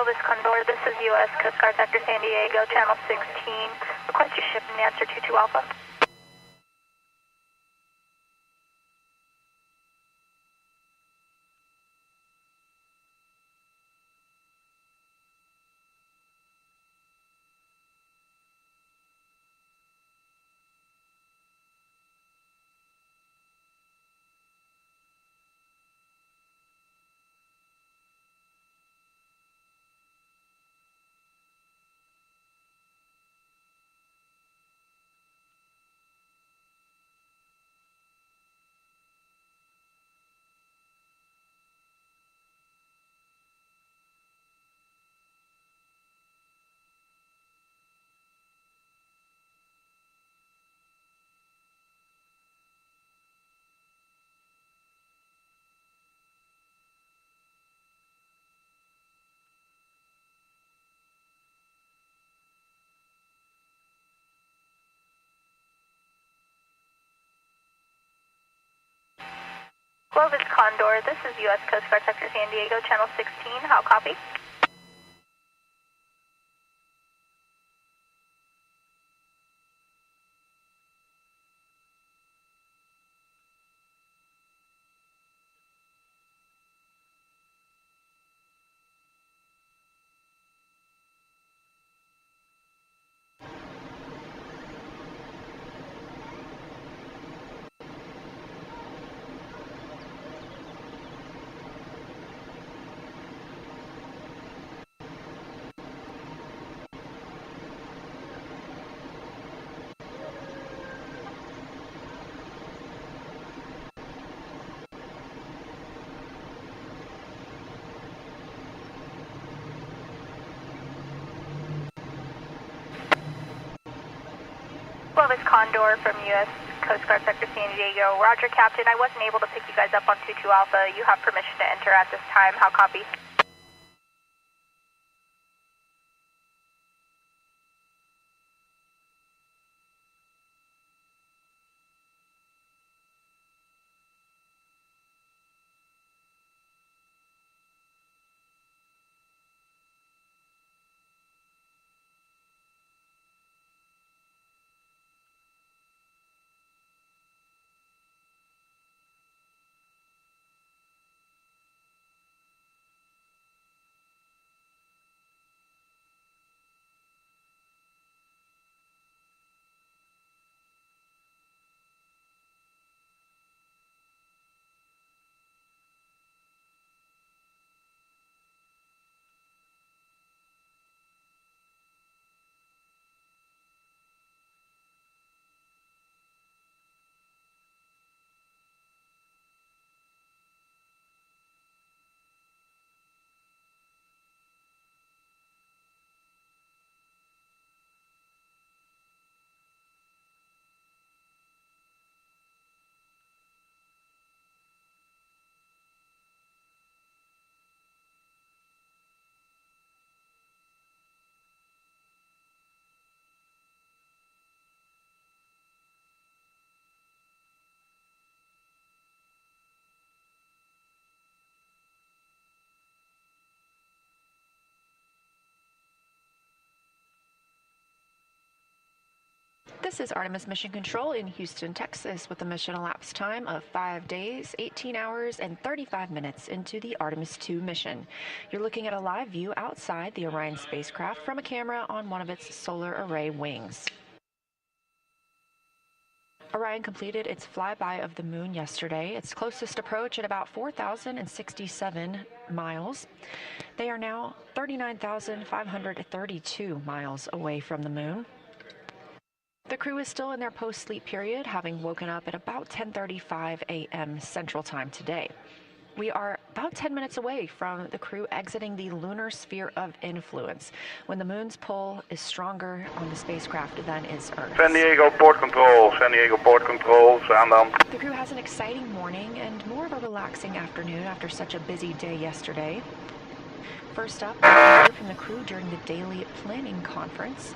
Clovis Condor, this is U.S. Coast Guard Sector San Diego, Channel 16. Request your ship and answer 22 Alpha. Clovis Condor, this is U.S. Coast Guard Sector San Diego, Channel 16. How copy? Clovis Condor from U.S. Coast Guard Sector San Diego. Roger, Captain. I wasn't able to pick you guys up on 22 Alpha. You have permission to enter at this time. How copy? This is Artemis Mission Control in Houston, Texas, with a mission elapsed time of 5 days, 18 hours, and 35 minutes into the Artemis II mission. You're looking at a live view outside the Orion spacecraft from a camera on one of its solar array wings. Orion completed its flyby of the moon yesterday, its closest approach at about 4,067 miles. They are now 39,532 miles away from the moon. The crew is still in their post-sleep period, having woken up at about 10:35 a.m. Central Time today. We are about 10 minutes away from the crew exiting the lunar sphere of influence, when the moon's pull is stronger on the spacecraft than is Earth's. San Diego port control, San Diego port control, Zandam. The crew has an exciting morning and more of a relaxing afternoon after such a busy day yesterday. First up, we'll hear from the crew during the daily planning conference.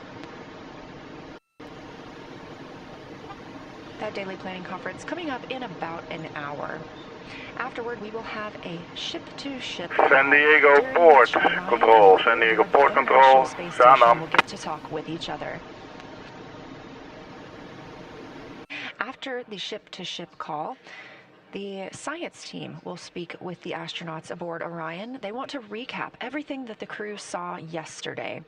That daily planning conference coming up in about an hour. Afterward, we will have a ship-to-ship San Diego during Port which Orion Control, and the San Diego crew of Port the International Control, Space Zaandam. Station will get to talk with each other. After the ship-to-ship call, the science team will speak with the astronauts aboard Orion. They want to recap everything that the crew saw yesterday.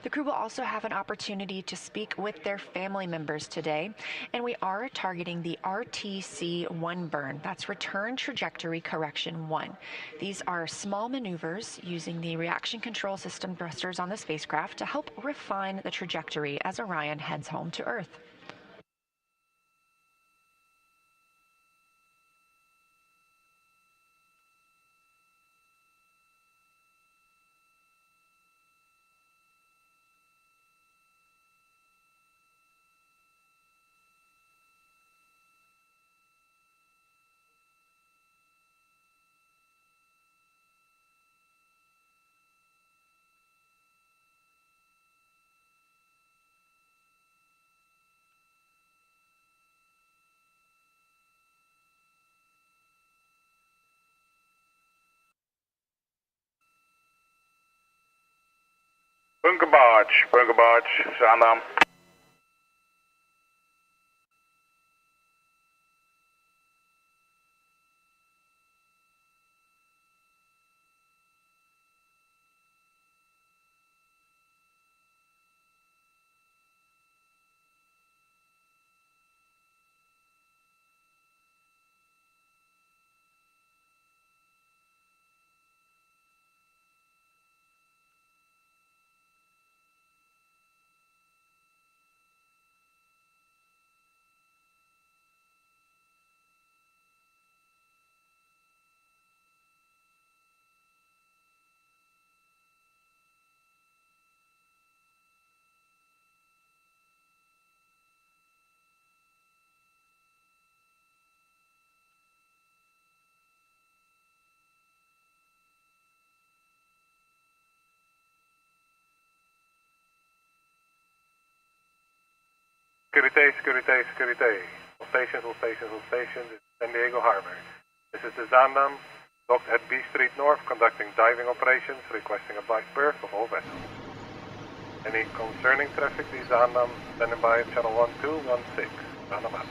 The crew will also have an opportunity to speak with their family members today, and we are targeting the RTC-1 burn. That's Return Trajectory Correction 1. These are small maneuvers using the reaction control system thrusters on the spacecraft to help refine the trajectory as Orion heads home to Earth. Bunker barge, Zaandam. Security. All stations. This is San Diego Harbor. This is the Zaandam, docked at B Street North, conducting diving operations, requesting a black berth of all vessels. Any concerning traffic, the Zaandam, standing by at channel 1216. Zaandam out.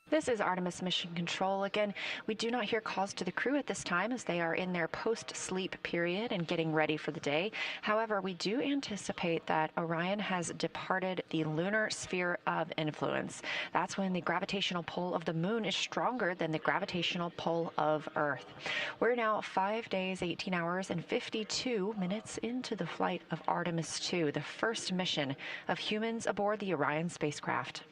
This is Artemis Mission Control. Again, we do not hear calls to the crew at this time as they are in their post-sleep period and getting ready for the day. However, we do anticipate that Orion has departed the lunar sphere of influence. That's when the gravitational pull of the moon is stronger than the gravitational pull of Earth. We're now 5 days, 18 hours, and 52 minutes into the flight of Artemis 2, the first mission of humans aboard the Orion spacecraft.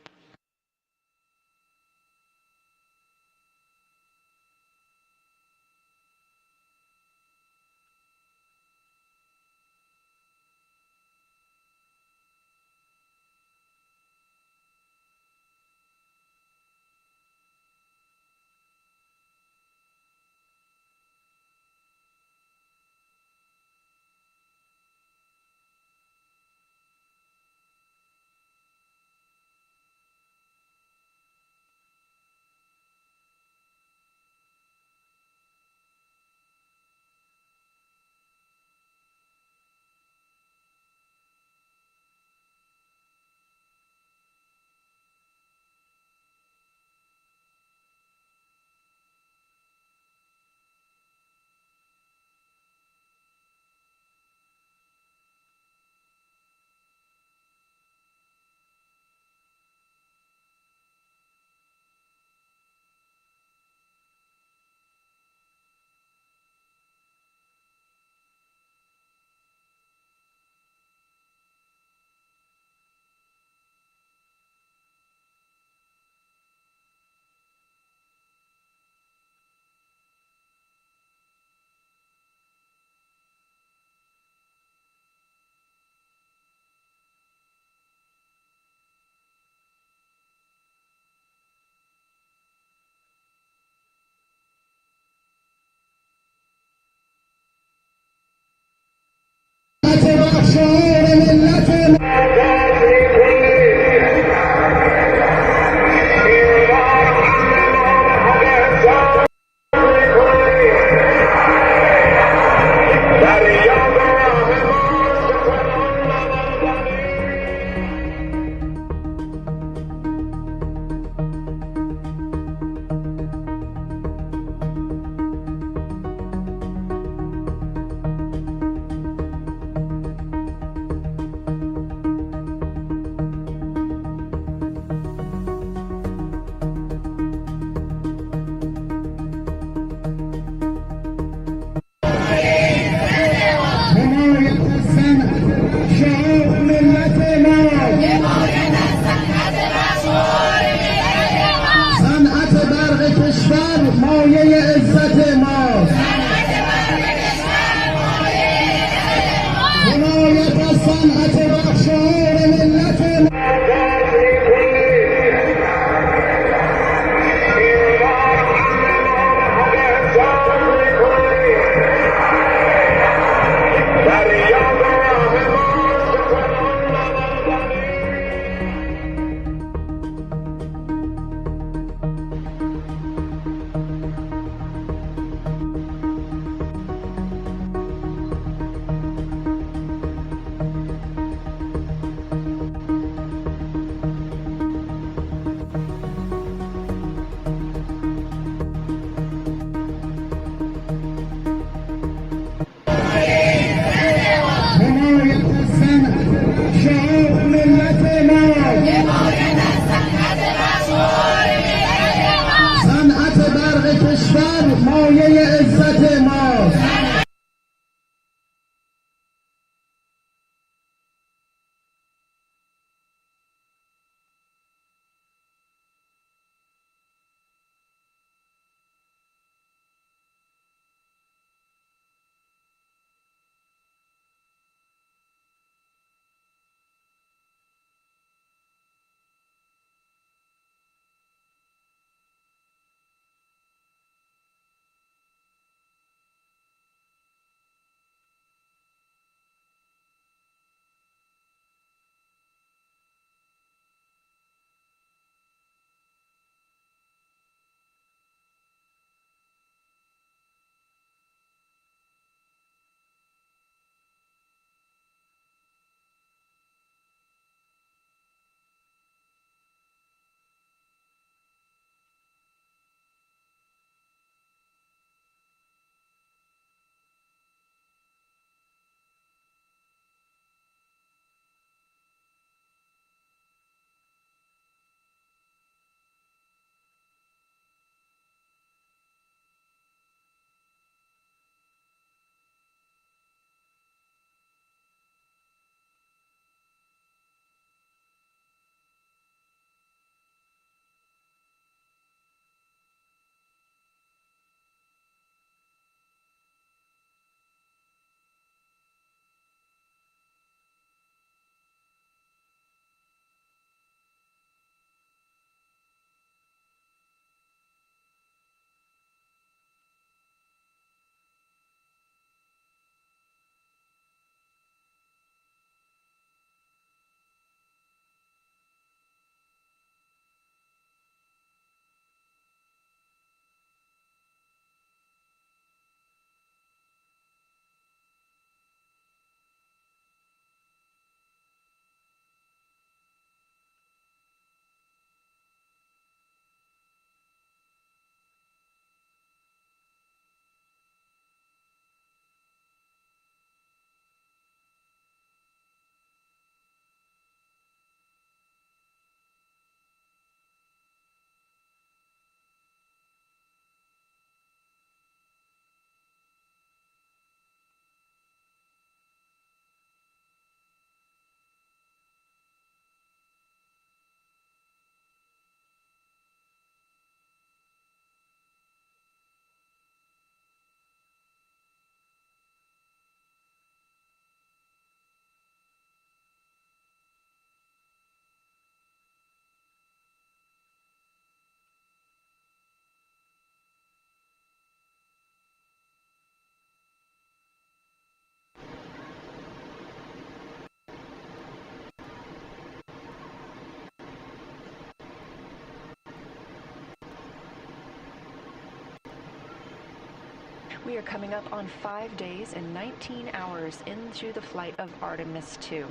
We are coming up on 5 days and 19 hours into the flight of Artemis II.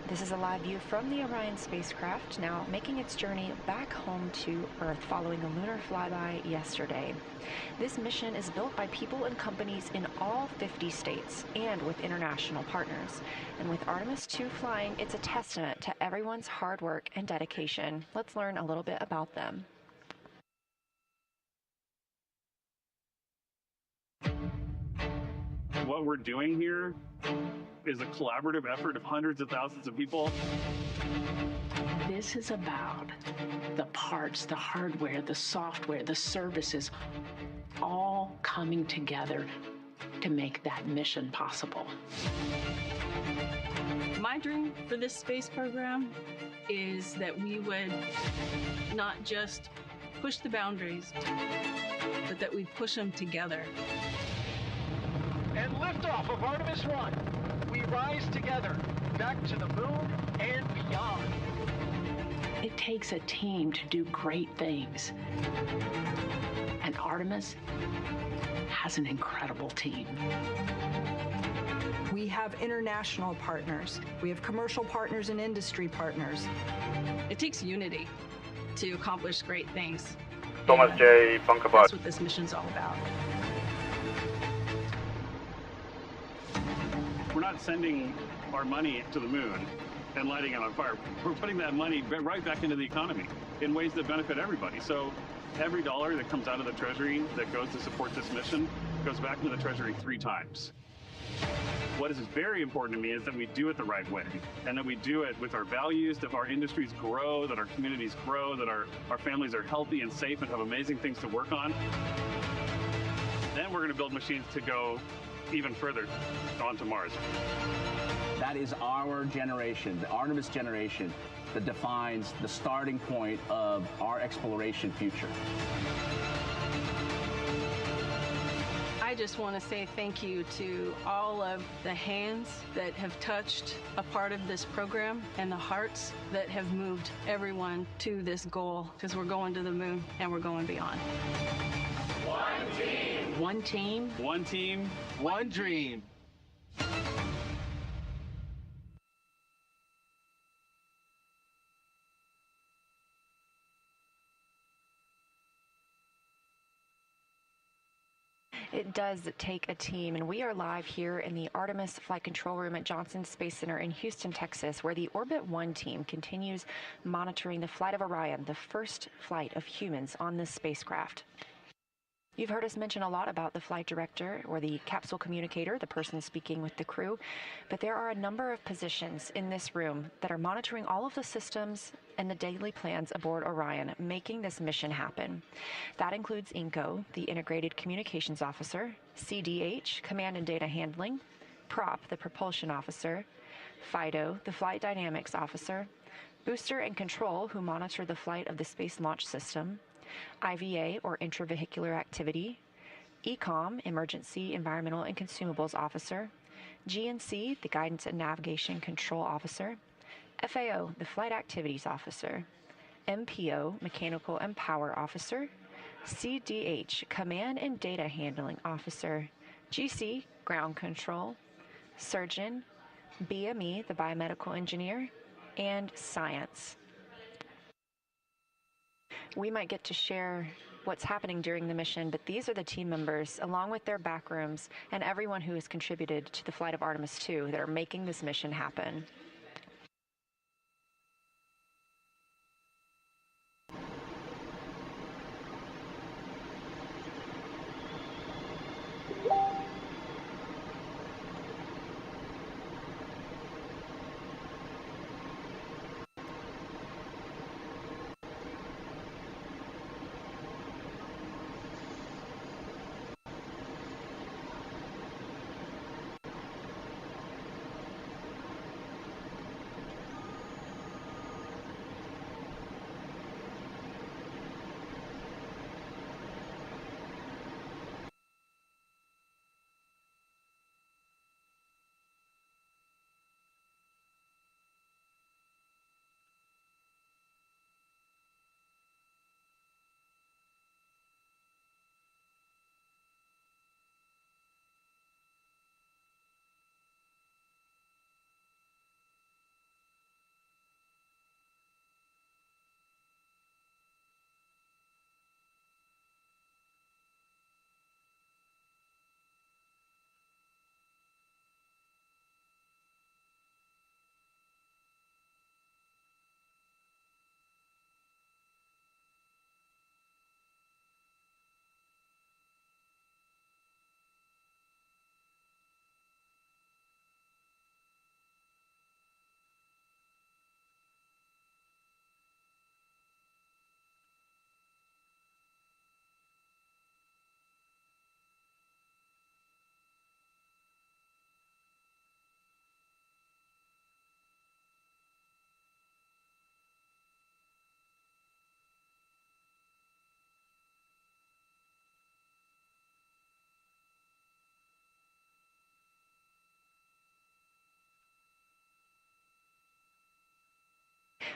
This is a live view from the Orion spacecraft, now making its journey back home to Earth following a lunar flyby yesterday. This mission is built by people and companies in all 50 states and with international partners. And with Artemis II flying, it's a testament to everyone's hard work and dedication. Let's learn a little bit about them. What we're doing here is a collaborative effort of hundreds of thousands of people. This is about the parts, the hardware, the software, the services, all coming together to make that mission possible. My dream for this space program is that we would not just push the boundaries, but that we push them together. And liftoff of Artemis 1. We rise together, back to the moon and beyond. It takes a team to do great things. And Artemis has an incredible team. We have international partners. We have commercial partners and industry partners. It takes unity to accomplish great things. Thomas And J. Bunker that's what this mission's all about. We're not sending our money to the moon and lighting it on fire. We're putting that money right back into the economy in ways that benefit everybody. So every dollar that comes out of the Treasury that goes to support this mission goes back into the Treasury 3 times. What is very important to me is that we do it the right way, and that we do it with our values, that our industries grow, that our communities grow, that our families are healthy and safe and have amazing things to work on. Then we're going to build machines to go even further onto Mars. That is our generation, the Artemis generation, that defines the starting point of our exploration future. I just want to say thank you to all of the hands that have touched a part of this program and the hearts that have moved everyone to this goal, because we're going to the moon and we're going beyond. One team. One team. One team. One dream. It does take a team, and we are live here in the Artemis Flight Control Room at Johnson Space Center in Houston, Texas, where the Orbit 1 team continues monitoring the flight of Orion, the first flight of humans on this spacecraft. You've heard us mention a lot about the flight director or the capsule communicator, the person speaking with the crew, but there are a number of positions in this room that are monitoring all of the systems and the daily plans aboard Orion, making this mission happen. That includes INCO, the Integrated Communications Officer, CDH, Command and Data Handling, PROP, the Propulsion Officer, FIDO, the Flight Dynamics Officer, Booster and Control, who monitor the flight of the Space Launch System, IVA, or Intravehicular Activity, ECOM, Emergency Environmental and Consumables Officer, GNC, the Guidance and Navigation Control Officer, FAO, the Flight Activities Officer, MPO, Mechanical and Power Officer, CDH, Command and Data Handling Officer, GC, Ground Control, Surgeon, BME, the Biomedical Engineer, and Science. We might get to share what's happening during the mission, but these are the team members, along with their backrooms, and everyone who has contributed to the flight of Artemis II that are making this mission happen.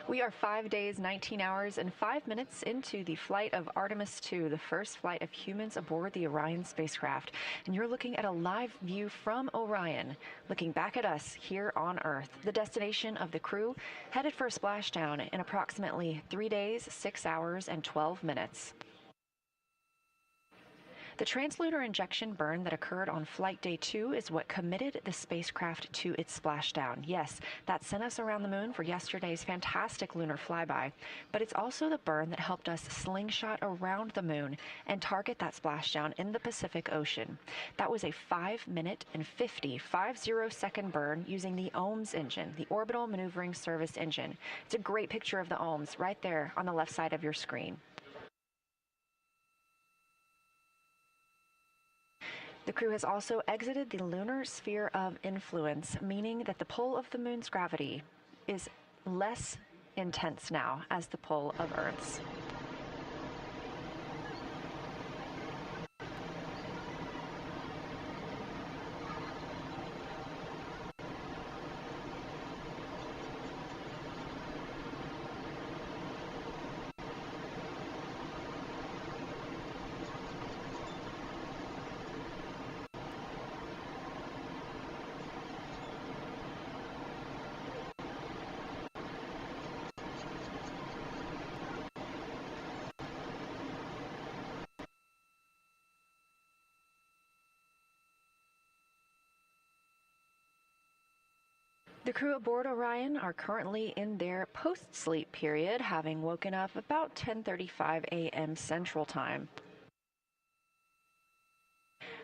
We are 5 days, 19 hours, and 5 minutes into the flight of Artemis II, the first flight of humans aboard the Orion spacecraft. And you're looking at a live view from Orion, looking back at us here on Earth, the destination of the crew, headed for a splashdown in approximately 3 days, 6 hours, and 12 minutes. The translunar injection burn that occurred on Flight Day 2 is what committed the spacecraft to its splashdown. Yes, that sent us around the moon for yesterday's fantastic lunar flyby, but it's also the burn that helped us slingshot around the moon and target that splashdown in the Pacific Ocean. That was a 5-minute and 50-second burn using the OMS engine, the Orbital Maneuvering Service engine. It's a great picture of the OMS right there on the left side of your screen. The crew has also exited the lunar sphere of influence, meaning that the pull of the moon's gravity is less intense now as the pull of Earth's. The crew aboard Orion are currently in their post-sleep period, having woken up about 10:35 a.m. Central Time.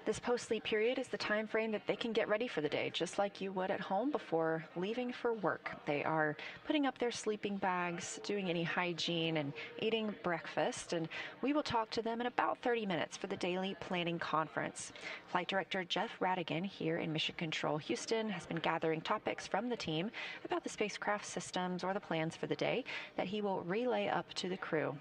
This post-sleep period is the time frame that they can get ready for the day, just like you would at home before leaving for work. They are putting up their sleeping bags, doing any hygiene, and eating breakfast, and we will talk to them in about 30 minutes for the daily planning conference. Flight Director Jeff Radigan here in Mission Control Houston has been gathering topics from the team about the spacecraft systems or the plans for the day that he will relay up to the crew.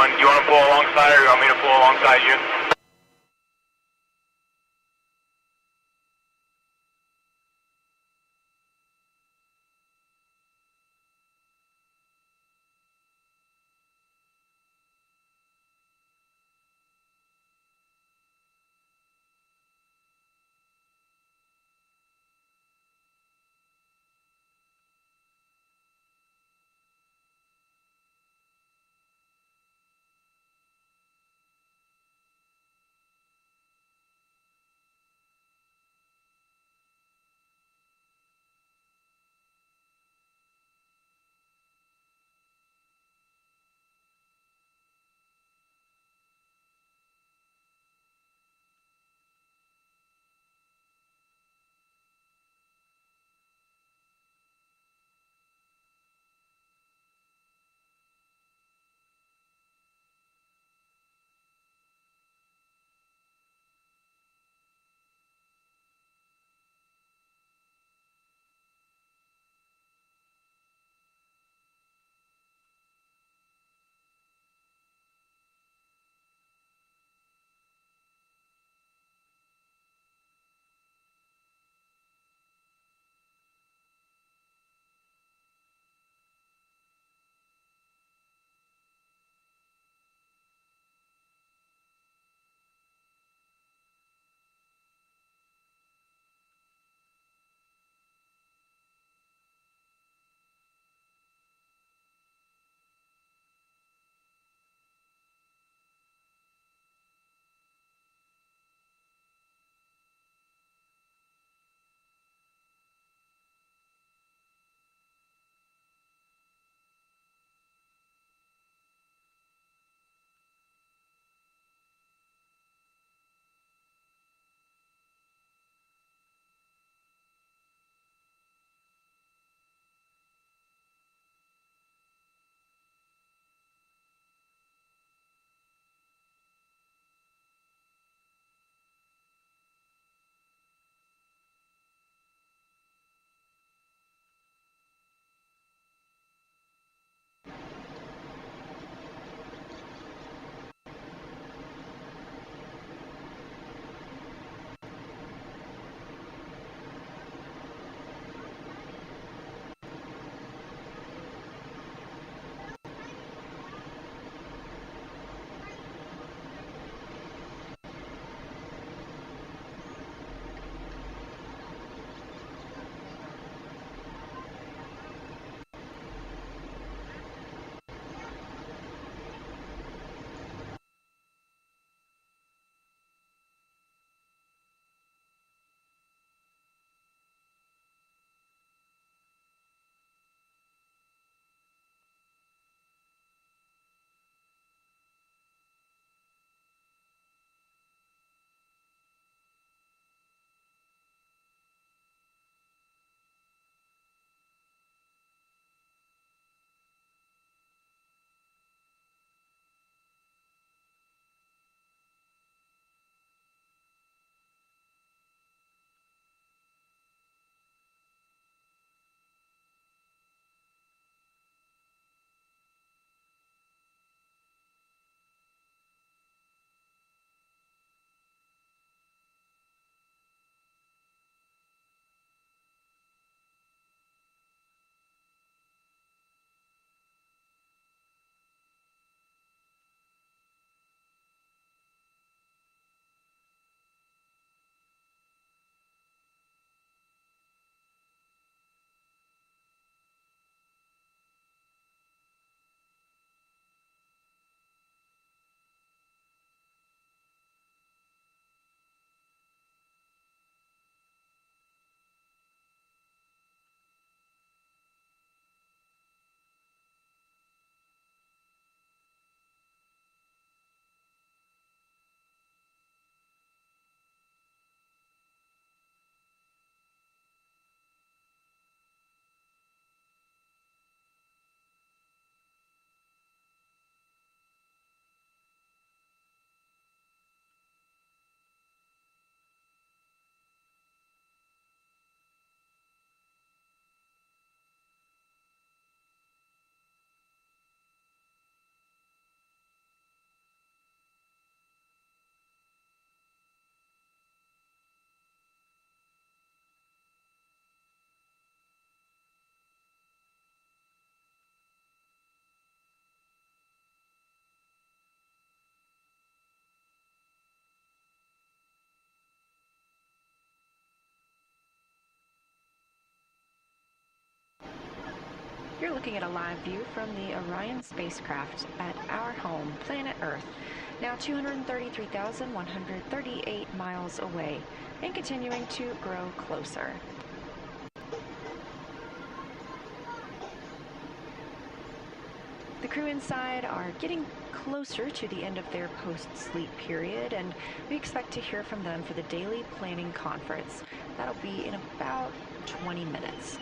1. Do you want to pull alongside or do you want me to pull alongside you? You're looking at a live view from the Orion spacecraft at our home, planet Earth, now 233,138 miles away and continuing to grow closer. The crew inside are getting closer to the end of their post-sleep period, and we expect to hear from them for the daily planning conference. That'll be in about 20 minutes.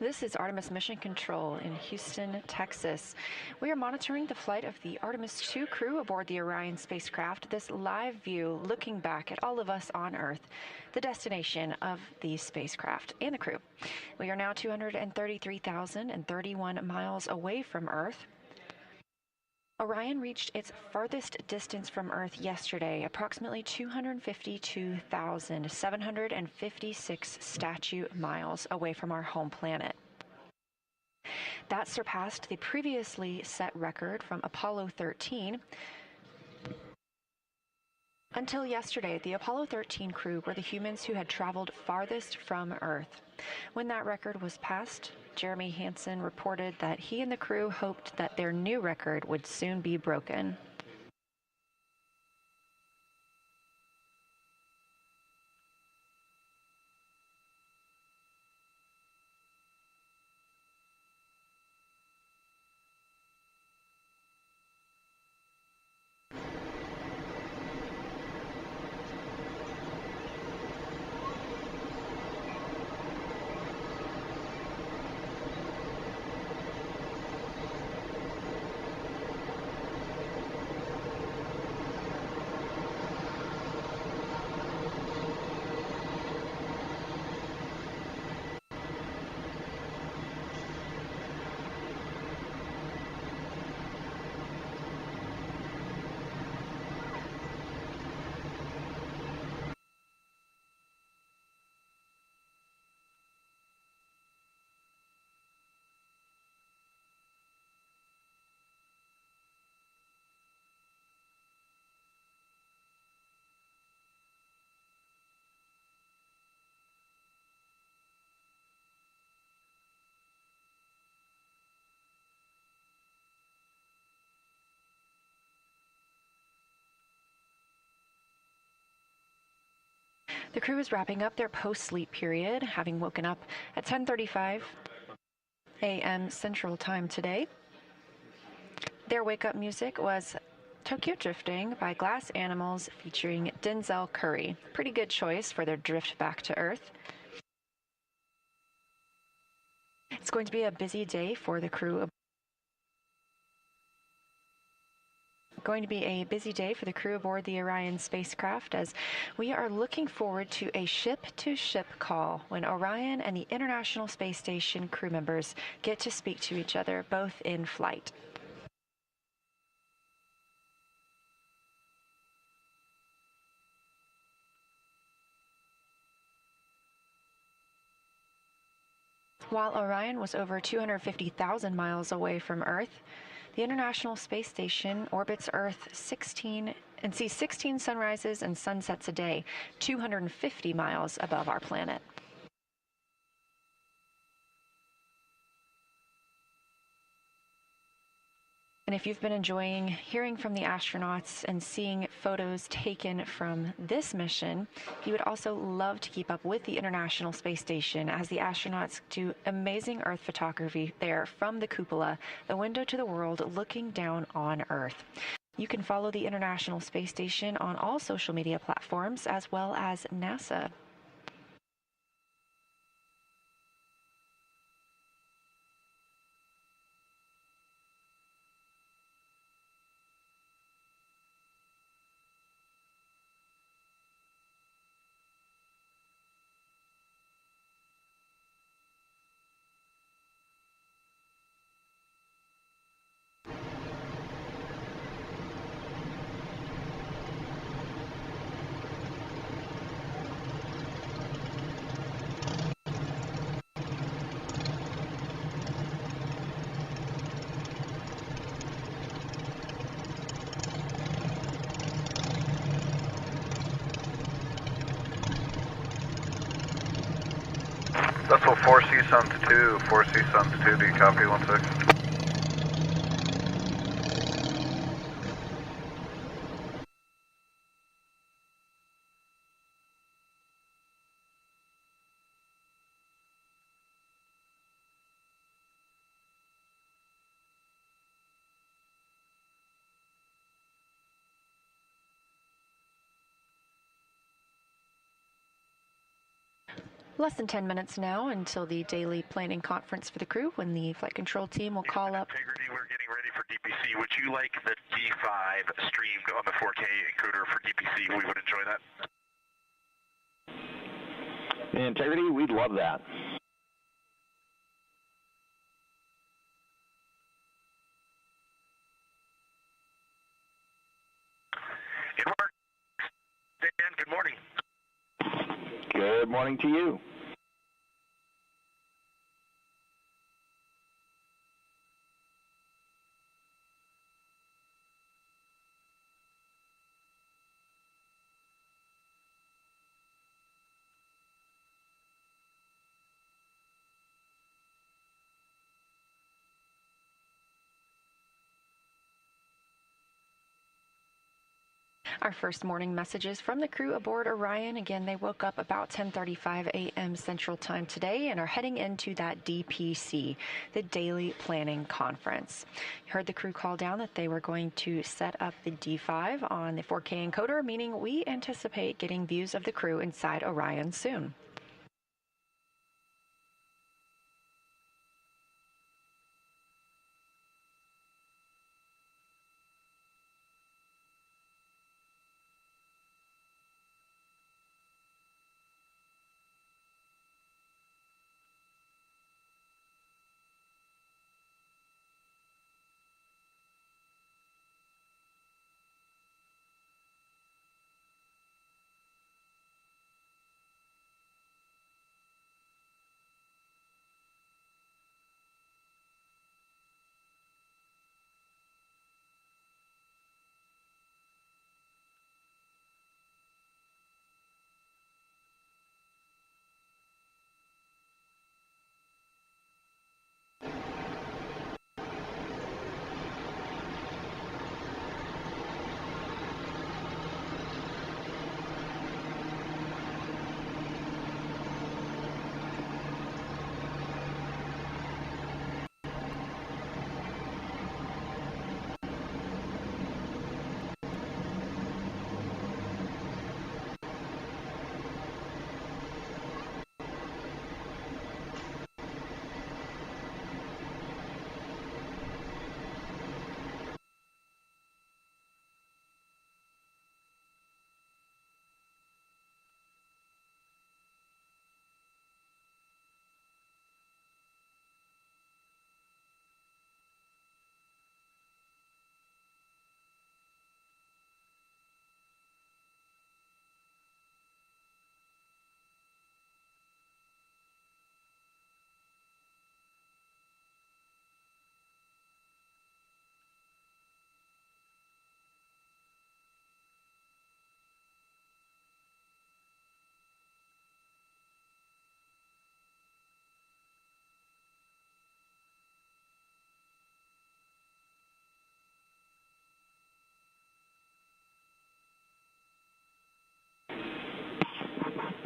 This is Artemis Mission Control in Houston, Texas. We are monitoring the flight of the Artemis 2 crew aboard the Orion spacecraft. This live view looking back at all of us on Earth, the destination of the spacecraft and the crew. We are now 233,031 miles away from Earth. Orion reached its farthest distance from Earth yesterday, approximately 252,756 statute miles away from our home planet. That surpassed the previously set record from Apollo 13. Until yesterday, the Apollo 13 crew were the humans who had traveled farthest from Earth. When that record was passed, Jeremy Hansen reported that he and the crew hoped that their new record would soon be broken. The crew is wrapping up their post-sleep period, having woken up at 10:35 a.m. Central Time today. Their wake-up music was Tokyo Drifting by Glass Animals featuring Denzel Curry. Pretty good choice for their drift back to Earth. It's going to be a busy day for the crew aboard the Orion spacecraft, as we are looking forward to a ship-to-ship call when Orion and the International Space Station crew members get to speak to each other, both in flight. While Orion was over 250,000 miles away from Earth, the International Space Station orbits Earth 16 and sees 16 sunrises and sunsets a day, 250 miles above our planet. And if you've been enjoying hearing from the astronauts and seeing photos taken from this mission, you would also love to keep up with the International Space Station as the astronauts do amazing Earth photography there from the cupola, the window to the world looking down on Earth. You can follow the International Space Station on all social media platforms as well as NASA. Vessel 4C Suns 2, 4C Suns 2, do you copy 16? Less than 10 minutes now until the daily planning conference for the crew, when the flight control team will call up. Integrity, we're getting ready for DPC. Would you like the D5 stream on the 4K encoder for DPC? We would enjoy that. Integrity, we'd love that. It works. Dan, good morning. Good morning to you. Our first morning messages from the crew aboard Orion. Again, they woke up about 10:35 a.m. Central Time today and are heading into that DPC, the Daily Planning Conference. You heard the crew call down that they were going to set up the D5 on the 4K encoder, meaning we anticipate getting views of the crew inside Orion soon.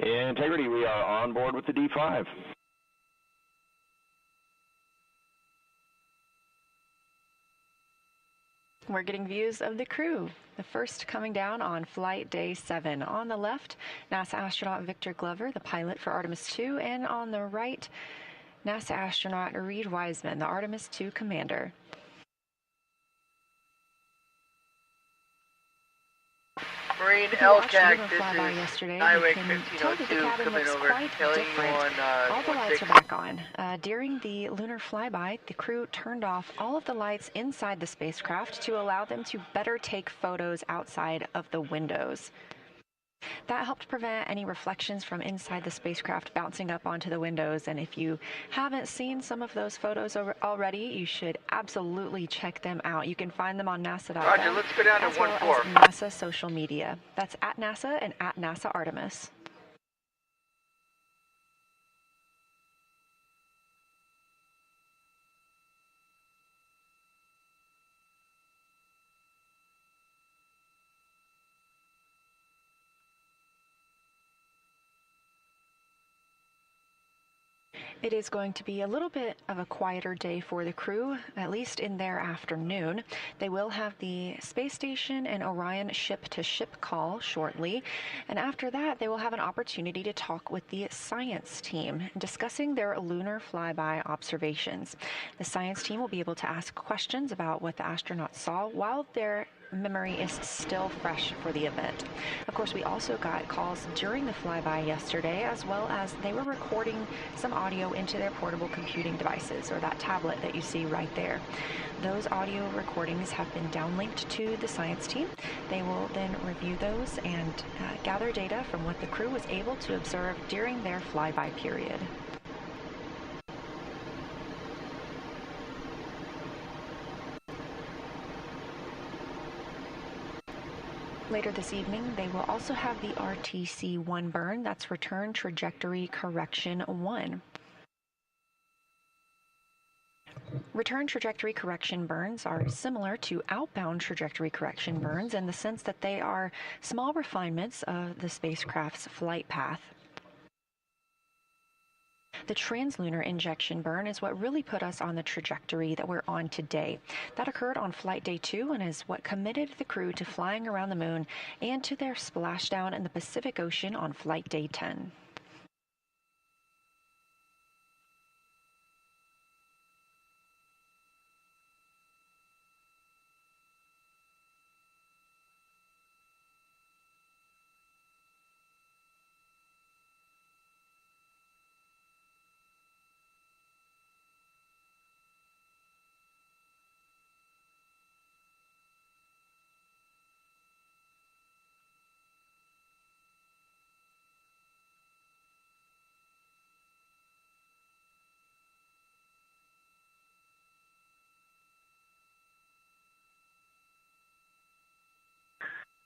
Integrity, we are on board with the D5. We're getting views of the crew. The first coming down on flight day 7. On the left, NASA astronaut Victor Glover, the pilot for Artemis 2, and on the right, NASA astronaut Reed Wiseman, the Artemis 2 commander. Marine LCAC, this is Highway 1502 coming over, telling you on all the lights are back on. During the lunar flyby, the crew turned off all of the lights inside the spacecraft to allow them to better take photos outside of the windows. That helped prevent any reflections from inside the spacecraft bouncing up onto the windows, and if you haven't seen some of those photos already, you should absolutely check them out. You can find them on NASA.gov. Roger, let's go down to as well 1-4. as NASA social media. That's at NASA and at NASA Artemis. It is going to be a little bit of a quieter day for the crew, at least in their afternoon. They will have the space station and Orion ship-to-ship call shortly, and after that they will have an opportunity to talk with the science team, discussing their lunar flyby observations. The science team will be able to ask questions about what the astronauts saw while their memory is still fresh for the event. Of course, we also got calls during the flyby yesterday, as well as they were recording some audio into their portable computing devices, or that tablet that you see right there. Those audio recordings have been downlinked to the science team. They will then review those and gather data from what the crew was able to observe during their flyby period. Later this evening, they will also have the RTC-1 burn, that's Return Trajectory Correction 1. Return trajectory correction burns are similar to outbound trajectory correction burns in the sense that they are small refinements of the spacecraft's flight path. The translunar injection burn is what really put us on the trajectory that we're on today. That occurred on flight day 2 and is what committed the crew to flying around the moon and to their splashdown in the Pacific Ocean on flight day 10.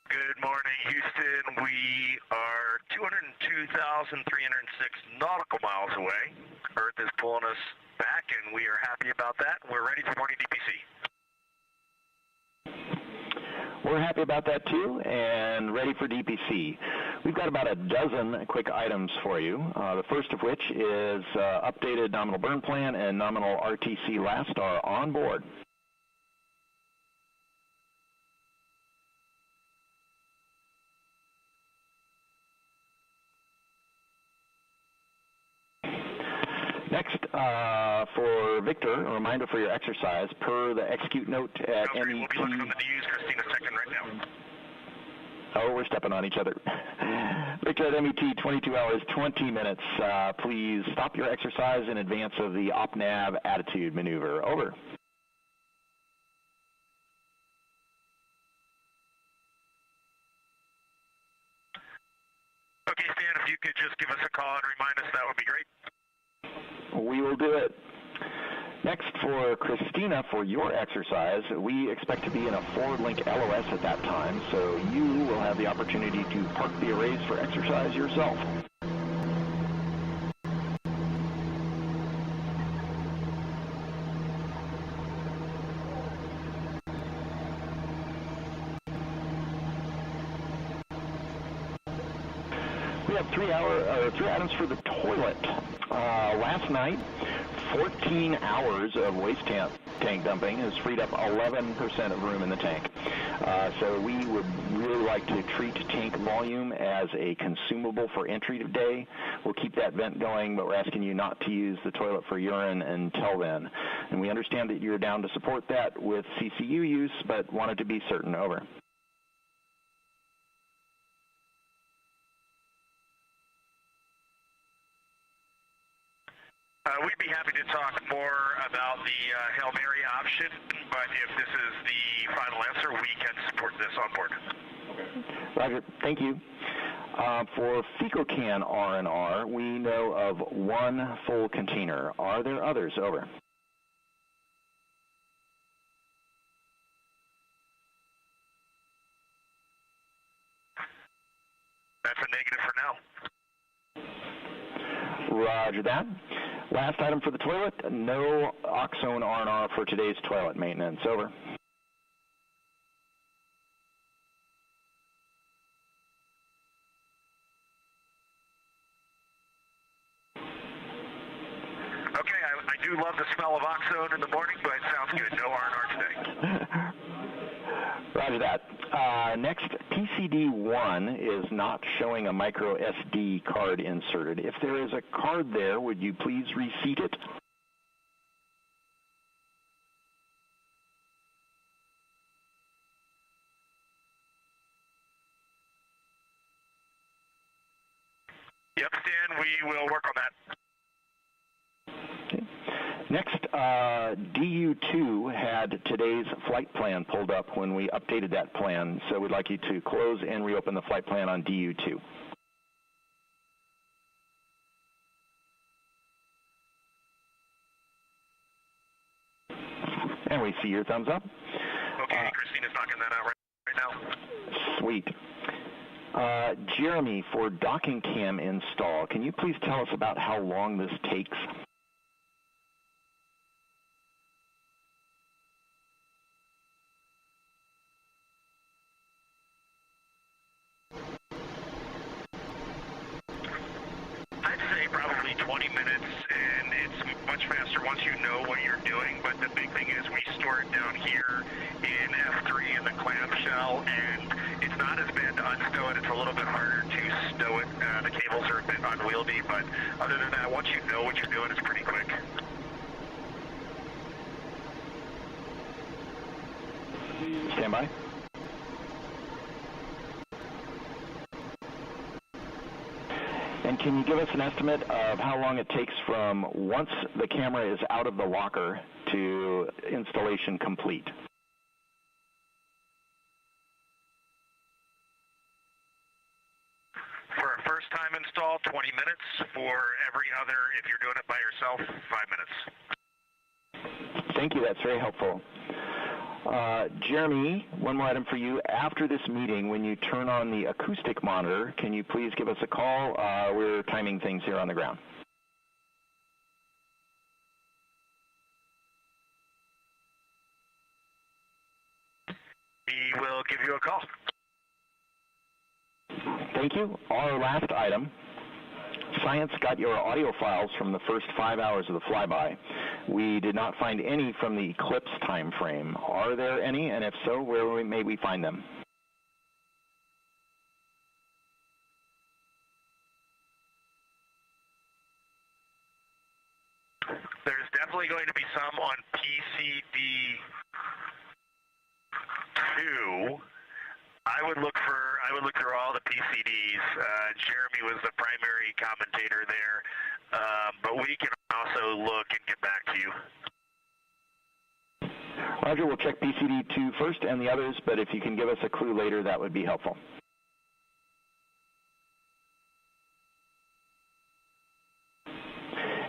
Good morning, Houston. We are 202,306 nautical miles away. Earth is pulling us back, and we are happy about that. We're ready for morning DPC. We're happy about that too, and ready for DPC. We've got about a dozen quick items for you. The first of which is updated nominal burn plan and nominal RTC last star on board. Next, for Victor, a reminder for your exercise, per the execute note at MET. We'll be looking on the news, Christina, second right now. Oh, we're stepping on each other. Victor at MET, 22 hours, 20 minutes. Please stop your exercise in advance of the op-nav attitude maneuver. Over. Okay, Stan, if you could just give us a call and remind us, that would be great. We will do it. Next, for Christina, for your exercise, we expect to be in a forward link LOS at that time, so you will have the opportunity to park the arrays for exercise yourself. We have three items for the toilet. Last night, 14 hours of waste tank dumping has freed up 11% of room in the tank. So we would really like to treat tank volume as a consumable for entry today. We'll keep that vent going, but we're asking you not to use the toilet for urine until then. And we understand that you're down to support that with CCU use, but wanted to be certain. Over. We'd be happy to talk more about the Hail Mary option, but if this is the final answer, we can support this on board. Okay. Roger. Thank you. For FecoCan R&R, we know of one full container. Are there others? Over. That's a negative for now. Roger that. Last item for the toilet, no Oxone R&R for today's toilet maintenance. Over. I do love the smell of oxone in the morning, but it sounds good. No R&R today. Roger that. Next, PCD1 is not showing a micro SD card inserted. If there is a card there, would you please reseat it? Yep, Stan, we will work on that. Okay. Next, DU2 had today's flight plan pulled up when we updated that plan, so we'd like you to close and reopen the flight plan on DU2. And we see your thumbs up. Okay, Christina's knocking that out right now. Sweet. Jeremy, for docking cam install, can you please tell us about how long this takes? I'd say probably 20 minutes, and it's much faster once you know what you're doing, but the big thing is we store it down here in F3 in the clamshell, and it's not as bad to unstow it. It's a little bit harder to stow it. The cables are a bit unwieldy, but other than that, once you know what you're doing, it's pretty quick. Stand by. And can you give us an estimate of how long it takes from once the camera is out of the locker to installation complete? For a first-time install, 20 minutes. For every other, if you're doing it by yourself, 5 minutes. Thank you. That's very helpful. Jeremy, one more item for you. After this meeting, when you turn on the acoustic monitor, can you please give us a call? We're timing things here on the ground. We will give you a call. Thank you. Our last item. Science got your audio files from the first 5 hours of the flyby. We did not find any from the eclipse time frame. Are there any? And if so, where may we find them? There's definitely going to be some on PCD2. I would look through all the PCDs. Jeremy was the primary commentator there, but we can also look and get back to you. Roger, we'll check PCD2 first and the others, but if you can give us a clue later, that would be helpful.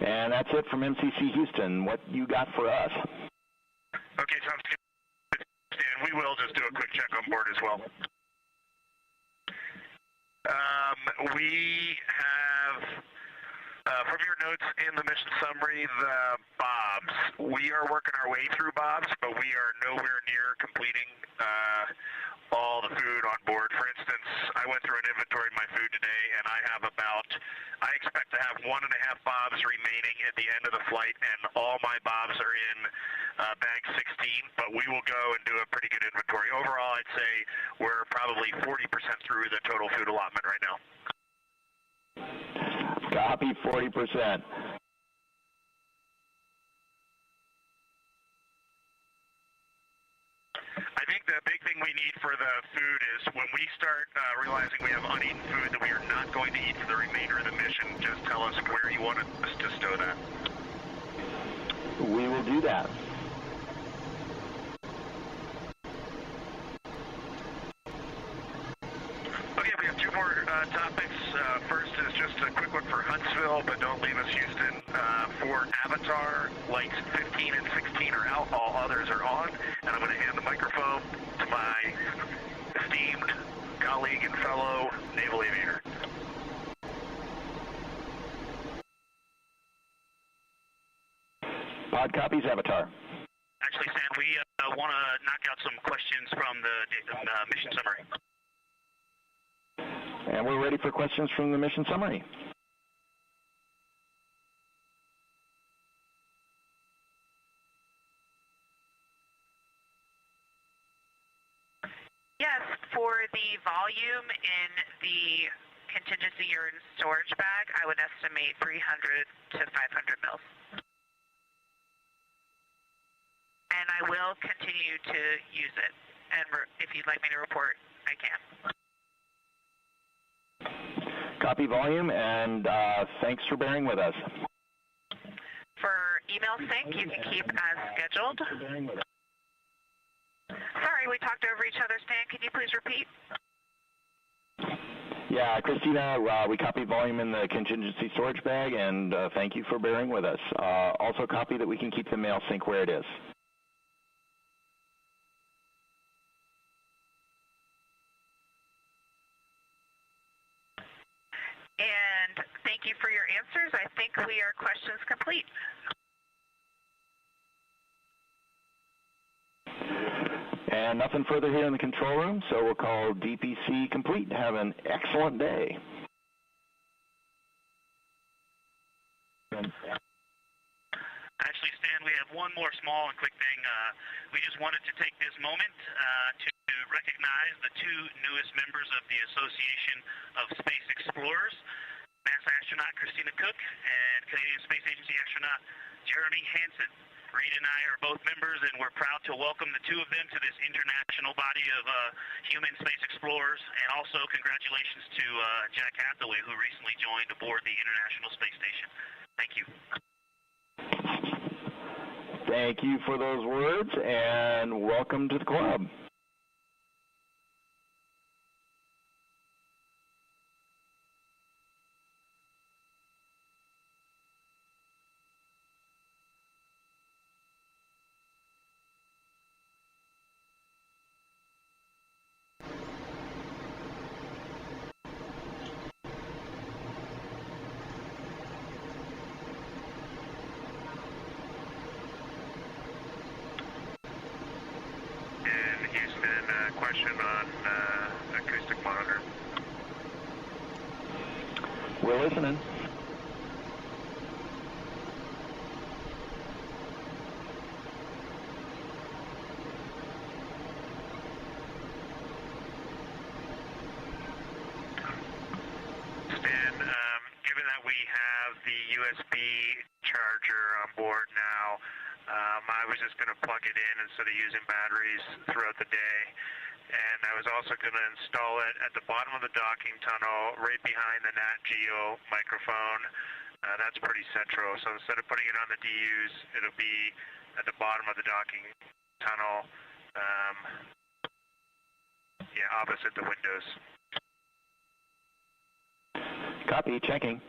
And that's it from MCC Houston. What you got for us? Okay, sounds good. And we will just do a quick check on board as well. We have, from your notes in the mission summary, the bobs. We are working our way through bobs, but we are nowhere near completing all the food on board. For instance, I went through an inventory of my food today, and I expect to have 1.5 bobs remaining at the end of the flight, and all my bobs are in bag 16, but we will go and do a pretty good inventory. Overall, I'd say we're probably 40% through the total food allotment right now. Copy, 40%. I think the big thing we need for the food is when we start realizing we have uneaten food that we are not going to eat for the remainder of the mission, just tell us where you want us to stow that. We will do that. Okay, we have two more topics. First is just a quick one for Huntsville, but don't leave us, Houston. For Avatar, lights 15 and 16 are out, all others are on, and I'm going to hand the microphone to my esteemed colleague and fellow naval aviator. Pod copies, Avatar. Actually, Stan, we want to knock out some questions from the mission summary. And we're ready for questions from the mission summary. For the volume in the contingency urine storage bag, I would estimate 300 to 500 mils. And I will continue to use it. And if you'd like me to report, I can. Copy volume, and thanks for bearing with us. For email sync, you can keep as scheduled. Sorry, we talked over each other, Stan. Can you please repeat? Yeah, Christina, we copy volume in the contingency storage bag, and thank you for bearing with us. Also copy that we can keep the mail sync where it is. And thank you for your answers. I think we are questions complete. And nothing further here in the control room, so we'll call DPC complete. Have an excellent day. Actually, Stan, we have one more small and quick thing. We just wanted to take this moment to recognize the two newest members of the Association of Space Explorers, NASA astronaut Christina Cook and Canadian Space Agency astronaut Jeremy Hansen. Reed and I are both members, and we're proud to welcome the two of them to this international body of human space explorers. And also congratulations to Jack Hathaway, who recently joined aboard the International Space Station. Thank you. Thank you for those words, and welcome to the club. Question on acoustic monitor. We're listening. Stan, given that we have the USB charger on board now, I was just going to plug it in instead of using batteries throughout the day. And I was also going to install it at the bottom of the docking tunnel, right behind the Nat Geo microphone. That's pretty central. So instead of putting it on the DUs, it'll be at the bottom of the docking tunnel, yeah, opposite the windows. Copy, checking.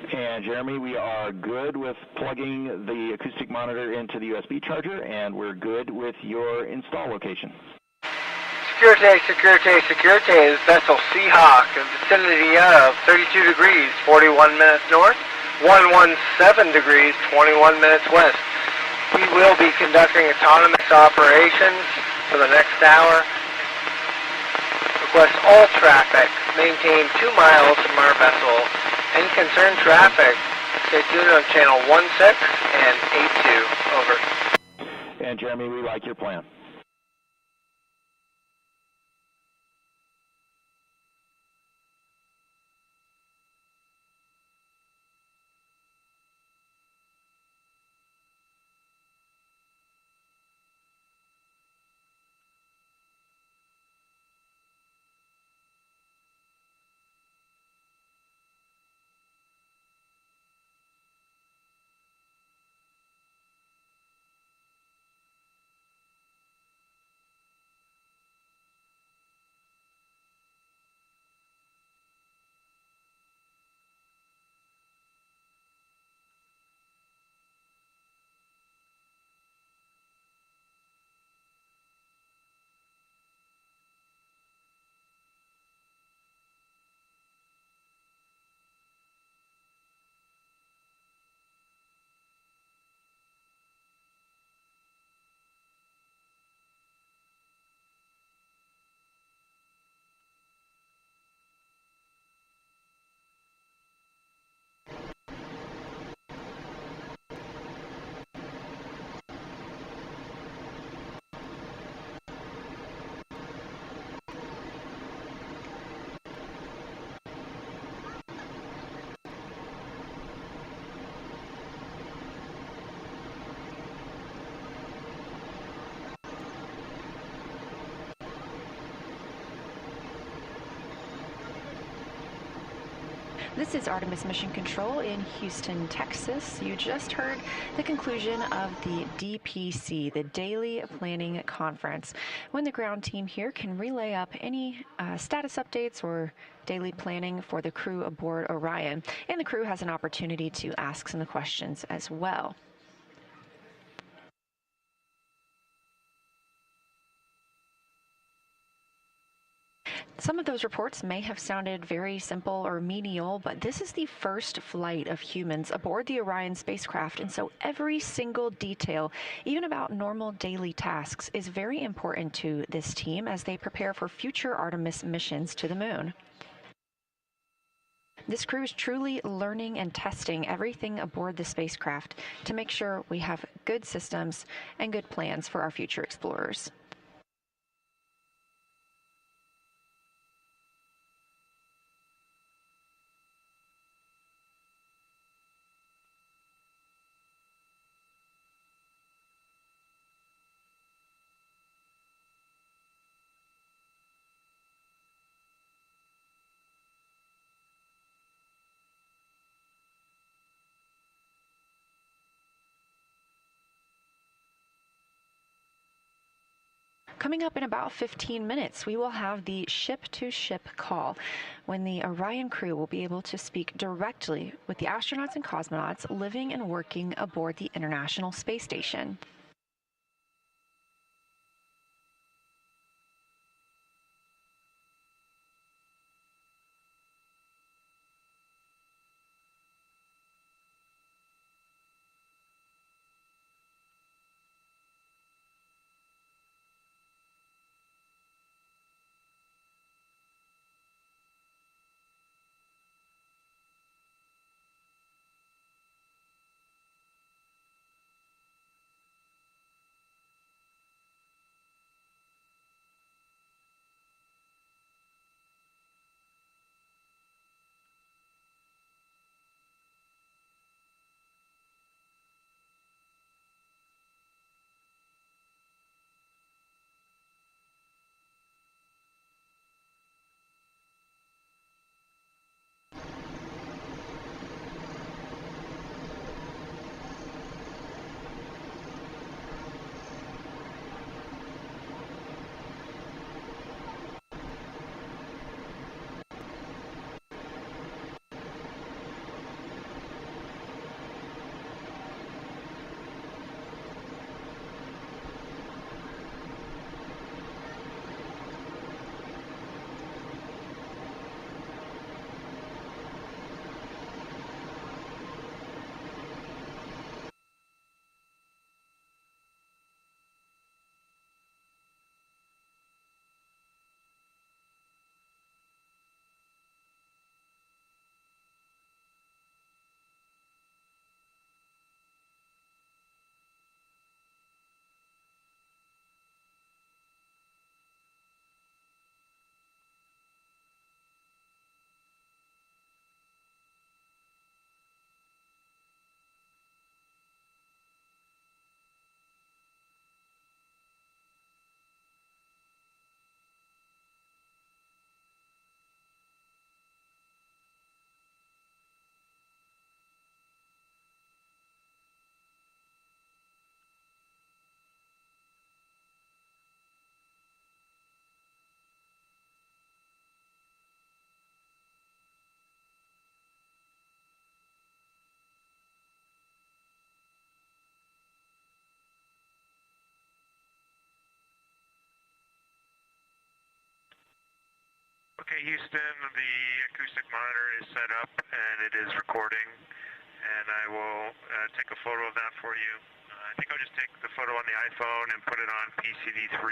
And Jeremy, we are good with plugging the acoustic monitor into the USB charger, and we're good with your install location. Security, Security, Security is vessel Seahawk in vicinity of 32 degrees, 41 minutes north, 117 degrees, 21 minutes west. We will be conducting autonomous operations for the next hour. Request all traffic maintain 2 miles from our vessel. Any concerned traffic, stay tuned on channel 16 and 82. Over. And Jeremy, we like your plan. This is Artemis Mission Control in Houston, Texas. You just heard the conclusion of the DPC, the Daily Planning Conference, when the ground team here can relay up any status updates or daily planning for the crew aboard Orion. And the crew has an opportunity to ask some questions as well. Some of those reports may have sounded very simple or menial, but this is the first flight of humans aboard the Orion spacecraft, and so every single detail, even about normal daily tasks, is very important to this team as they prepare for future Artemis missions to the moon. This crew is truly learning and testing everything aboard the spacecraft to make sure we have good systems and good plans for our future explorers. Coming up in about 15 minutes, we will have the ship-to-ship call when the Orion crew will be able to speak directly with the astronauts and cosmonauts living and working aboard the International Space Station. Okay, Houston, the acoustic monitor is set up and it is recording, and I will take a photo of that for you. I think I'll just take the photo on the iPhone and put it on PCD3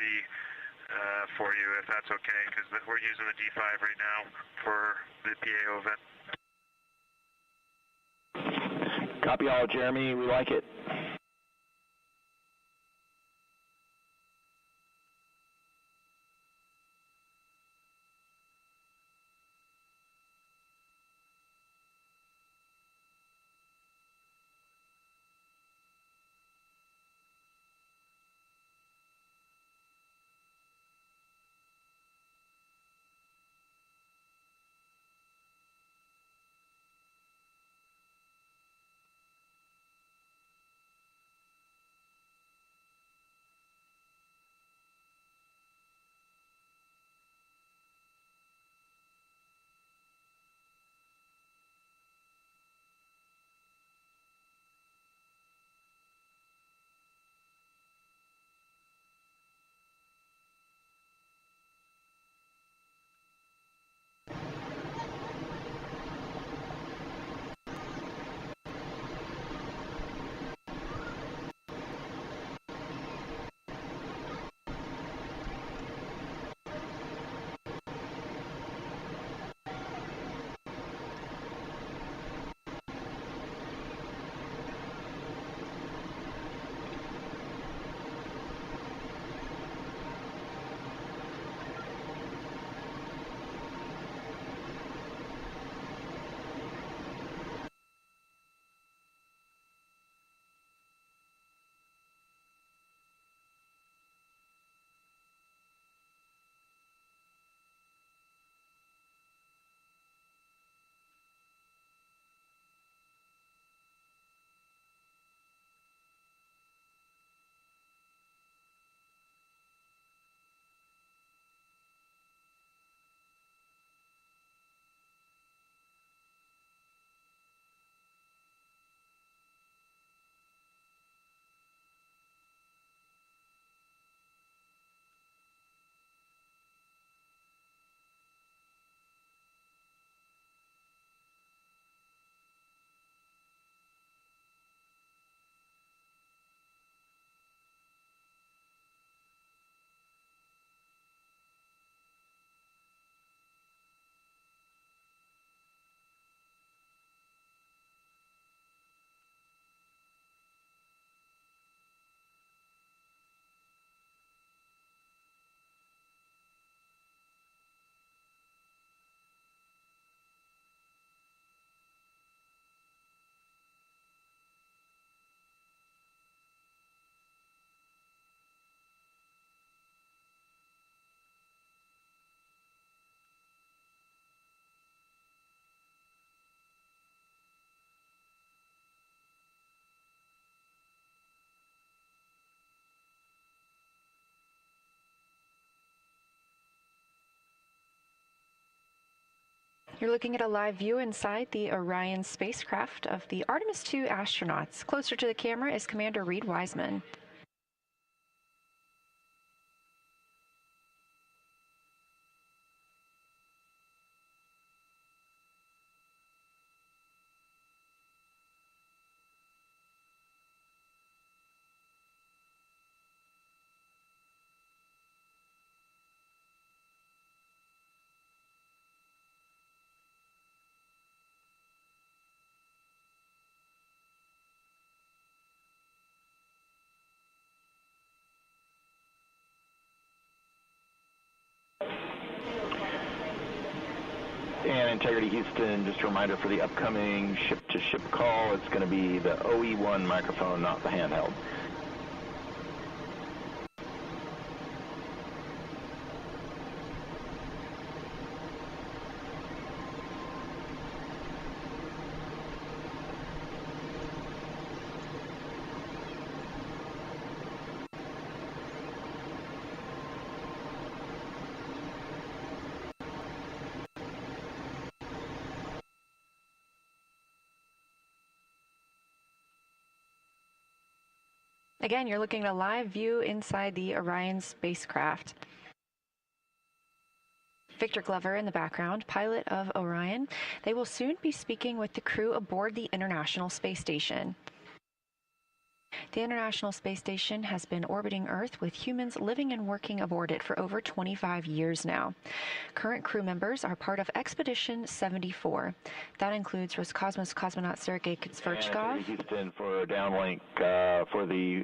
for you, if that's okay, because we're using the D5 right now for the PAO event. Copy all, Jeremy. We like it. You're looking at a live view inside the Orion spacecraft of the Artemis II astronauts. Closer to the camera is Commander Reed Wiseman. And Integrity Houston, just a reminder for the upcoming ship-to-ship call, it's going to be the OE1 microphone, not the handheld. Again, you're looking at a live view inside the Orion spacecraft. Victor Glover in the background, pilot of Orion. They will soon be speaking with the crew aboard the International Space Station. The International Space Station has been orbiting Earth with humans living and working aboard it for over 25 years now. Current crew members are part of Expedition 74. That includes Roscosmos cosmonaut Sergei Kuzverchkov. And Houston for downlink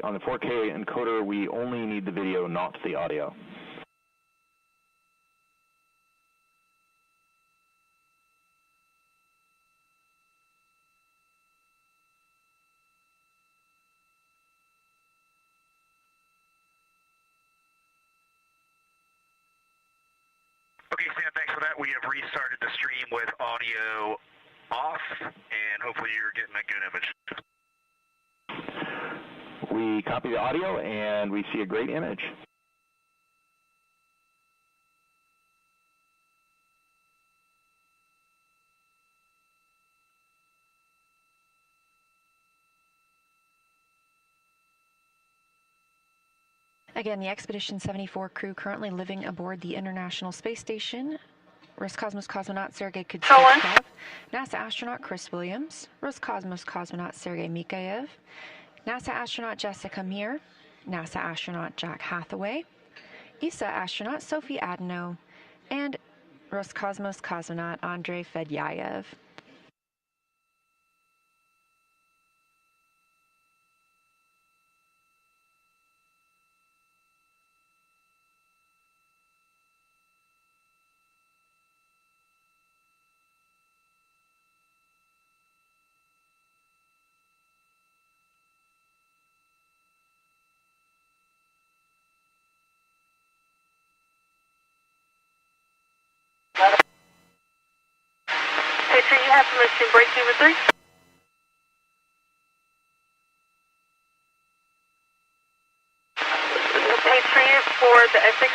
on the 4K encoder, we only need the video, not the audio. Okay, Sam, thanks for that. We have restarted the stream with audio off, and hopefully you're getting a good image. We copy the audio, and we see a great image. Again, the Expedition 74 crew currently living aboard the International Space Station. Roscosmos cosmonaut Sergei Kuzverchkov, NASA astronaut Chris Williams, Roscosmos cosmonaut Sergei Mikhaev, NASA astronaut Jessica Meir, NASA astronaut Jack Hathaway, ESA astronaut Sophie Adeno, and Roscosmos cosmonaut Andrei Fedyayev. Hey, sir, you have permission to break number 3? Hey, 3 for the Essex.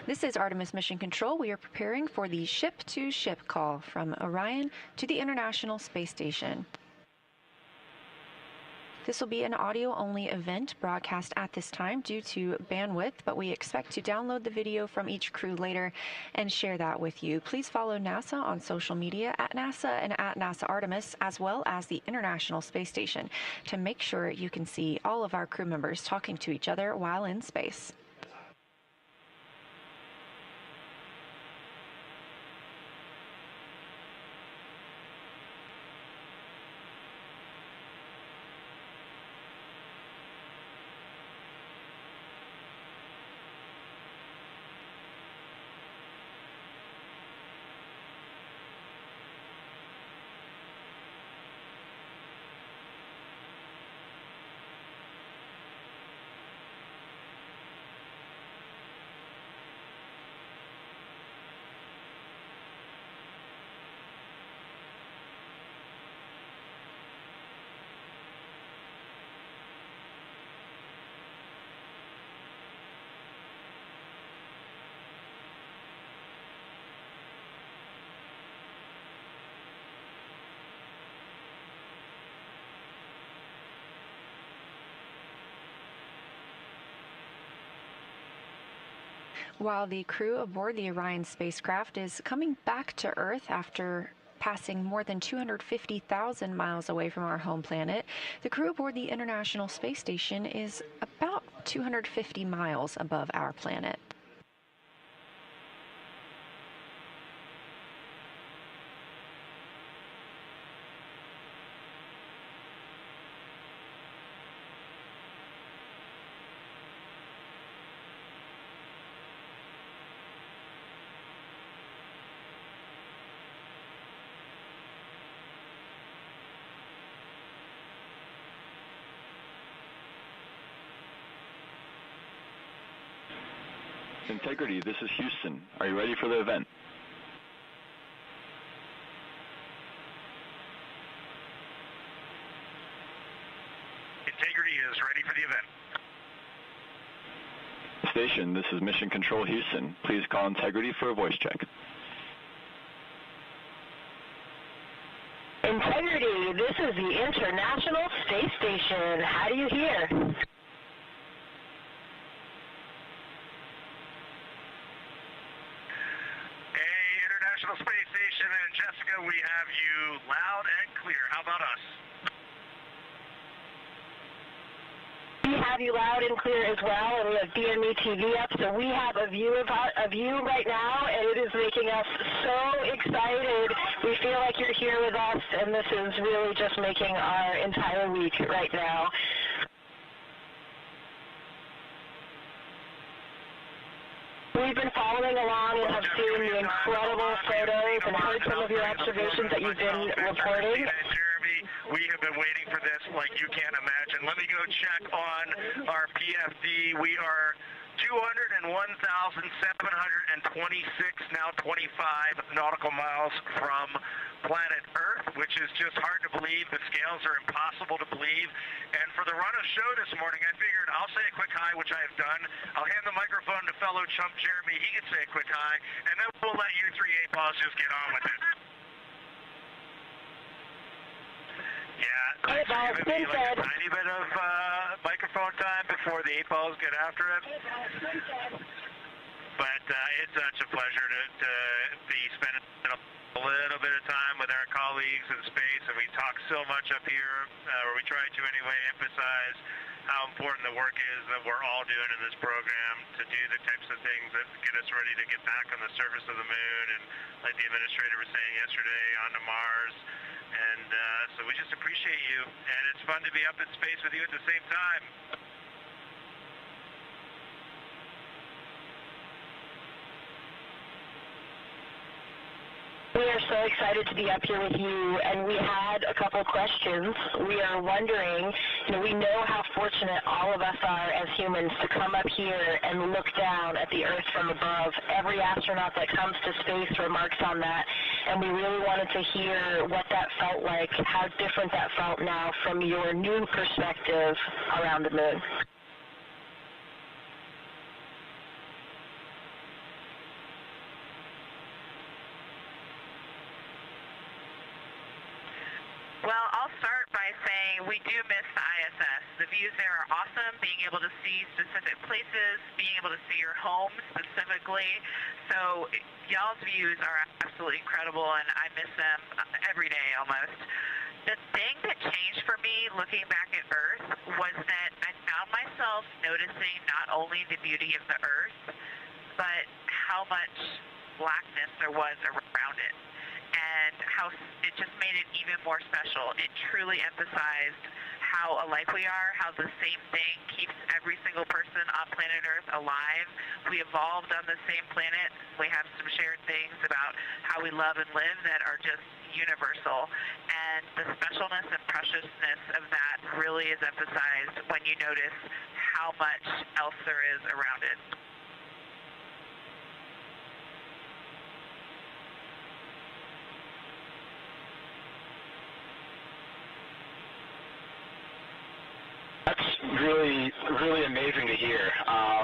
This is Artemis Mission Control. We are preparing for the ship-to-ship call from Orion to the International Space Station. This will be an audio-only event broadcast at this time due to bandwidth, but we expect to download the video from each crew later and share that with you. Please follow NASA on social media at NASA and at NASA Artemis, as well as the International Space Station, to make sure you can see all of our crew members talking to each other while in space. While the crew aboard the Orion spacecraft is coming back to Earth after passing more than 250,000 miles away from our home planet, the crew aboard the International Space Station is about 250 miles above our planet. Integrity, this is Houston. Are you ready for the event? Integrity is ready for the event. Station, this is Mission Control Houston. Please call Integrity for a voice check. Integrity, this is the International Space Station. How do you hear? Space Station and Jessica, we have you loud and clear. How about us? We have you loud and clear as well, and we have DME TV up, so we have a view of you right now, and it is making us so excited. We feel like you're here with us, and this is really just making our entire week right now. We've been following along and have seen the incredible photos and heard some of your observations that you've been reporting. Jeremy, we have been waiting for this like you can't imagine. Let me go check on our PFD. We are 201,726, now 25 nautical miles from planet Earth, which is just hard to believe. The scales are impossible to believe. And for the run of show this morning, I figured I'll say a quick hi, which I have done. I'll hand the microphone to fellow chump Jeremy. He can say a quick hi, and then we'll let you three 8-balls just get on with it. Yeah, thanks for giving me like a tiny bit of microphone time before the 8-balls get after it. But it's such a pleasure to be spending a little bit of time with our colleagues in space, and we talk so much up here, or we try to anyway, emphasize how important the work is that we're all doing in this program to do the types of things that get us ready to get back on the surface of the moon, and like the administrator was saying yesterday, onto Mars. And so we just appreciate you, and it's fun to be up in space with you at the same time. We are so excited to be up here with you, and we had a couple questions. We are wondering, we know how fortunate all of us are as humans to come up here and look down at the Earth from above. Every astronaut that comes to space remarks on that, and we really wanted to hear what that felt like, how different that felt now from your new perspective around the moon. we do miss the ISS. The views there are awesome, being able to see specific places, being able to see your home specifically. So y'all's views are absolutely incredible, and I miss them every day almost. The thing that changed for me looking back at Earth was that I found myself noticing not only the beauty of the Earth, but how much blackness there was around it, and how it just made it even more special. It truly emphasized how alike we are, how the same thing keeps every single person on planet Earth alive. We evolved on the same planet. We have some shared things about how we love and live that are just universal, and the specialness and preciousness of that really is emphasized when you notice how much else there is around it. That's really amazing to hear.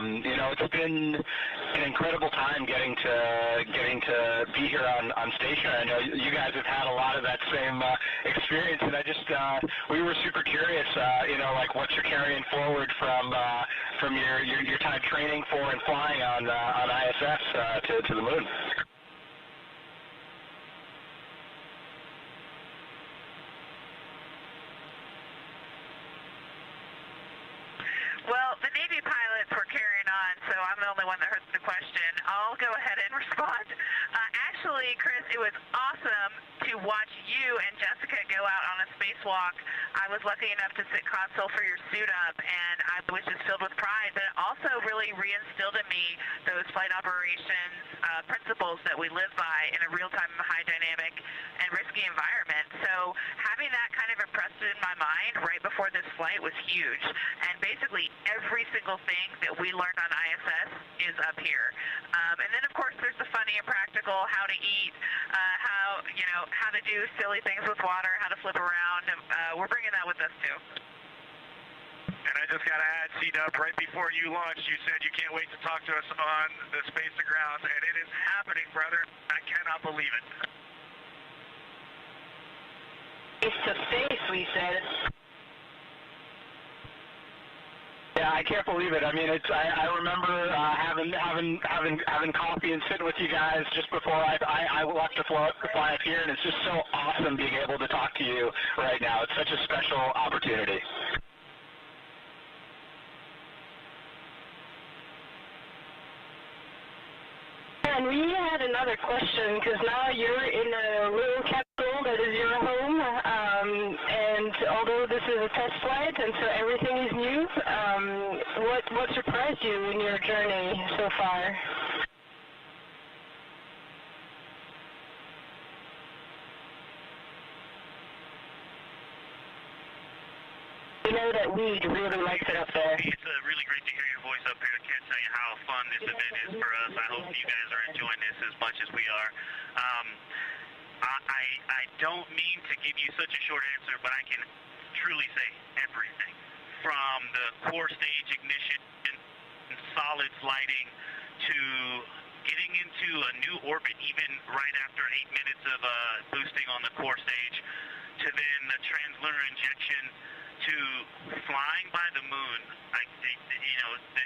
You know, it's been an incredible time getting to be here on station. I know you guys have had a lot of that same experience, and we were super curious. You know, like what you're carrying forward from your time training for and flying on ISS to the moon. Well, the Navy pilots were carrying on, so I'm the only one that heard the question. I'll go ahead and respond. Actually, Chris, it was awesome to watch you and Jessica go out on a spacewalk. I was lucky enough to sit console for your suit up, and I was just filled with pride, but it also really reinstilled in me those flight operations principles that we live by in a real-time, high dynamic, and risky environment. So having that kind of impressed in my mind right before this flight was huge. And basically every single thing that we learned on ISS is up here. And then, of course, there's the funny and practical, how to eat, how to do silly things with water, how to flip around. We're bringing that with us, too. And I just got to add, C-Dub, right before you launched, you said you can't wait to talk to us on the space to ground, and it is happening, brother. I cannot believe it. Face to face, we said. Yeah, I can't believe it. I mean, I remember having coffee and sitting with you guys just before I left to fly up here, and it's just so awesome being able to talk to you right now. It's such a special opportunity. And we had another question, because now you're in a little capsule that is your home, and although this is a test flight and so everything is new, what surprised you in your journey so far? We know that Weed really likes it up there. It's really great to hear your voice up here. I can't tell you how fun this event is for us. I hope you guys are enjoying this as much as we are. I don't mean to give you such a short answer, but I can truly say everything. From the core stage ignition, solids lighting, to getting into a new orbit, even right after 8 minutes of boosting on the core stage, to then the translunar injection, to flying by the moon.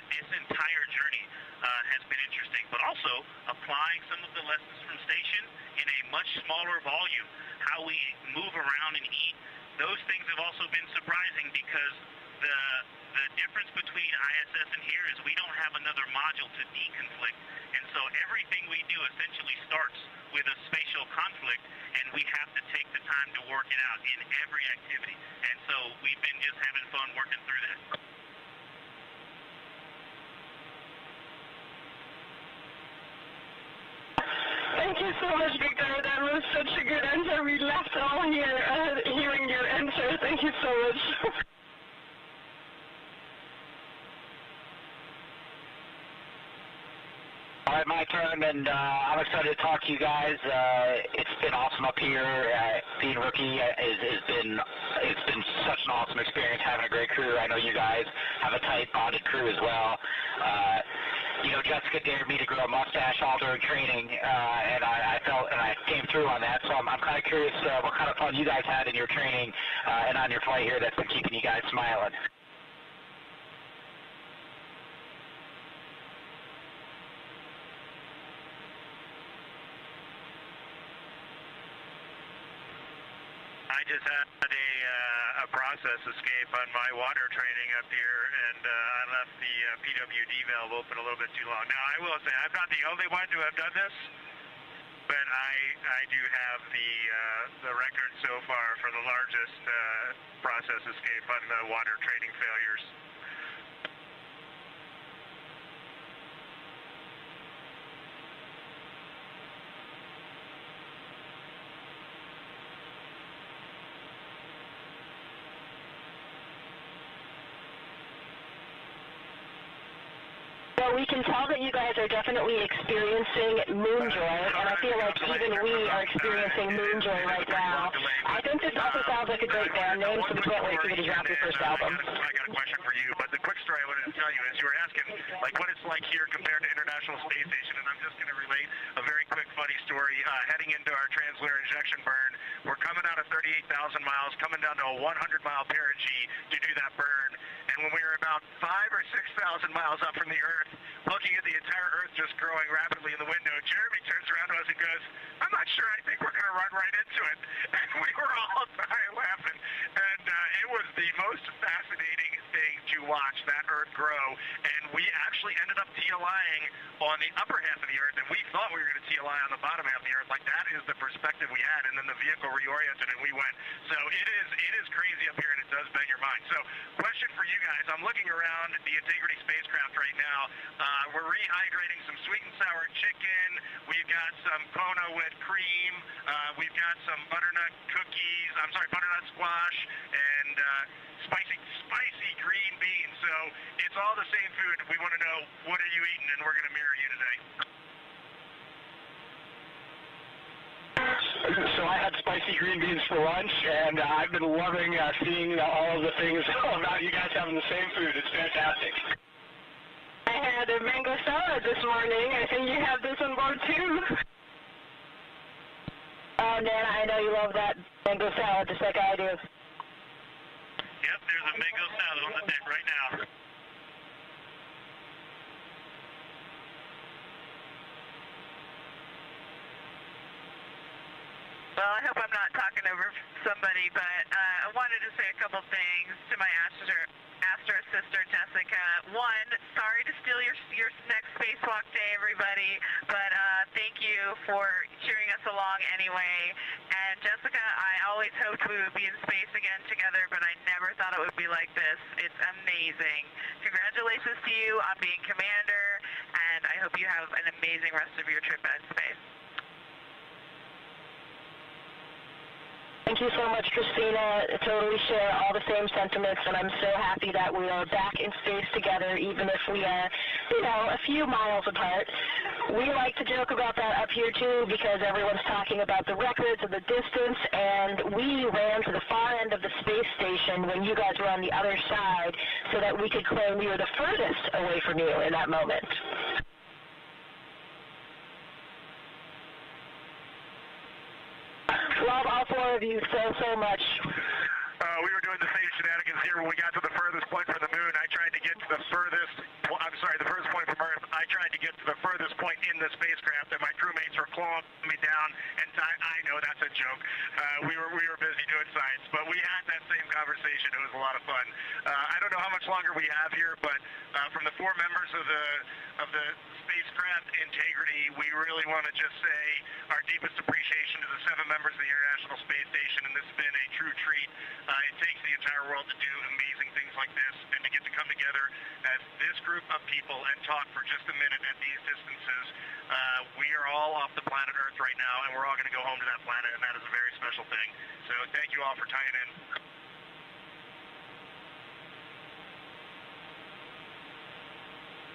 This entire journey has been interesting, but also applying some of the lessons from station in a much smaller volume. How we move around and eat, those things have also been surprising, because the difference between ISS and here is we don't have another module to deconflict, and so everything we do essentially starts with a spatial conflict, and we have to take the time to work it out in every activity. And so we've been just having fun working through that. Thank you so much, Victor. That was such a good answer. We laughed all here hearing your answer. Thank you so much. All right, my turn, and I'm excited to talk to you guys. It's been awesome up here. Being rookie it's been such an awesome experience, having a great crew. I know you guys have a tight bonded crew as well. Jessica dared me to grow a mustache all during training, and I came through on that. So I'm kind of curious what kind of fun you guys had in your training and on your flight here that's been keeping you guys smiling. I just had a process escape on my water training up here, and I left the PWD valve open a little bit too long. Now, I will say, I'm not the only one to have done this, but I do have the record so far for the largest process escape on the water training failures. Well, we can tell that you guys are definitely experiencing moon joy, and I feel like even we are experiencing moon joy right now. I think this also sounds like a great band name, so we can't wait for you to drop your first album. I got a question for you, but the quick story I wanted to tell you is you were asking like what it's like here compared to International Space Station, and I'm just going to relate a very quick funny story. Heading into our translunar injection burn, we're coming out of 38,000 miles, coming down to a 100-mile perigee to do that burn, and when we were about 5,000 or 6,000 miles up from the Earth, looking at the entire Earth just growing rapidly in the window, Jeremy turns around to us and goes, "I'm not sure, I think we're going to run right into it." And we were all dying laughing. And it was the most fascinating thing to watch that Earth grow. And we actually ended up TLIing on the upper half of the Earth, and we thought we were going to TLI on the bottom half of the Earth. Like, that is the perspective we had, and then the vehicle reoriented and we went. So it is crazy up here, and it does bang your mind. So question for you guys, I'm looking around the Integrity spacecraft right now. We're rehydrating some sweet and sour chicken. We've got some Kona with cream. We've got some butternut cookies. I'm sorry, butternut squash and spicy green beans. So it's all the same food. We want to know, what are you eating, and we're going to mirror you today. So I had spicy green beans for lunch, and I've been loving seeing all of the things about you guys having the same food. It's fantastic. I had a mango salad this morning. I think you have this on board too. Oh, Dan, I know you love that mango salad just like I do. Yep, there's a mango salad on the deck right now. Well, I hope I'm not talking over somebody, but I wanted to say a couple things to my Astra sister, Jessica. One, sorry to steal your next spacewalk day, everybody, but thank you for cheering us along anyway. And Jessica, I always hoped we would be in space again together, but I never thought it would be like this. It's amazing. Congratulations to you on being commander, and I hope you have an amazing rest of your trip in space. Thank you so much, Christina. I totally share all the same sentiments, and I'm so happy that we are back in space together, even if we are, a few miles apart. We like to joke about that up here, too, because everyone's talking about the records of the distance, and we ran to the far end of the space station when you guys were on the other side so that we could claim we were the furthest away from you in that moment. Love all four of you so much. We were doing the same shenanigans here when we got to the furthest point from the moon. I tried to get to the furthest point from Earth. I tried to get to the furthest point in the spacecraft, and my crewmates were clawing me down. And I know that's a joke. We were busy doing science, but we had that same conversation. It was a lot of fun. I don't know how much longer we have here, but from the four members of the spacecraft Integrity, we really want to just say our deepest appreciation to the 7 members of the International Space Station, and this has been a true treat. It takes the entire world to do amazing things like this, and to get to come together as this group of people and talk for just a minute at these distances. We are all off the planet Earth right now, and we're all going to go home to that planet, and that is a very special thing. So thank you all for tying in.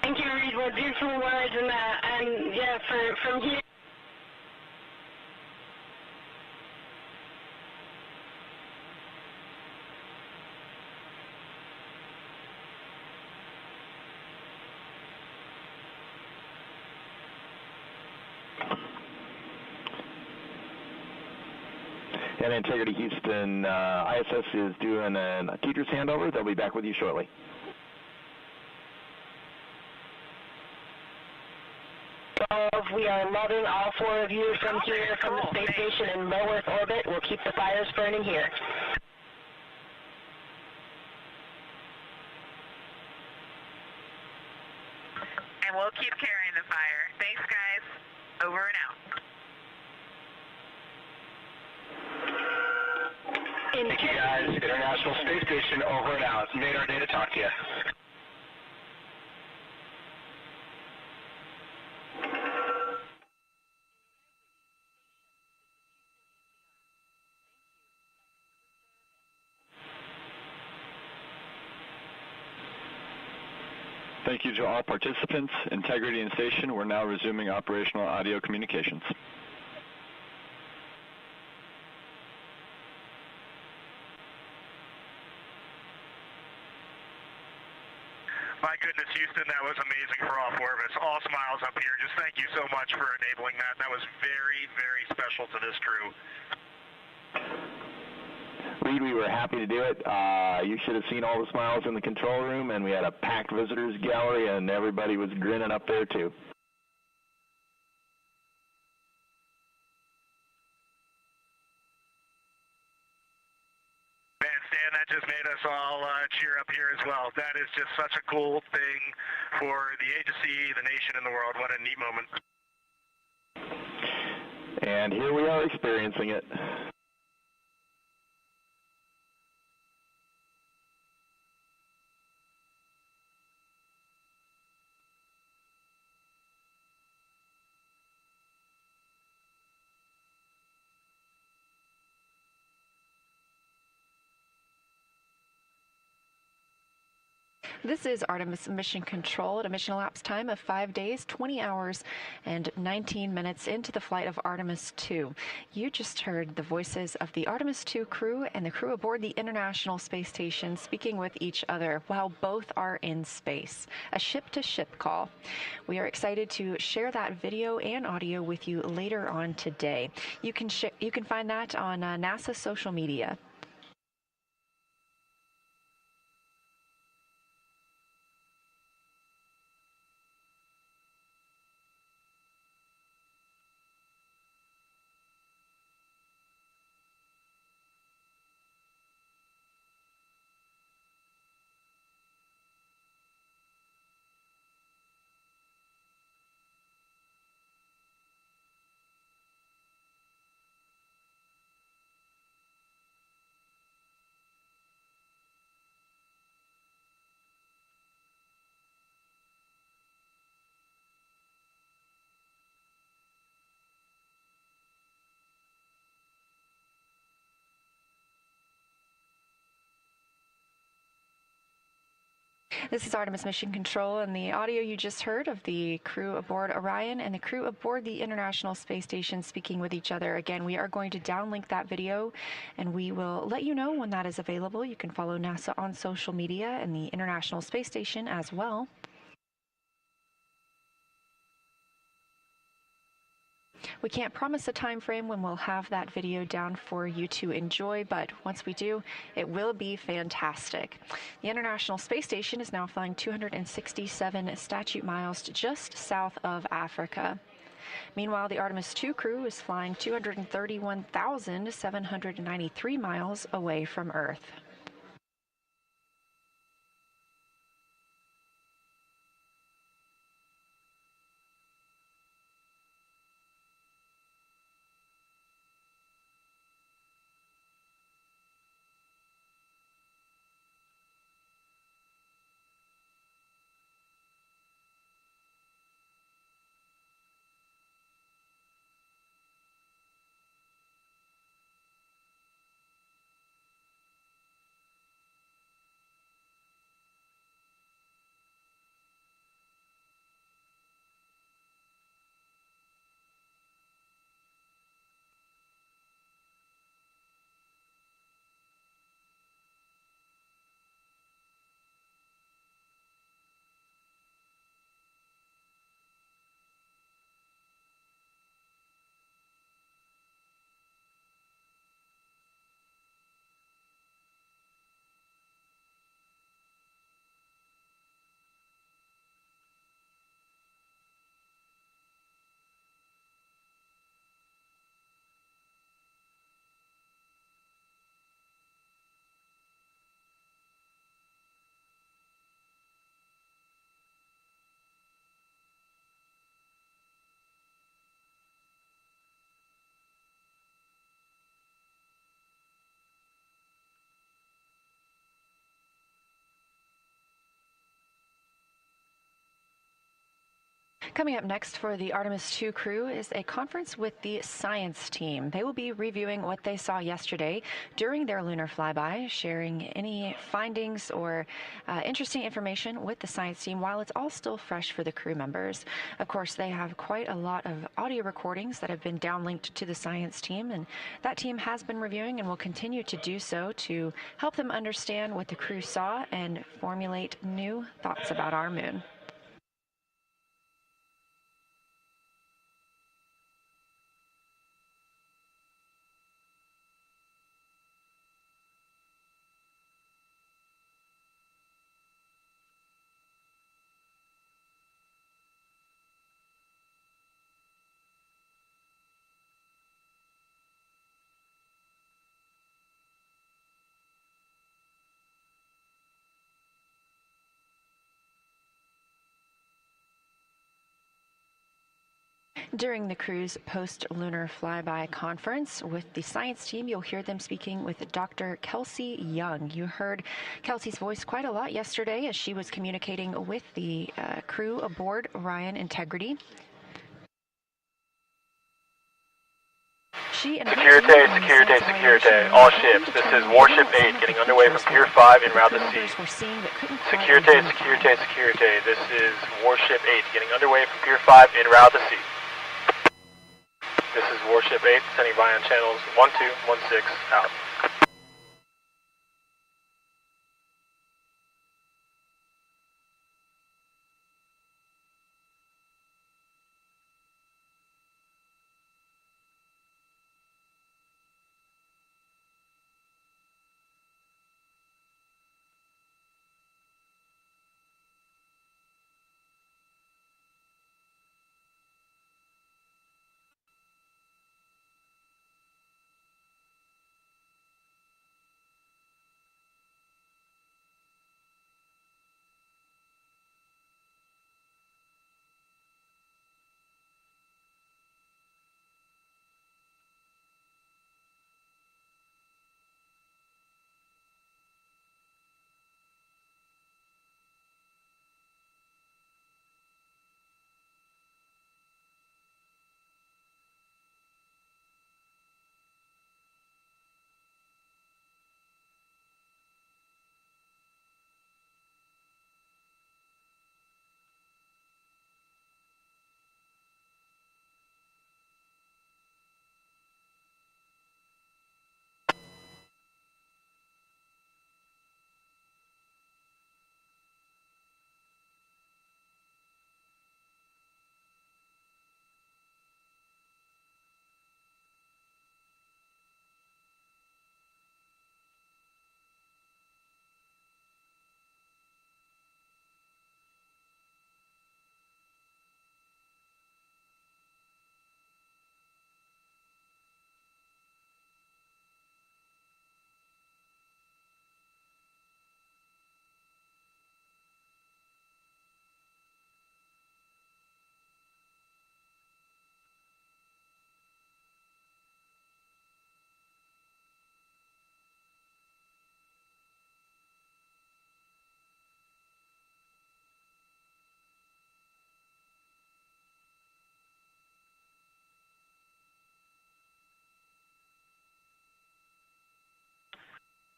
Thank you, Reed. What beautiful words, and yeah, from here. And Integrity Houston, ISS is doing a teacher's handover. They'll be back with you shortly. We are loving all four of you from here, from the space station in low Earth orbit. We'll keep the fires burning here. And we'll keep carrying the fire. Thanks, guys. Over and out. Thank you, guys. International Space Station, over and out. It's made our day to talk to you. Thank you to all participants. Integrity and station, we're now resuming operational audio communications. My goodness, Houston, that was amazing for all four of us. All smiles up here. Just thank you so much for enabling that. That was very, very special to this crew. Reed, we were happy to do it. You should have seen all the smiles in the control room, and we had a packed visitors gallery, and everybody was grinning up there, too. Man, Stan, that just made us all cheer up here as well. That is just such a cool thing for the agency, the nation, and the world. What a neat moment. And here we are experiencing it. This is Artemis Mission Control at a mission elapsed time of 5 days, 20 hours, and 19 minutes into the flight of Artemis 2. You just heard the voices of the Artemis 2 crew and the crew aboard the International Space Station speaking with each other while both are in space. A ship-to-ship call. We are excited to share that video and audio with you later on today. You can find that on NASA social media. This is Artemis Mission Control, and the audio you just heard of the crew aboard Orion and the crew aboard the International Space Station speaking with each other. Again, we are going to downlink that video, and we will let you know when that is available. You can follow NASA on social media and the International Space Station as well. We can't promise a time frame when we'll have that video down for you to enjoy, but once we do, it will be fantastic. The International Space Station is now flying 267 statute miles just south of Africa. Meanwhile, the Artemis 2 crew is flying 231,793 miles away from Earth. Coming up next for the Artemis 2 crew is a conference with the science team. They will be reviewing what they saw yesterday during their lunar flyby, sharing any findings or interesting information with the science team while it's all still fresh for the crew members. Of course, they have quite a lot of audio recordings that have been downlinked to the science team, and that team has been reviewing and will continue to do so to help them understand what the crew saw and formulate new thoughts about our moon. During the crew's post-lunar flyby conference with the science team, you'll hear them speaking with Dr. Kelsey Young. You heard Kelsey's voice quite a lot yesterday as she was communicating with the crew aboard Orion Integrity. Security, security, security. All ships, this is Warship 8 getting underway from Pier 5 en route to sea. Security, security, security. This is Warship 8 getting underway from Pier 5 en route to sea. This is Warship 8 sending by on channels 1216 out.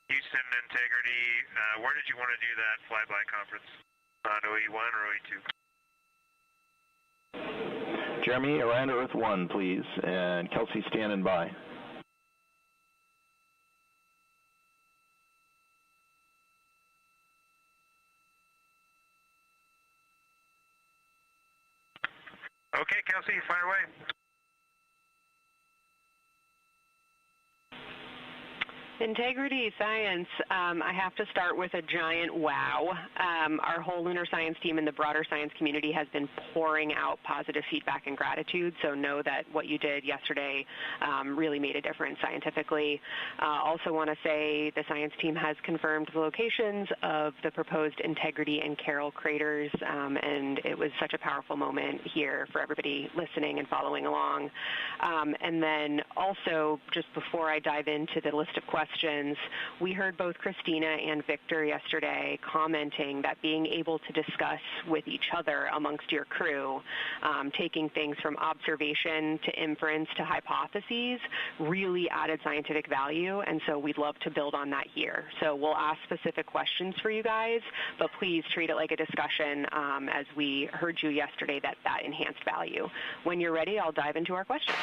Houston Integrity, where did you want to do that flyby conference? On OE1 or OE2? Jeremy, around Earth 1, please, and Kelsey standing by. Okay, Kelsey, fire away. Integrity Science, I have to start with a giant wow. Our whole lunar science team and the broader science community has been pouring out positive feedback and gratitude, so know that what you did yesterday really made a difference scientifically. Also want to say the science team has confirmed the locations of the proposed Integrity and Carroll craters, and it was such a powerful moment here for everybody listening and following along. And then also, just before I dive into the list of questions, questions. We heard both Christina and Victor yesterday commenting that being able to discuss with each other amongst your crew, taking things from observation to inference to hypotheses, really added scientific value, and so we'd love to build on that here. So we'll ask specific questions for you guys, but please treat it like a discussion as we heard you yesterday that enhanced value. When you're ready, I'll dive into our questions.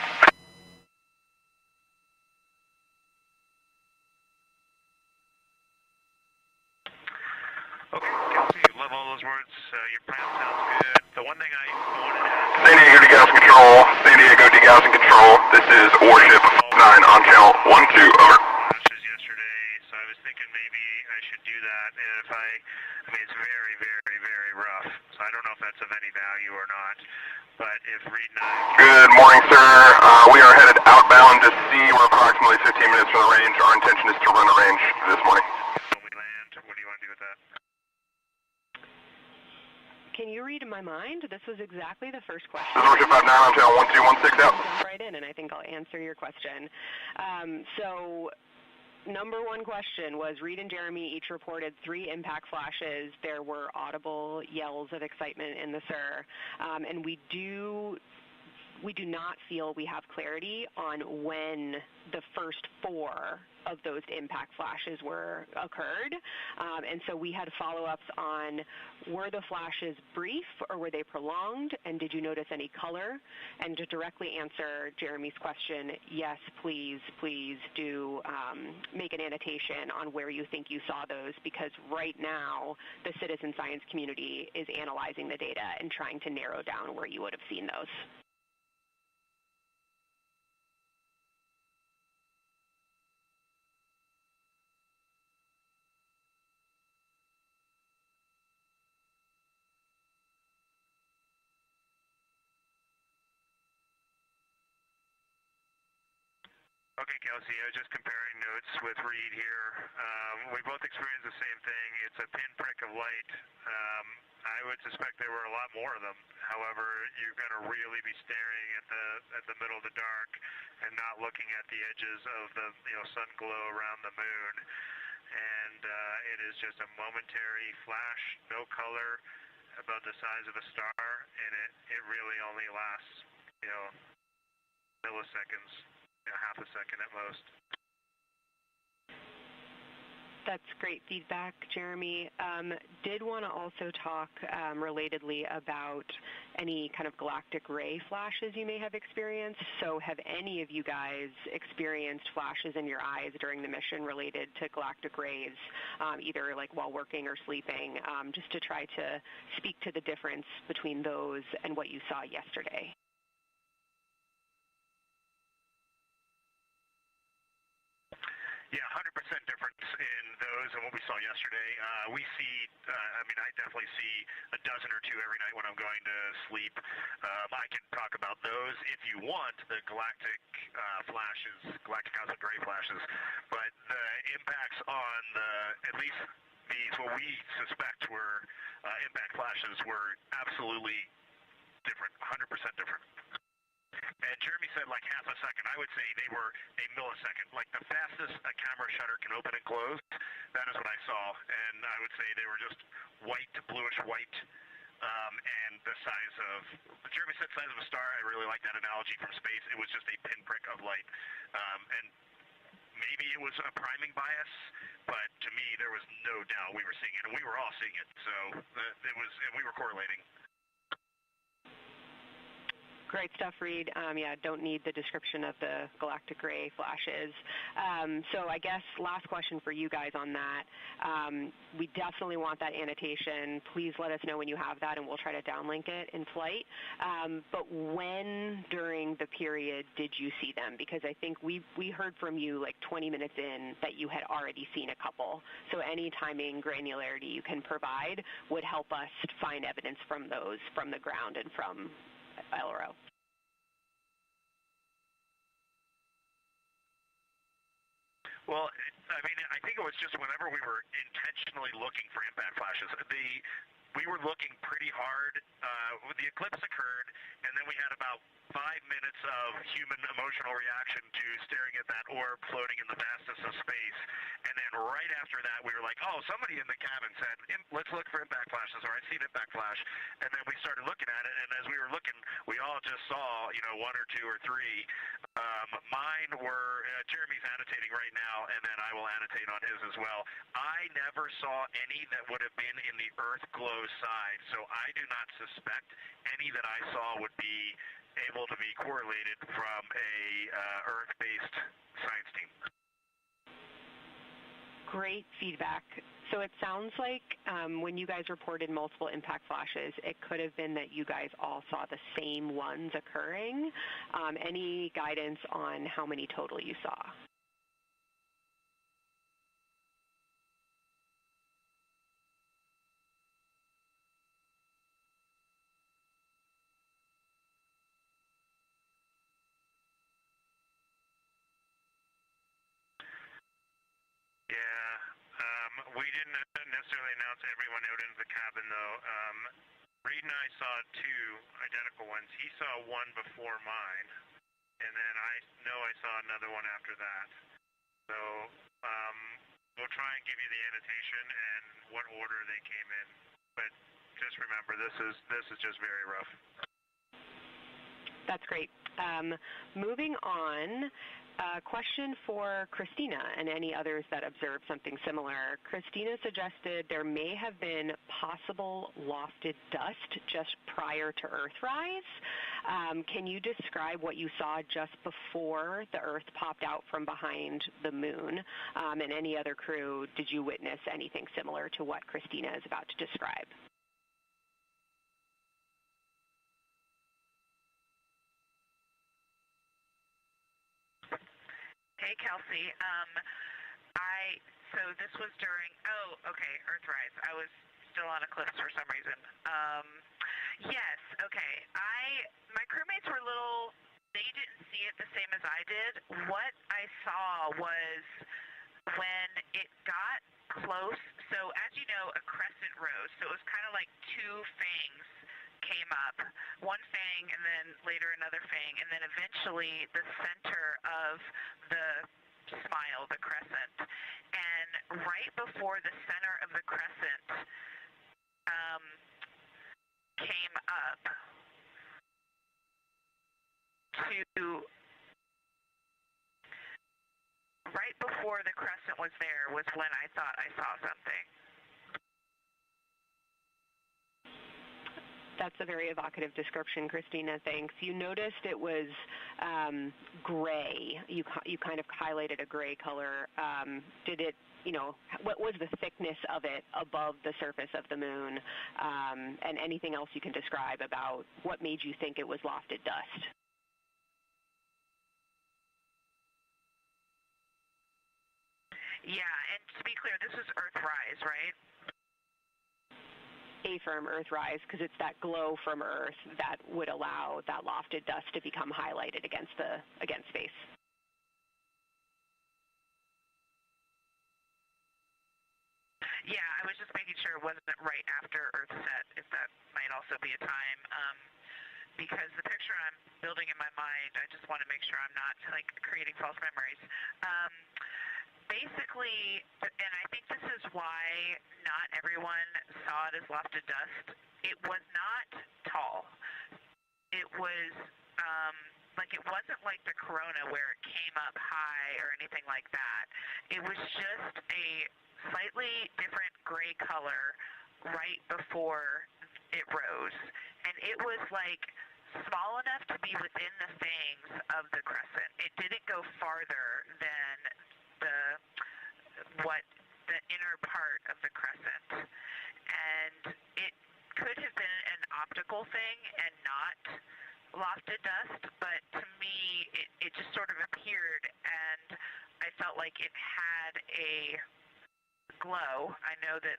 Okay, Kelsey, love all those words. Your plan sounds good. The one thing I wanted to ask... San Diego Degaussing Control. San Diego Degaussing Control. This is Warship 9 on channel 12, over. Yesterday, so I was thinking maybe I should do that. And if I mean, it's very, very, very rough. So I don't know if that's of any value or not. But if Reed and I... Good morning, sir. We are headed outbound to sea. We're approximately 15 minutes from the range. Our intention is to run the range this morning. When we land, what do you want to do with that? Can you read my mind? This was exactly the first question. This is Warship 59 on channel 1216 out. Jump right in, and I think I'll answer your question. So, number one question was Reed and Jeremy each reported 3 impact flashes. There were audible yells of excitement in the SIR, and we do not feel we have clarity on when the first 4 of those impact flashes occurred. And so we had follow-ups on, were the flashes brief or were they prolonged, and did you notice any color? And to directly answer Jeremy's question, yes, please do make an annotation on where you think you saw those, because right now the citizen science community is analyzing the data and trying to narrow down where you would have seen those. Okay, Kelsey, I was just comparing notes with Reed here. We both experienced the same thing. It's a pinprick of light. I would suspect there were a lot more of them. However, you're going to really be staring at the middle of the dark and not looking at the edges of the sun glow around the moon. And it is just a momentary flash, no color, about the size of a star, and it really only lasts, milliseconds. Half a second at most. That's great feedback, Jeremy. Did want to also talk relatedly about any kind of galactic ray flashes you may have experienced. So have any of you guys experienced flashes in your eyes during the mission related to galactic rays, either like while working or sleeping, just to try to speak to the difference between those and what you saw yesterday? Yeah, 100% difference in those and what we saw yesterday. We see, I definitely see a dozen or two every night when I'm going to sleep. I can talk about those if you want, the galactic flashes, galactic cosmic ray flashes. But the impacts on at least these, what we suspect were impact flashes, were absolutely different, 100% different. And Jeremy said like half a second. I would say they were a millisecond. Like the fastest a camera shutter can open and close, that is what I saw. And I would say they were just white to bluish white. And the size of, Jeremy said size of a star. I really like that analogy from space. It was just a pinprick of light. And maybe it was a priming bias, but to me there was no doubt we were seeing it. And we were all seeing it. So it was, and we were correlating. Great stuff, Reed. Don't need the description of the galactic ray flashes. So I guess last question for you guys on that. We definitely want that annotation. Please let us know when you have that, and we'll try to downlink it in flight. But when during the period did you see them? Because I think we heard from you like 20 minutes in that you had already seen a couple. So any timing granularity you can provide would help us find evidence from those, from the ground and from LRO. Well, I think it was just whenever we were intentionally looking for impact flashes, we were looking pretty hard. The eclipse occurred, and then we had about 5 minutes of human emotional reaction to staring at that orb floating in the vastness of space. And right after that, we were like, oh, somebody in the cabin said, let's look for impact flashes, or I see an impact flash. And then we started looking at it, and as we were looking, we all just saw, one or two or three. Mine were, Jeremy's annotating right now, and then I will annotate on his as well. I never saw any that would have been in the earth glow side, so I do not suspect any that I saw would be able to be correlated from a earth-based science team. Great feedback. So it sounds like when you guys reported multiple impact flashes, it could have been that you guys all saw the same ones occurring. Any guidance on how many total you saw? We didn't necessarily announce everyone out into the cabin, though. Reed and I saw two identical ones. He saw one before mine, and then I know I saw another one after that. So we'll try and give you the annotation and what order they came in. But just remember, this is just very rough. That's great. Moving on, question for Christina and any others that observed something similar. Christina suggested there may have been possible lofted dust just prior to Earthrise. Can you describe what you saw just before the Earth popped out from behind the moon? And any other crew, did you witness anything similar to what Christina is about to describe? Hey, Kelsey. So this was during, Earthrise. I was still on Eclipse for some reason. Yes, okay. My crewmates were they didn't see it the same as I did. What I saw was when it got close, so as you know, a crescent rose, so it was kind of like two fangs came up, one fang and then later another fang, and then eventually the center of the smile, the crescent. And right before the center of the crescent came up right before the crescent was there was when I thought I saw something. That's a very evocative description, Christina. Thanks. You noticed it was gray. You kind of highlighted a gray color. Did it, what was the thickness of it above the surface of the moon? And anything else you can describe about what made you think it was lofted dust? Yeah, and to be clear, this is Earthrise, right? A-firm Earthrise, because it's that glow from Earth that would allow that lofted dust to become highlighted against space. Yeah, I was just making sure it wasn't right after Earth set, if that might also be a time, because the picture I'm building in my mind, I just want to make sure I'm not creating false memories. Basically, and I think this is why not everyone saw it as lofted dust, it was not tall. It was it wasn't like the corona where it came up high or anything like that. It was just a slightly different gray color right before it rose. And it was small enough to be within the fangs of the crescent. It didn't go farther than the inner part of the crescent, and it could have been an optical thing and not lofted dust, but to me it just sort of appeared, and I felt like it had a glow. I know that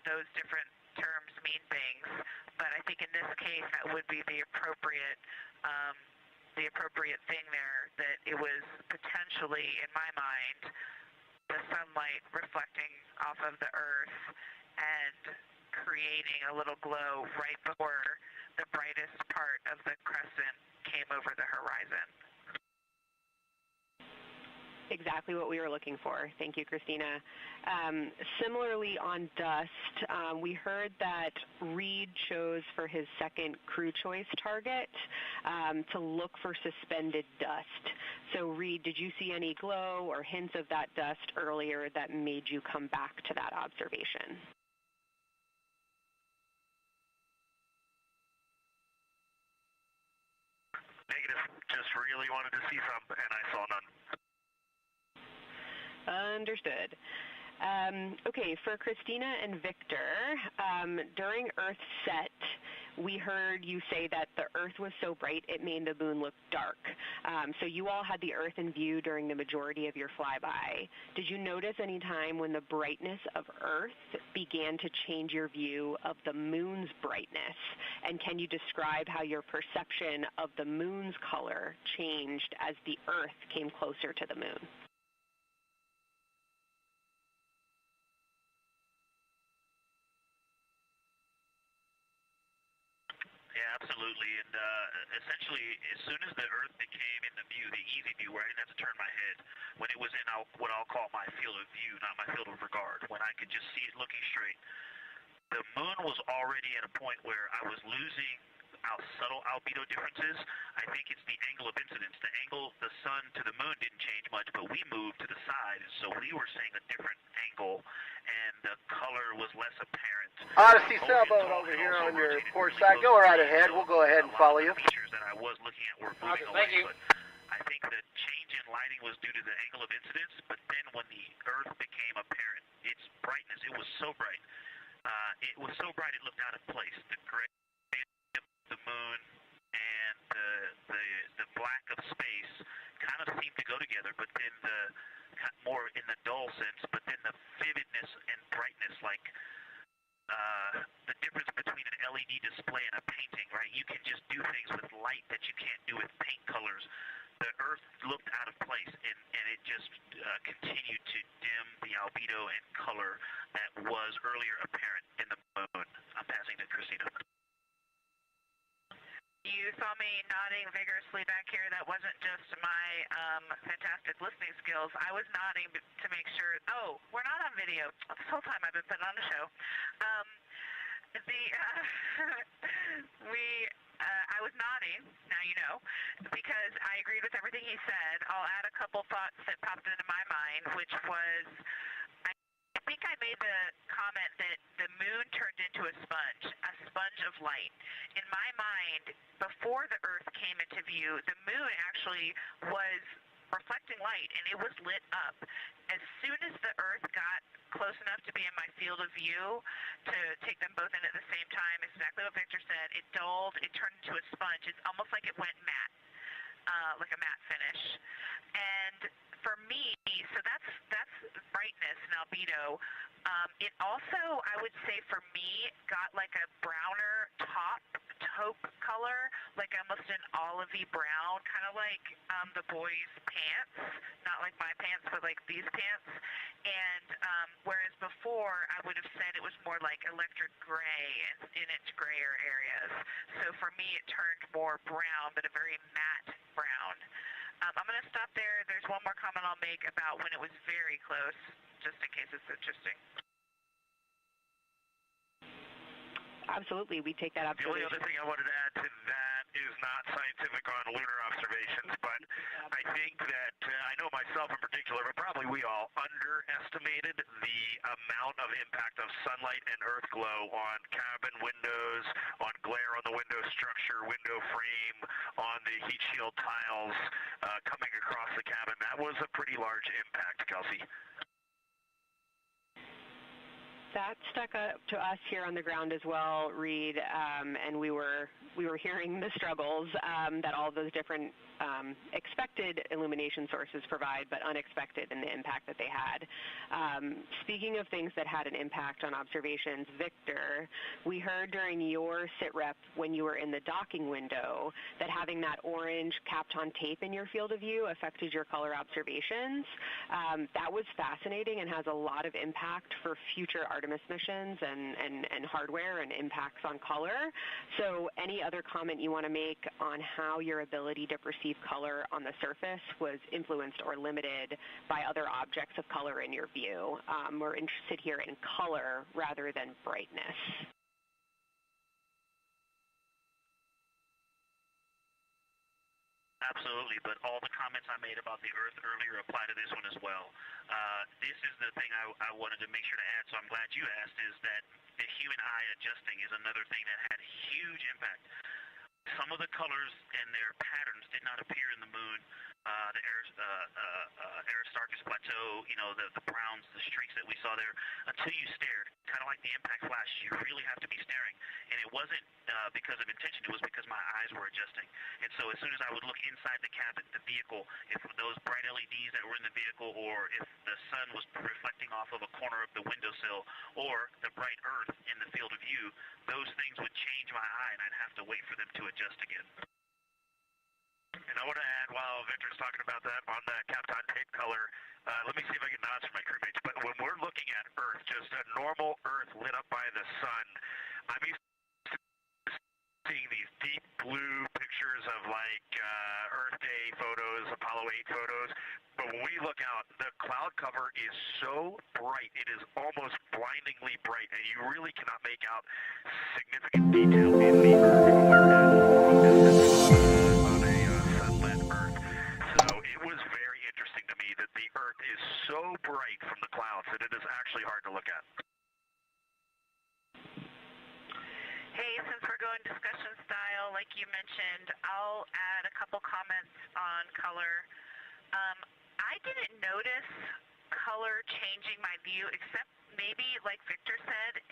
those different terms mean things, but I think in this case that would be the appropriate thing there, that it was potentially, in my mind, the sunlight reflecting off of the Earth and creating a little glow right before the brightest part of the crescent came over the horizon. Exactly what we were looking for. Thank you, Christina. Similarly, on dust, we heard that Reed chose for his second crew choice target to look for suspended dust. So, Reed, did you see any glow or hints of that dust earlier that made you come back to that observation? Negative. Just really wanted to see some, and I saw none. Understood. Okay, for Christina and Victor, during Earth set, we heard you say that the Earth was so bright it made the moon look dark. So you all had the Earth in view during the majority of your flyby. Did you notice any time when the brightness of Earth began to change your view of the moon's brightness? And can you describe how your perception of the moon's color changed as the Earth came closer to the moon? Yeah, absolutely. And essentially, as soon as the Earth became in the view, the easy view, where I didn't have to turn my head, when it was in what I'll call my field of view, not my field of regard, when I could just see it looking straight, the moon was already at a point where I was losing subtle albedo differences. I think it's the angle of incidence. The angle, the sun to the moon didn't change much, but we moved to the side, so we were seeing a different angle, and the color was less apparent. Odyssey sailboat over here on your port side. Go right ahead. We'll go ahead and follow you. Features that I was looking at were moving away, but I think the change in lighting was due to the angle of incidence, but then when the Earth became apparent, its brightness, it was so bright. It was so bright it looked out of place. The gray of the moon and the black of space kind of seemed to go together, but then more in the dull sense, but then the vividness and brightness, like the difference between an LED display and a painting, right? You can just do things with light that you can't do with paint colors. The Earth looked out of place, and it just continued to dim the albedo and color that was earlier apparent in the moon. I'm passing to Christina. You saw me nodding vigorously back here. That wasn't just my fantastic listening skills. I was nodding to make sure. Oh, we're not on video. This whole time I've been putting on a show. I was nodding, now you know, because I agreed with everything he said. I'll add a couple thoughts that popped into my mind, which was, I think I made the comment that the moon turned into a sponge of light. In my mind, before the Earth came into view, the moon actually was reflecting light, and it was lit up. As soon as the Earth got close enough to be in my field of view to take them both in at the same time, exactly what Victor said, it dulled, it turned into a sponge. It's almost like it went matte, like a matte finish. And for me, so that's brightness and albedo. It also, I would say for me, got like a browner taupe color, like almost an olivey brown, kind of like the boys' pants, not like my pants, but like these pants. And whereas before, I would have said it was more like electric gray in its grayer areas. So for me, it turned more brown, but a very matte brown. I'm going to stop there. There's one more comment I'll make about when it was very close, just in case it's interesting. Absolutely, we take that observation. The only other thing I wanted to add to that is not scientific on lunar observations, but I think that I know myself in particular, but probably we all underestimated the amount of impact of sunlight and earth glow on cabin windows, on glare on the window structure, window frame, on the heat shield tiles coming across the cabin. That was a pretty large impact, Kelsey. That stuck up to us here on the ground as well, Reed, and we were hearing the struggles that all those different expected illumination sources provide, but unexpected in the impact that they had. Speaking of things that had an impact on observations, Victor, we heard during your sit rep when you were in the docking window that having that orange Kapton tape in your field of view affected your color observations. That was fascinating and has a lot of impact for future Artemis surface missions and hardware and impacts on color. So any other comment you want to make on how your ability to perceive color on the surface was influenced or limited by other objects of color in your view? We're interested here in color rather than brightness. Absolutely, but all the comments I made about the Earth earlier apply to this one as well. This is the thing I wanted to make sure to add, so I'm glad you asked, is that the human eye adjusting is another thing that had huge impact. Some of the colors and their patterns did not appear in the moon. The Aristarchus Plateau, you know, the browns, the streaks that we saw there, until you stared, kind of like the impact flash, you really have to be staring. And it wasn't because of intention, it was because my eyes were adjusting. And so as soon as I would look inside the cabin, the vehicle, if those bright LEDs that were in the vehicle, or if the sun was reflecting off of a corner of the windowsill, or the bright earth in the field of view, those things would change my eye, and I'd have to wait for them to adjust again. And I want to add, while Victor's talking about that, on the Kapton tape color, let me see if I can nods from my crewmates, but when we're looking at Earth, just a normal Earth lit up by the sun, I'm used to seeing these deep blue pictures of like Earth Day photos, Apollo 8 photos, but when we look out, the cloud cover is so bright, it is almost blindingly bright, and you really cannot make out significant detail in the Earth when we're on a sunlit Earth. So it was very interesting to me that the Earth is so bright from the clouds that it is actually hard to look at. Hey, since we're going discussion style, like you mentioned, I'll add a couple comments on color. I didn't notice color changing my view, except maybe, like Victor said,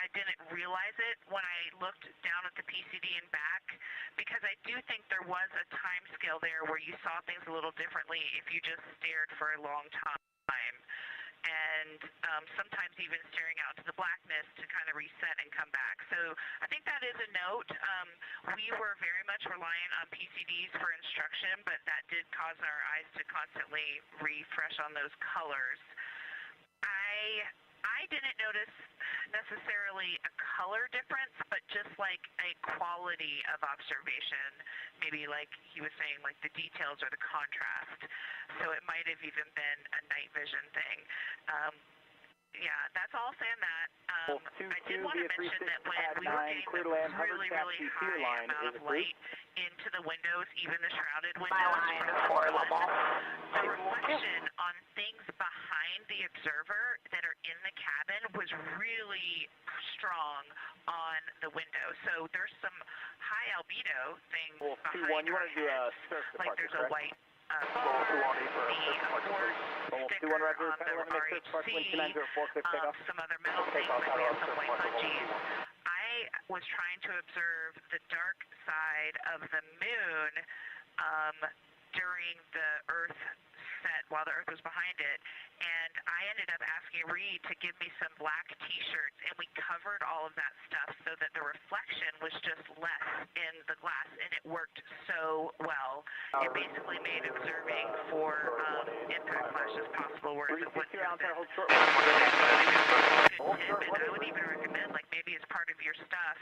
I didn't realize it when I looked down at the PCD and back, because I do think there was a time scale there where you saw things a little differently if you just stared for a long time. And sometimes even staring out to the blackness to kind of reset and come back. So I think that is a note. We were very much reliant on PCDs for instruction, but that did cause our eyes to constantly refresh on those colors. I didn't notice necessarily a color difference, but just like a quality of observation, maybe like he was saying, like the details or the contrast. So it might have even been a night vision thing. Yeah, that's all saying that. I did want to mention that when we were getting the really, really high amount of light into the windows, even the shrouded windows from the sun, the reflection on things behind the observer that are in the cabin was really strong on the window. So there's some high albedo things behind our heads, like there's a white bar, the Ford sticker on the RHC, some other metal things, like we have some white bungees. I was trying to observe the dark side of the moon during the Earth set while the Earth was behind it, and I ended up asking Reed to give me some black t-shirts, and we covered all of that stuff so that the reflection was just less in the glass, and it worked so well. It basically made observing for impact flashes possible, whereas it wouldn't have been. And I would even recommend, like maybe as part of your stuff,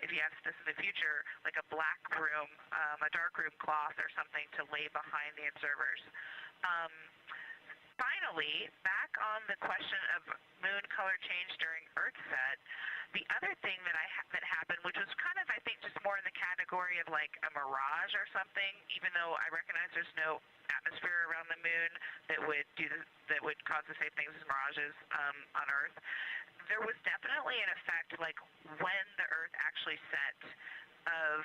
if you have this in the future, like a black room, a dark room cloth or something to lay behind the observers. Finally, back on the question of moon color change during Earth set, the other thing that happened, which was kind of, I think, just more in the category of like a mirage or something, even though I recognize there's no atmosphere around the moon that would cause the same things as mirages on Earth. There was definitely an effect, like when the Earth actually set, of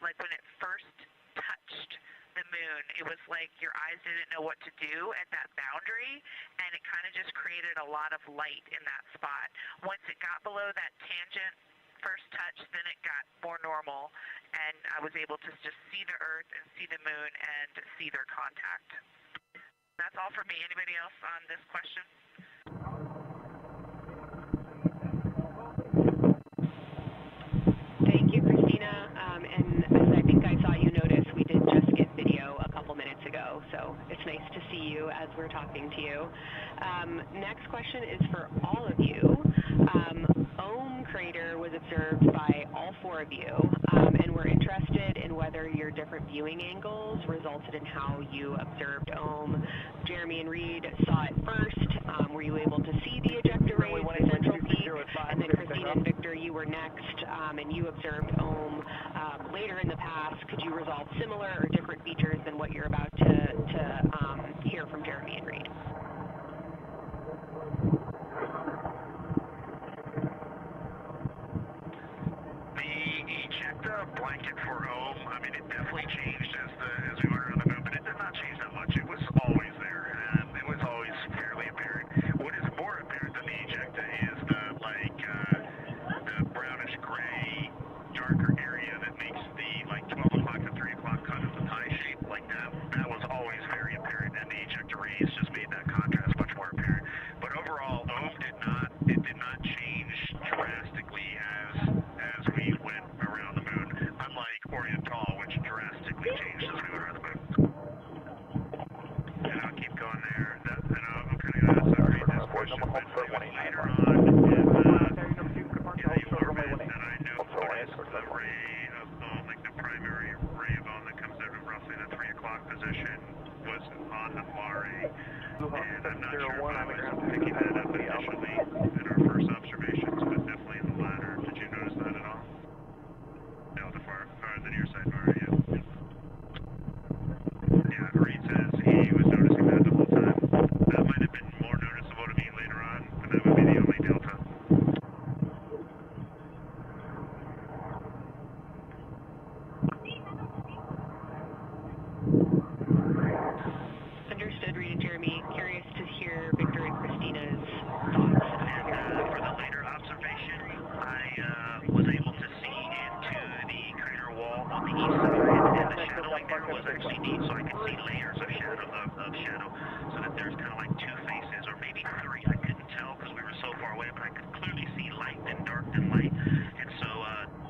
like when it first touched the moon, it was like your eyes didn't know what to do at that boundary, and it kind of just created a lot of light in that spot. Once it got below that tangent first touch, then it got more normal, and I was able to just see the Earth and see the moon and see their contact. That's all for me. Anybody else on this question? Thank you, Christina. And as I think I saw you notice, we did just get video a couple minutes ago, so it's nice to see you as we're talking to you. Next question is for all of you. Ohm crater was observed by all four of you, and we're interested in whether your different viewing angles resulted in how you observed Ohm. Jeremy and Reed saw it first. Were you able to see the ejector rays, the central peak? And then Christina and Victor, you were next, and you observed Ohm later in the past. Could you resolve similar or different features than what you're about to hear from Jeremy and Reed? The blanket for Ohm, I mean, it definitely changed as we went around the moon, but it did not change that much. It was always there. It was always fairly apparent. What is more apparent than the ejecta is the brownish gray, darker area that makes the 12 o'clock to 3 o'clock cut of the pie shape like that. That was always very apparent, and the ejecta rays just made that contrast much more apparent. But overall, Ohm did not change drastically as we went around the moon, unlike Oriental, which drastically changed as we went around the moon. And I'll keep going there. And I'm kind of going to read this question. Later on in the orbit, and I noticed the ray of Ohm, like the primary ray of Ohm that comes out of roughly the 3 o'clock position, was on the Mare. And I'm not sure if I was picking that up initially in our first observations, but definitely in the latter. Did you notice that at all? No, the near side Mare, yeah. Yeah, Reed says he was noticing that the whole time. That might have been more noticeable to me later on, but that would be the only delta. Understood, Reed and Jeremy. Curious to hear Victor and Christina's thoughts. And for the later observation, I was able to see into the crater wall on the east side, and the shadowing there was actually neat, so I could see layers of shadow, so that there's kind of like two faces, or maybe three. I couldn't tell because we were so far away, but I could clearly see light and dark and light, and so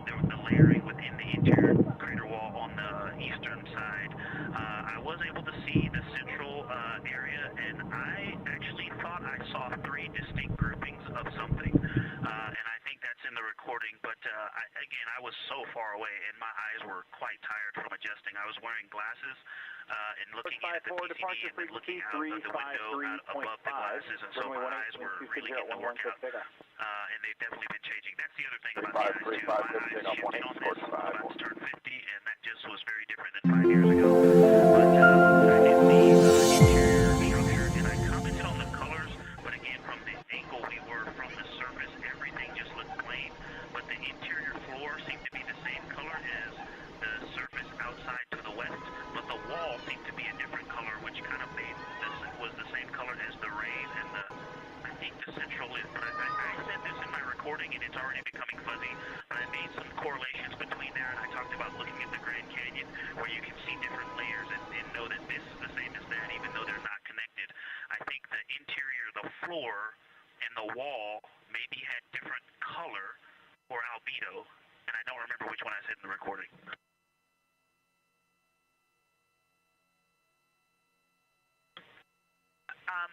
there was the layering within the interior crater wall on the eastern side. I was able to see the central area, and I actually thought I saw three distinct groupings of something, and I think that's in the recording, but again, I was so far away, and my eyes were quite tired from adjusting. I was wearing glasses and looking at the PCD and then looking out of the window above the glasses, and so my eyes were really getting to work out, and they've definitely been changing. That's the other thing about the eyes, too. My eyes shifted on this, about to turn 50, and that just was very different than 5 years ago. But I did see interior structure, and I commented on the colors, but again, from the angle we were from the surface, everything just looked plain, but the interior floor seemed to be the same color as the surface outside to the west, but the wall seemed to be a different color, which kind of made this was the same color as the rays and I think the central is, but I said this in my recording, and it's already becoming fuzzy, but I made some correlations between there, and I talked about looking at the Grand Canyon, where you can see different layers and know that this is the same as that, even though they're not connected. I think the interior, the floor, and the wall maybe had different color or albedo, and I don't remember which one I said in the recording.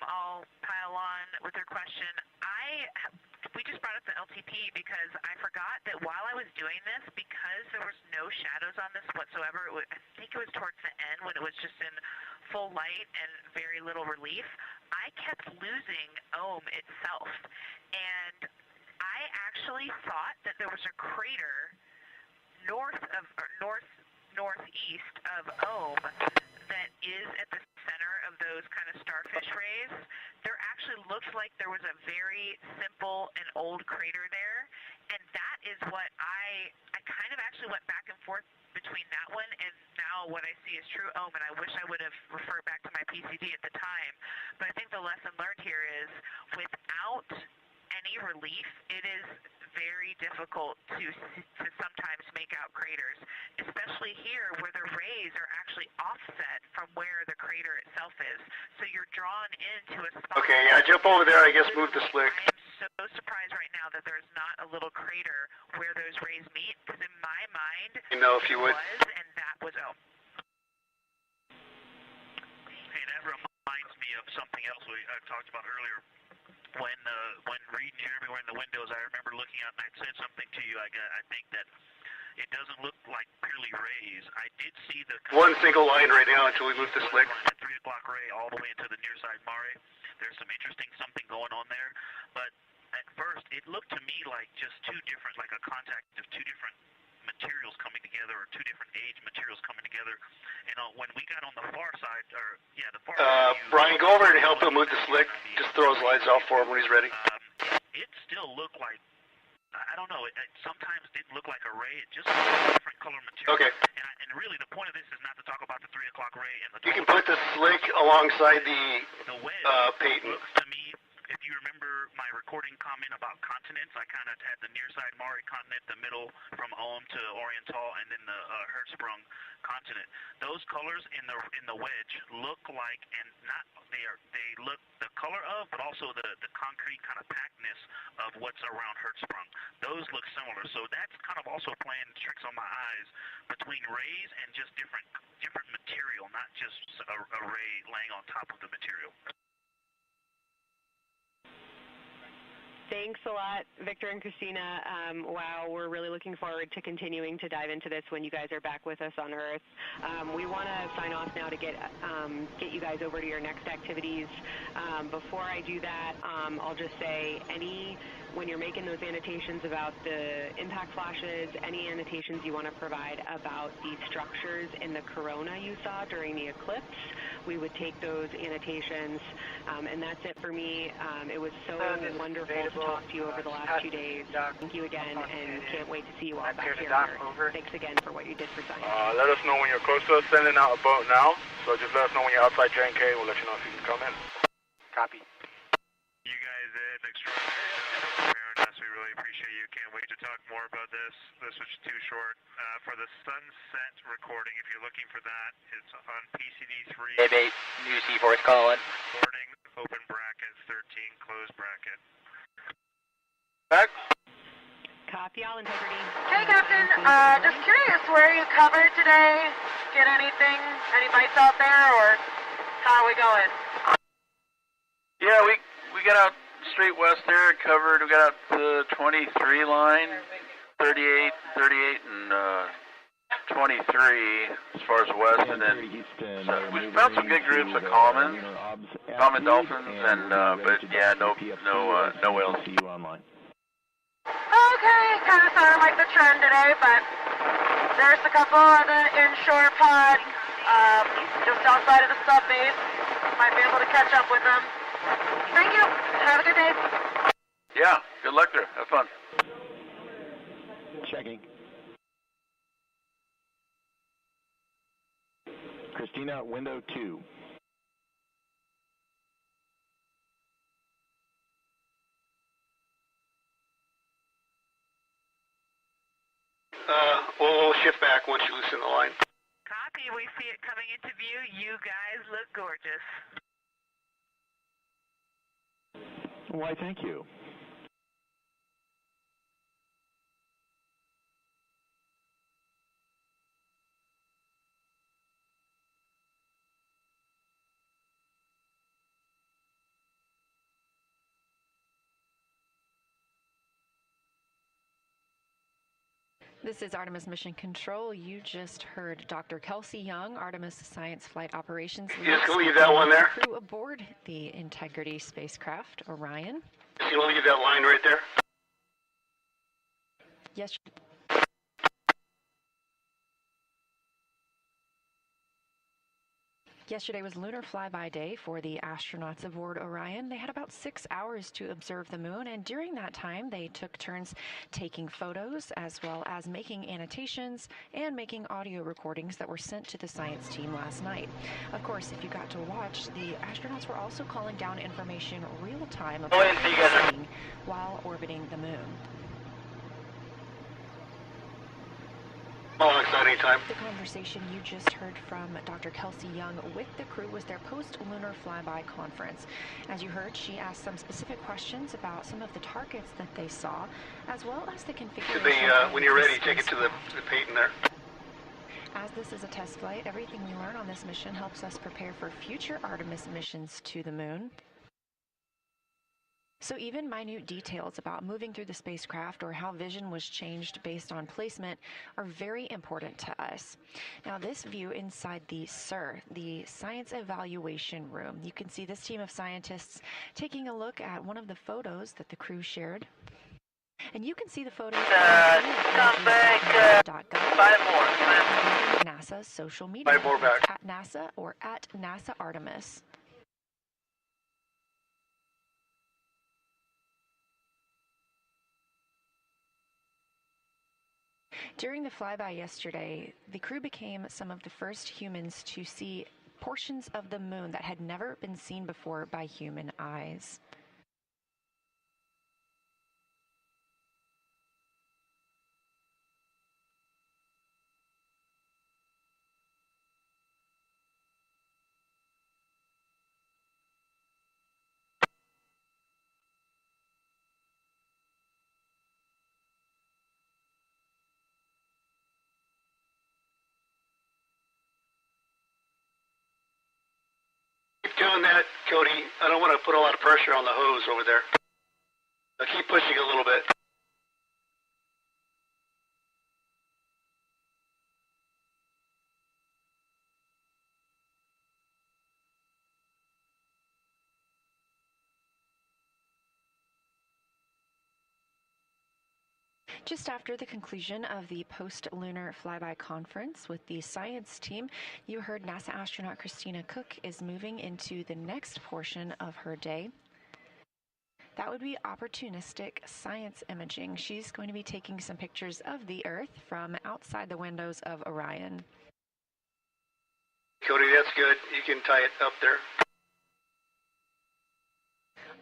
I'll pile on with your question. We just brought up the LTP because I forgot that while I was doing this, because there was no shadows on this whatsoever, I think it was towards the end when it was just in full light and very little relief, I kept losing Ohm itself. And I actually thought that there was a crater northeast of Ohm that is at the center of those kind of starfish rays. There actually looked like there was a very simple and old crater there, and that is what I kind of actually went back and forth between that one and now what I see is true Ohm, and I wish I would have referred back to my PCD at the time. But I think the lesson learned here is without any relief, it is very difficult to sometimes make out craters, especially here where the rays are actually offset from where the crater itself is. So you're drawn into a spot. Okay, yeah, jump over there, I guess move the slick. I am so surprised right now that there's not a little crater where those rays meet, because in my mind, if you would. was, and that was Ohm. Hey, that reminds me me of something else we talked about earlier. When Reed and Jeremy were in the windows, I remember looking out and I said something to you. I think that it doesn't look like purely rays. I did see the one single line right now until we move the slick. At 3 o'clock ray all the way into the near side Mare. There's some interesting something going on there, but at first it looked to me like just two different, like a contact of two different materials coming together, or two different age materials coming together. And when we got on the far side, or yeah, the far side. Brian, go over and help him move the slick. Just throw his lights off for him when he's ready. It still looked like, I don't know, it sometimes didn't look like a ray. It just looked like a different color material. Okay. And really the point of this is not to talk about the 3 o'clock ray and the. You can put the slick alongside the wedge. Peyton. Looks to me, if you remember my recording comment about continents, I kind of had the near side Mare continent, the middle from Ohm to Oriental, and then the Hertzsprung continent. Those colors in the wedge look like, and not they look the color of, but also the concrete kind of packedness of what's around Hertzsprung. Those look similar. So that's kind of also playing tricks on my eyes between rays and just different material, not just a ray laying on top of the material. Thanks a lot, Victor and Christina. Wow, we're really looking forward to continuing to dive into this when you guys are back with us on Earth. We want to sign off now to get you guys over to your next activities. Before I do that, I'll just say when you're making those annotations about the impact flashes, any annotations you want to provide about the structures in the corona you saw during the eclipse, we would take those annotations. And that's it for me. It was so wonderful to talk to you over the last 2 days. Thank you again, and can't wait to see you all back here. Thanks again for what you did for science. Let us know when you're close to us. Sending out a boat now. So just let us know when you're outside J&K. We'll let you know if you can come in. Copy. You guys did extraordinary job preparing us. We really appreciate you. Can't wait to talk more about this. This was too short. For the sunset recording, if you're looking for that, it's on PCD3. Hey, New C4's calling. Recording, open bracket, 13, close bracket. Back. Copy all, Integrity. Hey, Captain. Just curious, where are you covered today? Get anything? Any bites out there, or how are we going? Yeah, we got out straight west there, covered. We got out the 23 line, 38, and 23 as far as west, and then we found some good groups of common dolphins, and but yeah, no whales. Okay, kind of sounded like the trend today, but there's a couple of the inshore pod just outside of the sub base. Might be able to catch up with them. Thank you. Have a good day. Yeah, good luck there. Have fun. Checking. Christina, window 2. We'll shift back once you loosen the line. Copy. We see it coming into view. You guys look gorgeous. Why, thank you. This is Artemis Mission Control. You just heard Dr. Kelsey Young, Artemis Science Flight Operations Lead. Just gonna leave that one there. Crew aboard the Integrity spacecraft, Orion. Just gonna leave that line right there. Yes. Yesterday was lunar flyby day for the astronauts aboard Orion. They had about 6 hours to observe the moon, and during that time they took turns taking photos as well as making annotations and making audio recordings that were sent to the science team last night. Of course, if you got to watch, the astronauts were also calling down information real time about what they were seeing while orbiting the moon. Oh, exciting time. The conversation you just heard from Dr. Kelsey Young with the crew was their post-lunar flyby conference. As you heard, she asked some specific questions about some of the targets that they saw, as well as the configuration. When you're ready, take it to the Peyton there. As this is a test flight, everything we learn on this mission helps us prepare for future Artemis missions to the moon. So even minute details about moving through the spacecraft or how vision was changed based on placement are very important to us. Now this view inside the SIR, the Science Evaluation Room, you can see this team of scientists taking a look at one of the photos that the crew shared. And you can see the photos on NASA's social media at NASA or at NASA Artemis. During the flyby yesterday, the crew became some of the first humans to see portions of the moon that had never been seen before by human eyes. Doing that, Cody. I don't want to put a lot of pressure on the hose over there. I'll keep pushing a little bit. Just after the conclusion of the post-lunar flyby conference with the science team, you heard NASA astronaut Christina Cook is moving into the next portion of her day. That would be opportunistic science imaging. She's going to be taking some pictures of the Earth from outside the windows of Orion. Cody, that's good. You can tie it up there.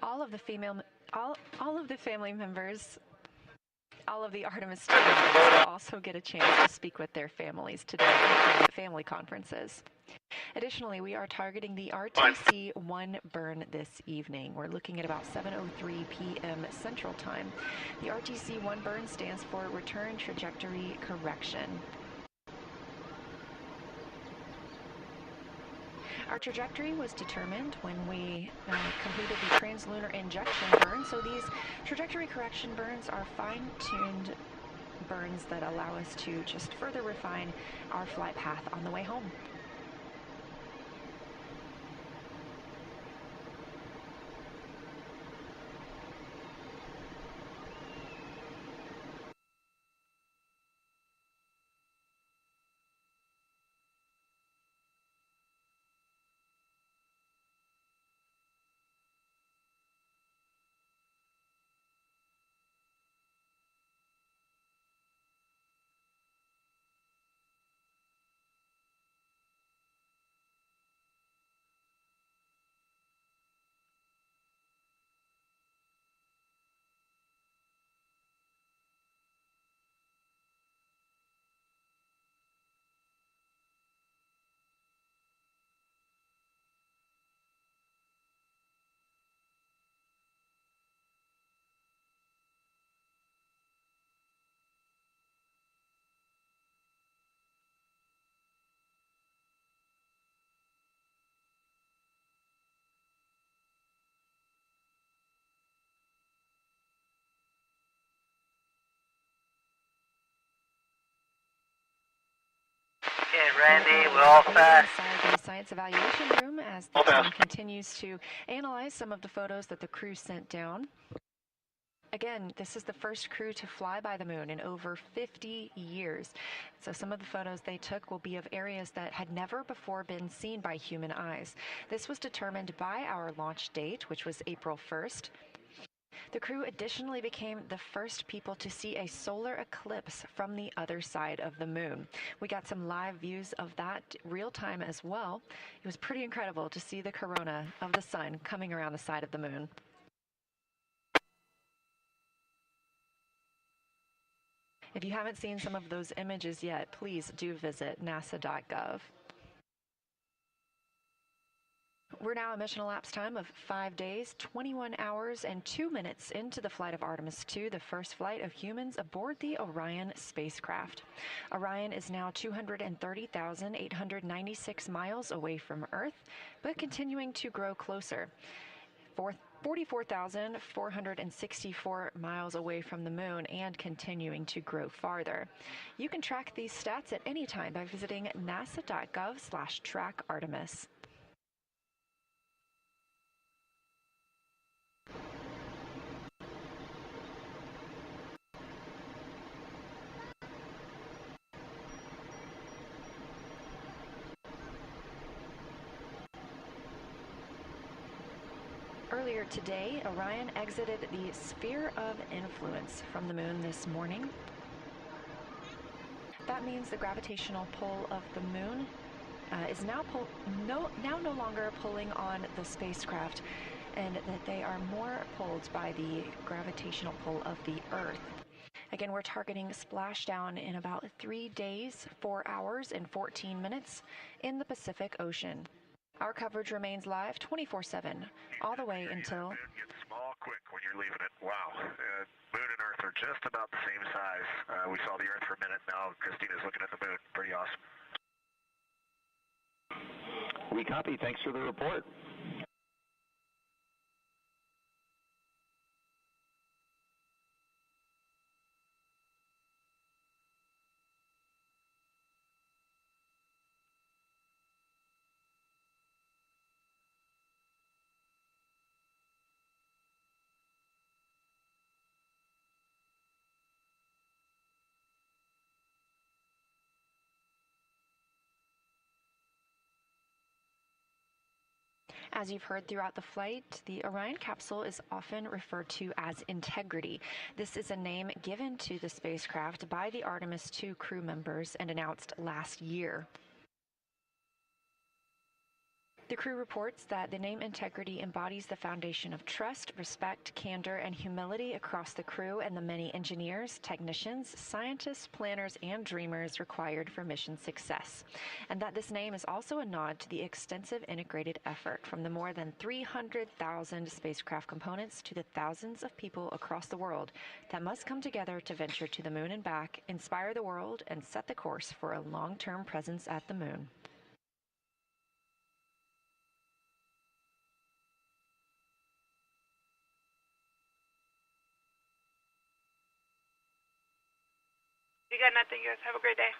All of the family members, all of the Artemis team members will also get a chance to speak with their families today at family conferences. Additionally, we are targeting the RTC-1 burn this evening. We're looking at about 7:03 p.m. Central Time. The RTC-1 burn stands for Return Trajectory Correction. Our trajectory was determined when we completed the translunar injection burn, so these trajectory correction burns are fine-tuned burns that allow us to just further refine our flight path on the way home. Okay, Randy, we're all set. Inside the science evaluation room as the team continues to analyze some of the photos that the crew sent down. Again, this is the first crew to fly by the moon in over 50 years. So some of the photos they took will be of areas that had never before been seen by human eyes. This was determined by our launch date, which was April 1st. The crew additionally became the first people to see a solar eclipse from the other side of the moon. We got some live views of that real time as well. It was pretty incredible to see the corona of the sun coming around the side of the moon. If you haven't seen some of those images yet, please do visit nasa.gov. We're now a mission elapsed time of 5 days, 21 hours, and 2 minutes into the flight of Artemis II, the first flight of humans aboard the Orion spacecraft. Orion is now 230,896 miles away from Earth, but continuing to grow closer. 44,464 miles away from the moon and continuing to grow farther. You can track these stats at any time by visiting nasa.gov/track-Artemis. Earlier today, Orion exited the sphere of influence from the moon this morning. That means the gravitational pull of the moon is now no longer pulling on the spacecraft, and that they are more pulled by the gravitational pull of the Earth. Again, we're targeting splashdown in about 3 days, 4 hours, and 14 minutes in the Pacific Ocean. Our coverage remains live 24/7, all the way until... The moon gets small quick when you're leaving it. Wow. Moon and Earth are just about the same size. We saw the Earth for a minute. Now Christina's looking at the moon. Pretty awesome. We copy. Thanks for the report. As you've heard throughout the flight, the Orion capsule is often referred to as Integrity. This is a name given to the spacecraft by the Artemis II crew members and announced last year. The crew reports that the name Integrity embodies the foundation of trust, respect, candor, and humility across the crew and the many engineers, technicians, scientists, planners, and dreamers required for mission success. And that this name is also a nod to the extensive integrated effort from the more than 300,000 spacecraft components to the thousands of people across the world that must come together to venture to the moon and back, inspire the world, and set the course for a long-term presence at the moon. You got nothing, guys. Have a great day.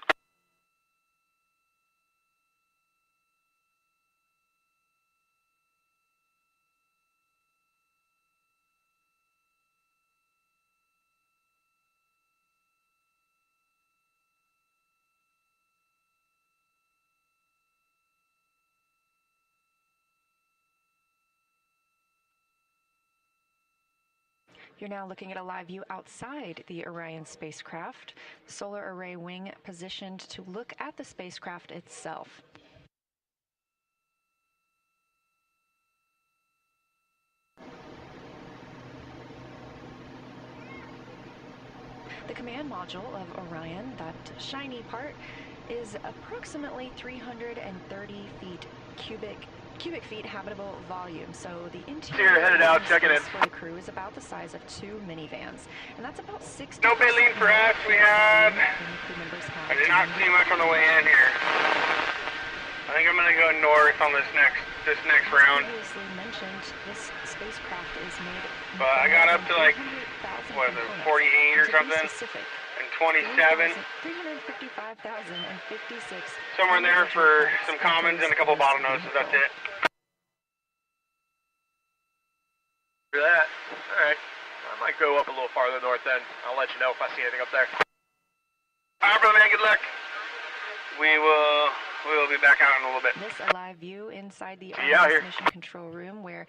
You're now looking at a live view outside the Orion spacecraft, solar array wing positioned to look at the spacecraft itself. The command module of Orion, that shiny part, is approximately 330 feet cubic feet habitable volume. So the interior headed out, checking in. for the crew is about the size of 2 minivans, and that's about 60. No baleen for us. We have. I did not see much on the way in here. I think I'm gonna go north on this next round. Previously mentioned, this spacecraft is made. But I got up to like, what is it, 48 or something, and 27. 355,056. Somewhere in there for some commons and a couple bottlenoses. That's it. For that. Alright. I might go up a little farther north then. I'll let you know if I see anything up there. Alright, brother man, good luck. We will be back out in a little bit. This a live view inside the Artemis mission control room, where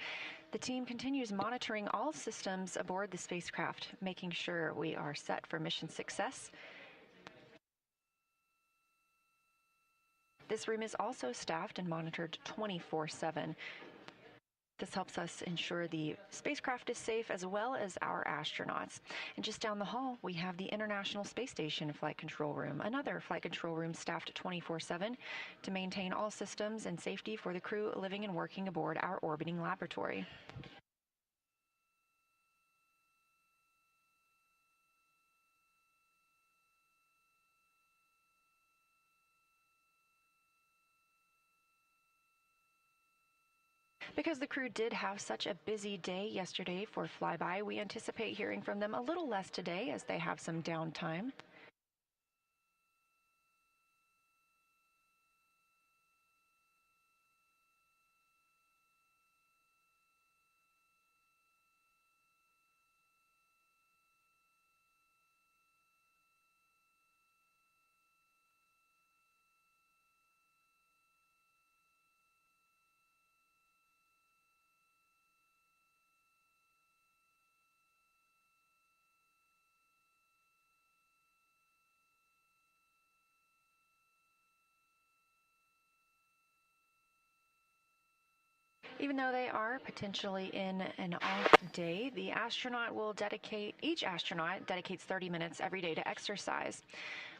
the team continues monitoring all systems aboard the spacecraft, making sure we are set for mission success. This room is also staffed and monitored 24/7. This helps us ensure the spacecraft is safe as well as our astronauts. And just down the hall, we have the International Space Station Flight Control Room, another flight control room staffed 24/7 to maintain all systems and safety for the crew living and working aboard our orbiting laboratory. Because the crew did have such a busy day yesterday for flyby, we anticipate hearing from them a little less today as they have some downtime. Even though they are potentially in an off day, each astronaut dedicates 30 minutes every day to exercise.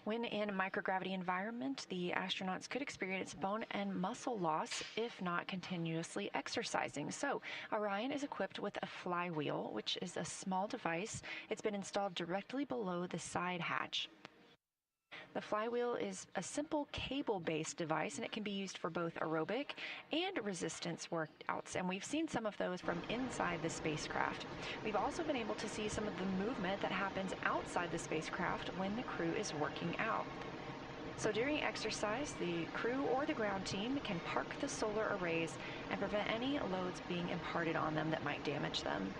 When in a microgravity environment, the astronauts could experience bone and muscle loss if not continuously exercising. So Orion is equipped with a flywheel, which is a small device. It's been installed directly below the side hatch. The flywheel is a simple cable-based device, and it can be used for both aerobic and resistance workouts, and we've seen some of those from inside the spacecraft. We've also been able to see some of the movement that happens outside the spacecraft when the crew is working out. So during exercise, the crew or the ground team can park the solar arrays and prevent any loads being imparted on them that might damage them.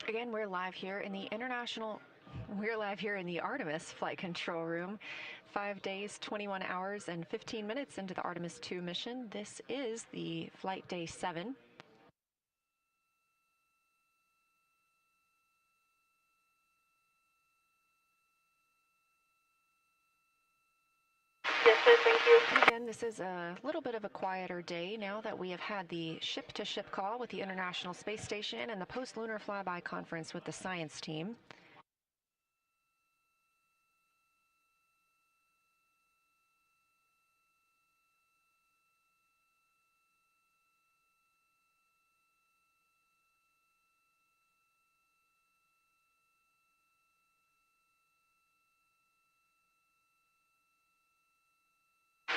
Again, we're live here in the Artemis Flight Control Room. 5 days, 21 hours, and 15 minutes into the Artemis 2 mission. This is the flight day 7. Yes, sir, thank you. Again, this is a little bit of a quieter day now that we have had the ship-to-ship call with the International Space Station and the post-lunar flyby conference with the science team.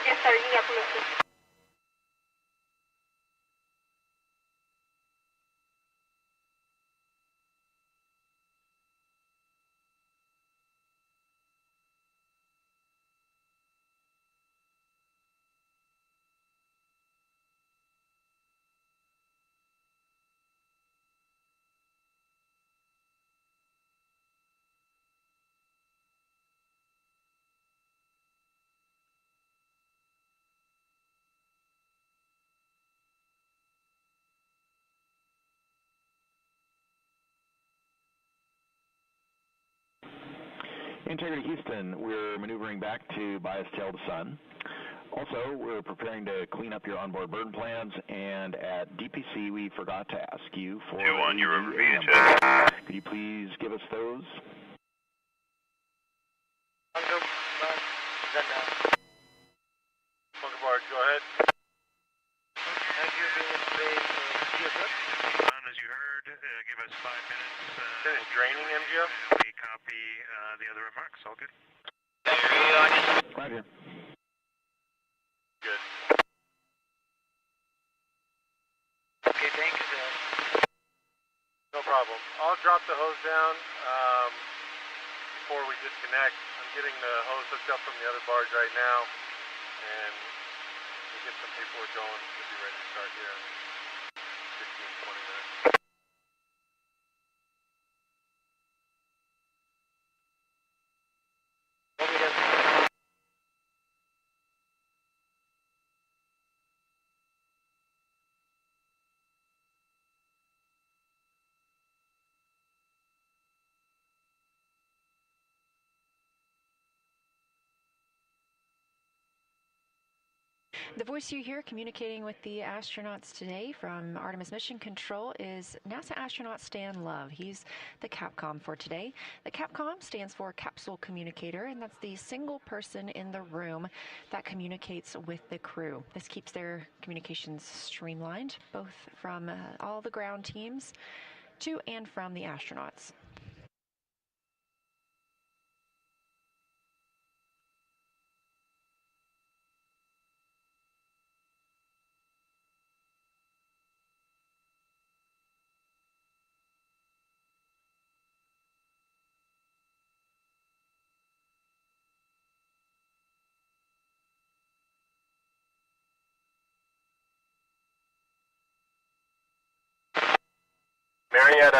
Yes, sir, you got permission. Integrity Houston, we're maneuvering back to bias tail to sun. Also, we're preparing to clean up your onboard burn plans, and at DPC we forgot to ask you for 2-1, you're over AM. VHF. Could you please give us those? Bunker barge, go ahead. As you heard, give us 5 minutes. Finish draining, MGF. We copy the other remarks. All good. Roger. Good. Okay, thanks. No problem. I'll drop the hose down before we disconnect. I'm getting the hose hooked up from the other barge right now, and we'll get some paperwork going. We'll be ready to start here in 15, 20 minutes. The voice you hear communicating with the astronauts today from Artemis Mission Control is NASA astronaut Stan Love. He's the Capcom for today. The Capcom stands for Capsule Communicator, and that's the single person in the room that communicates with the crew. This keeps their communications streamlined, both from all the ground teams to and from the astronauts.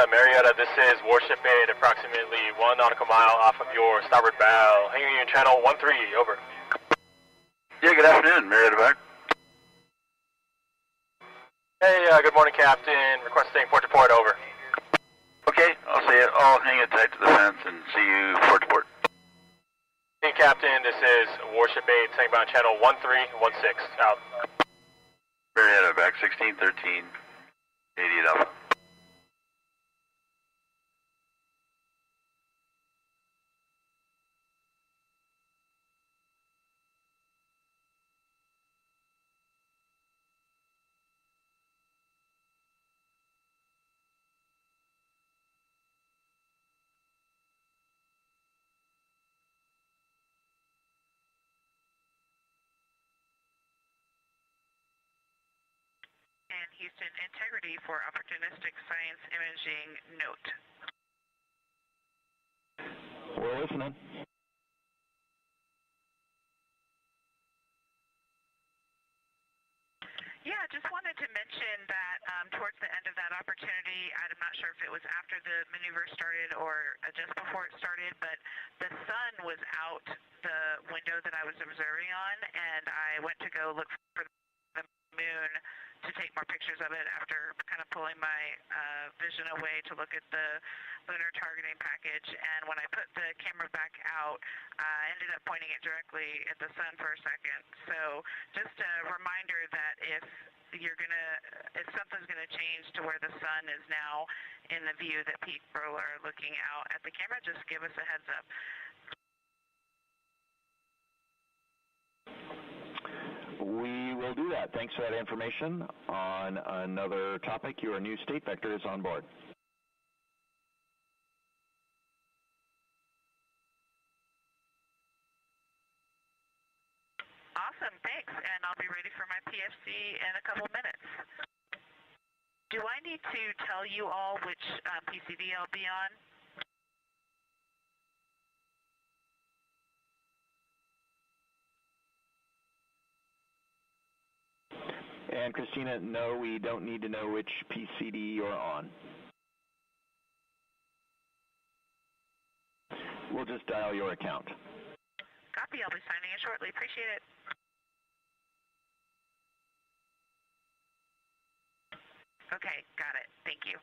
Marietta, this is Warship 8, approximately 1 nautical mile off of your starboard bow. Hangar Union Channel 13, over. Yeah, good afternoon, Marietta back. Hey, good morning, Captain. Requesting port to port, over. Okay, I'll see it. I'll hang it tight to the fence and see you port to port. Hey, Captain, this is Warship 8, southbound channel 1316, out. Marietta back, 1613, 88 Alpha. And Houston, integrity for opportunistic science imaging note. We're listening. Yeah, just wanted to mention that towards the end of that opportunity. I'm not sure if it was after the maneuver started or just before it started, but the sun was out the window that I was observing on, and I went to go look for the moon to take more pictures of it after kind of pulling my vision away to look at the lunar targeting package. And when I put the camera back out, I ended up pointing it directly at the sun for a second. So just a reminder that if something's gonna change to where the sun is now in the view that people are looking out at the camera, just give us a heads up. We will do that. Thanks for that information. On another topic, your new state vector is on board. Awesome, thanks, and I'll be ready for my PFC in a couple minutes. Do I need to tell you all which PCV I'll be on? And Christina, no, we don't need to know which PCD you're on. We'll just dial your account. Copy, I'll be signing in shortly. Appreciate it. Okay, got it. Thank you.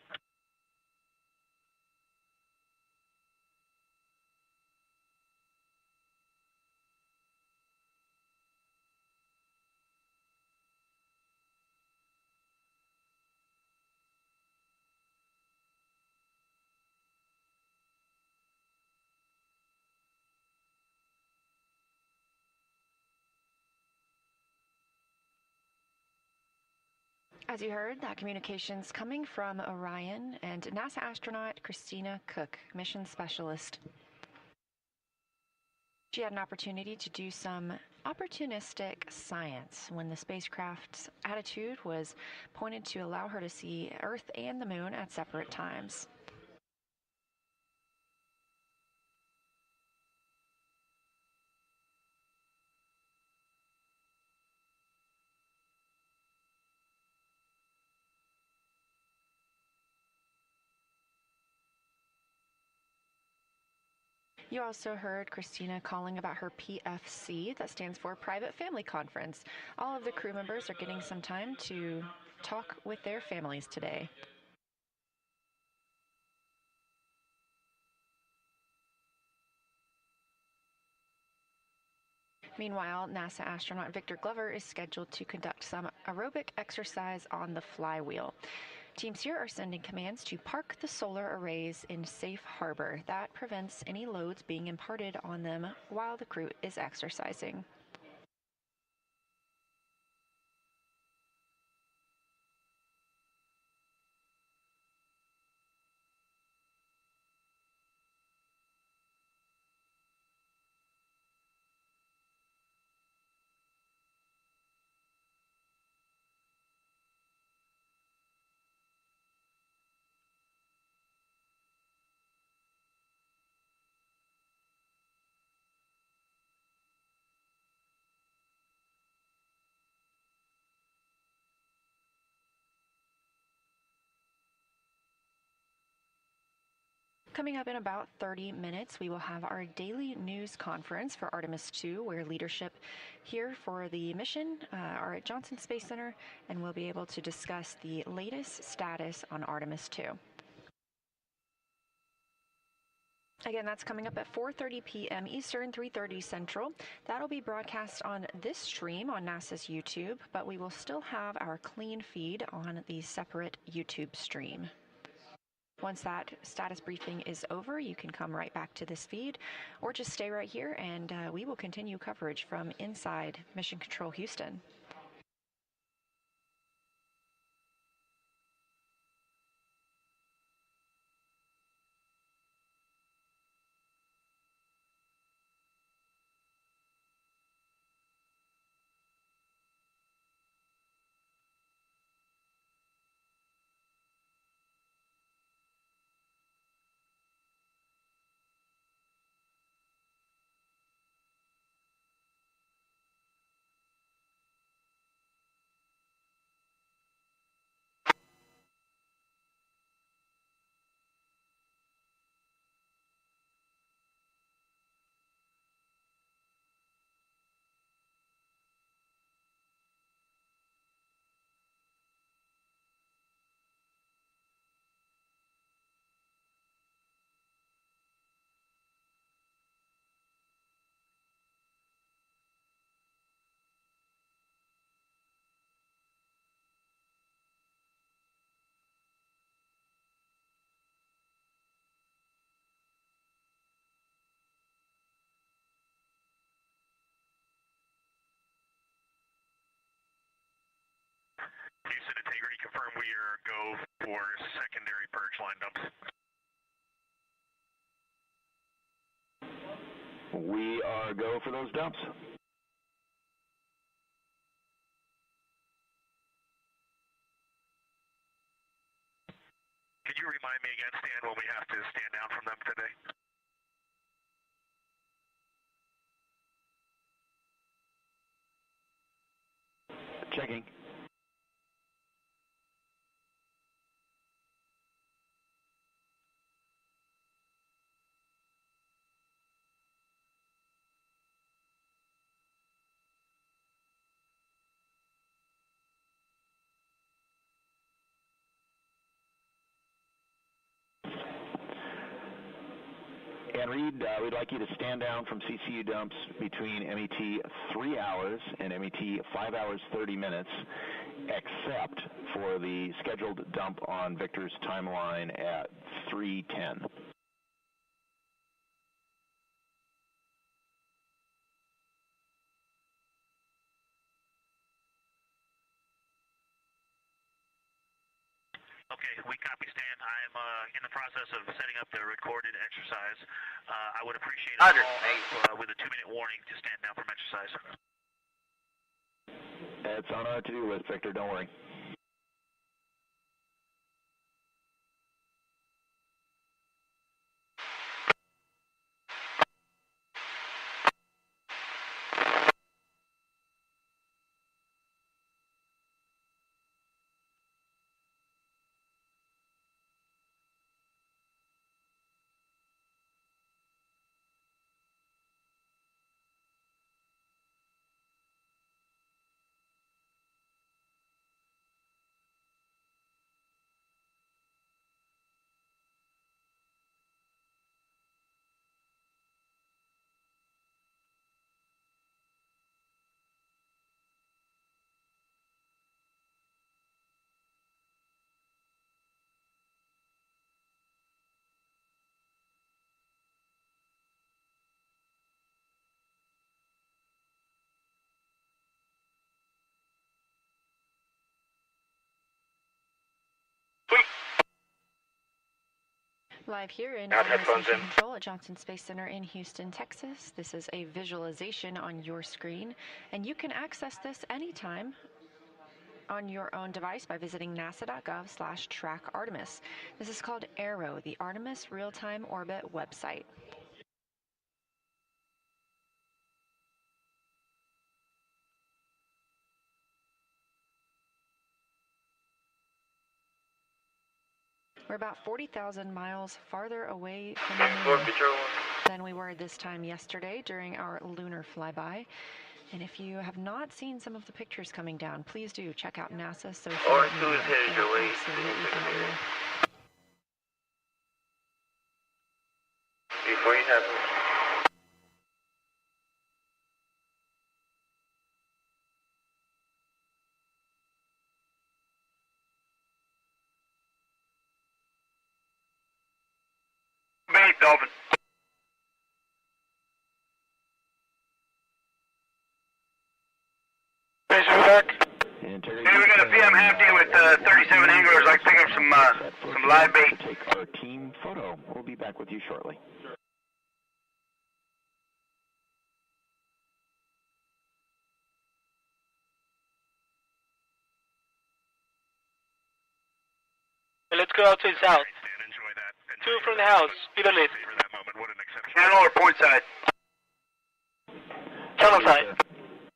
As you heard, that communication's coming from Orion and NASA astronaut Christina Cook, mission specialist. She had an opportunity to do some opportunistic science when the spacecraft's attitude was pointed to allow her to see Earth and the Moon at separate times. You also heard Christina calling about her PFC, that stands for Private Family Conference. All of the crew members are getting some time to talk with their families today. Meanwhile, NASA astronaut Victor Glover is scheduled to conduct some aerobic exercise on the flywheel. Teams here are sending commands to park the solar arrays in safe harbor. That prevents any loads being imparted on them while the crew is exercising. Coming up in about 30 minutes, we will have our daily news conference for Artemis II, where leadership here for the mission are at Johnson Space Center, and we'll be able to discuss the latest status on Artemis II. Again, that's coming up at 4:30 p.m. Eastern, 3:30 Central. That'll be broadcast on this stream on NASA's YouTube, but we will still have our clean feed on the separate YouTube stream. Once that status briefing is over, you can come right back to this feed or just stay right here and we will continue coverage from inside Mission Control Houston. we are go for secondary purge line dumps. We are go for those dumps. Can you remind me again, Stan, when we have to stand down from them today? Checking. And Reed, we'd like you to stand down from CCU dumps between MET 3 hours and MET 5 hours 30 minutes, except for the scheduled dump on Victor's timeline at 3:10. Okay, we copy, Stan. I'm in the process of setting up the recorded exercise. I would appreciate a call with a 2-minute warning to stand down from exercise. It's on our to-do list, Victor. Don't worry. Live here in headphones in. Control at Johnson Space Center in Houston, Texas. This is a visualization on your screen, and you can access this anytime on your own device by visiting nasa.gov/track Artemis. This is called ARROW, the Artemis Real-Time Orbit website. We're about 40,000 miles farther away from the moon than we were this time yesterday during our lunar flyby. And if you have not seen some of the pictures coming down, please do check out NASA's social media. Absolutely phenomenal. Before you have Dolphin. Hey, we got a PM half day with 37 anglers. I'd like to pick up some live bait. Take our team photo. We'll be back with you shortly. Let's go out to the south. 2 from the house, either lead. Channel or point side? Channel side.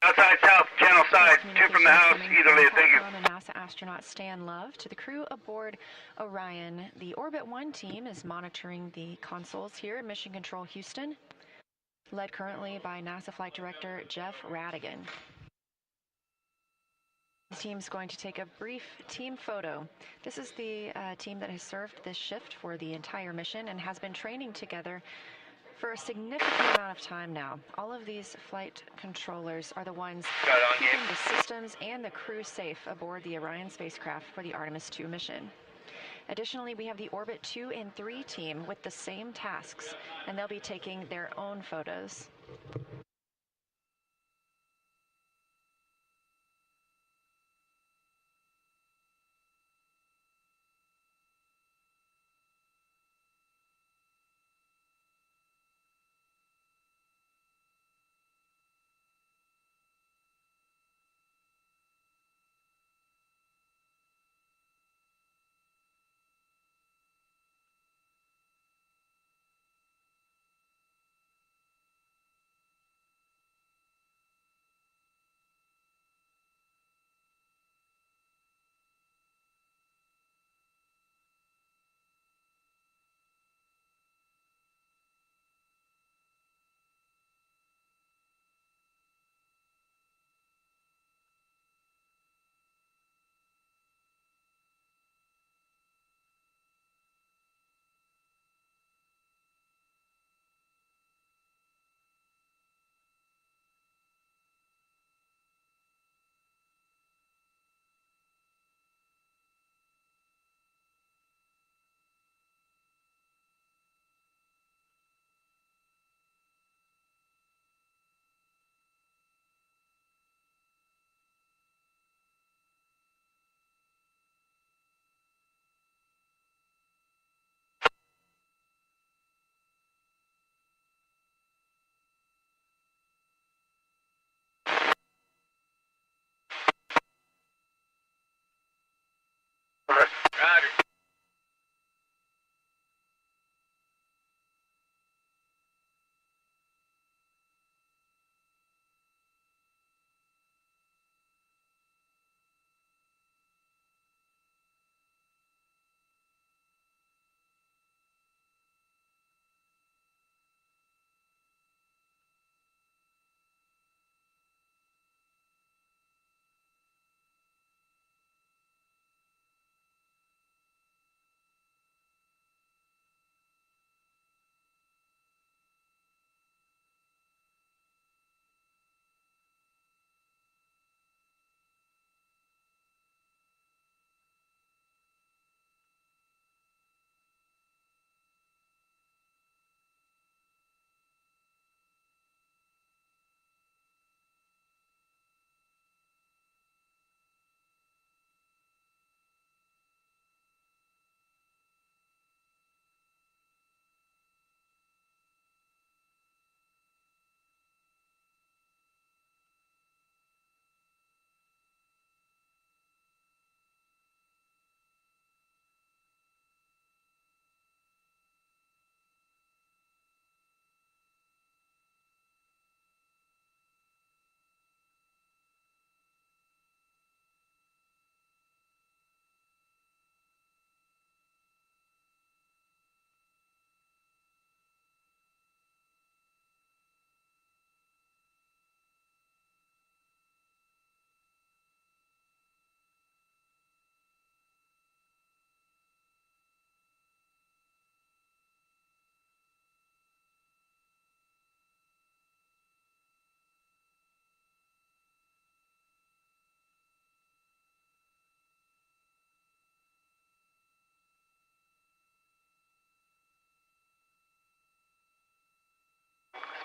Outside south, channel side, 2 from the house, either lead. Thank you. NASA astronaut Stan Love to the crew aboard Orion. The Orbit 1 team is monitoring the consoles here at Mission Control Houston, led currently by NASA Flight Director Jeff Radigan. The team's going to take a brief team photo. This is the team that has served this shift for the entire mission and has been training together for a significant amount of time now. All of these flight controllers are the ones keeping the systems and the crew safe aboard the Orion spacecraft for the Artemis 2 mission. Additionally, we have the Orbit 2 and 3 team with the same tasks, and they'll be taking their own photos.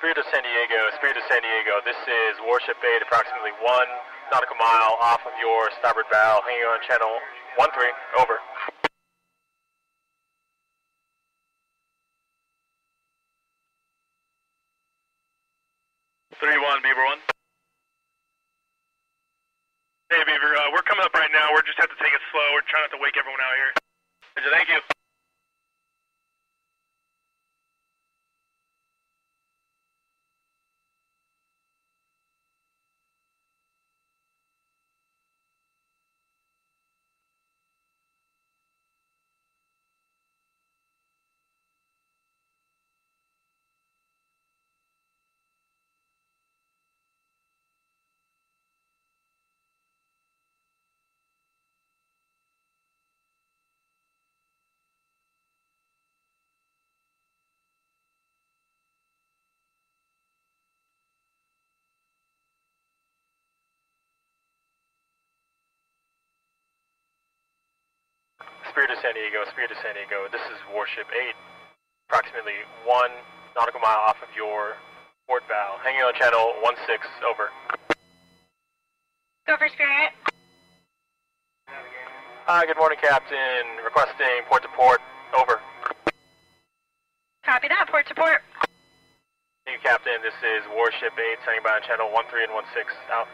Spirit of San Diego, this is Warship 8, approximately 1 nautical mile off of your starboard bow, hanging on channel 13, over. Beaver 1. Hey, Beaver, we're coming up right now. We're just have to take it slow. We're trying not to wake everyone out here. Thank you. Spirit of San Diego, this is Warship 8, approximately 1 nautical mile off of your port bow, hanging on channel 16, over. Go for Spirit. Hi, good morning, Captain. Requesting port to port, over. Copy that, port to port. Thank you, Captain. This is Warship 8, standing by on channel 13 and 16, out.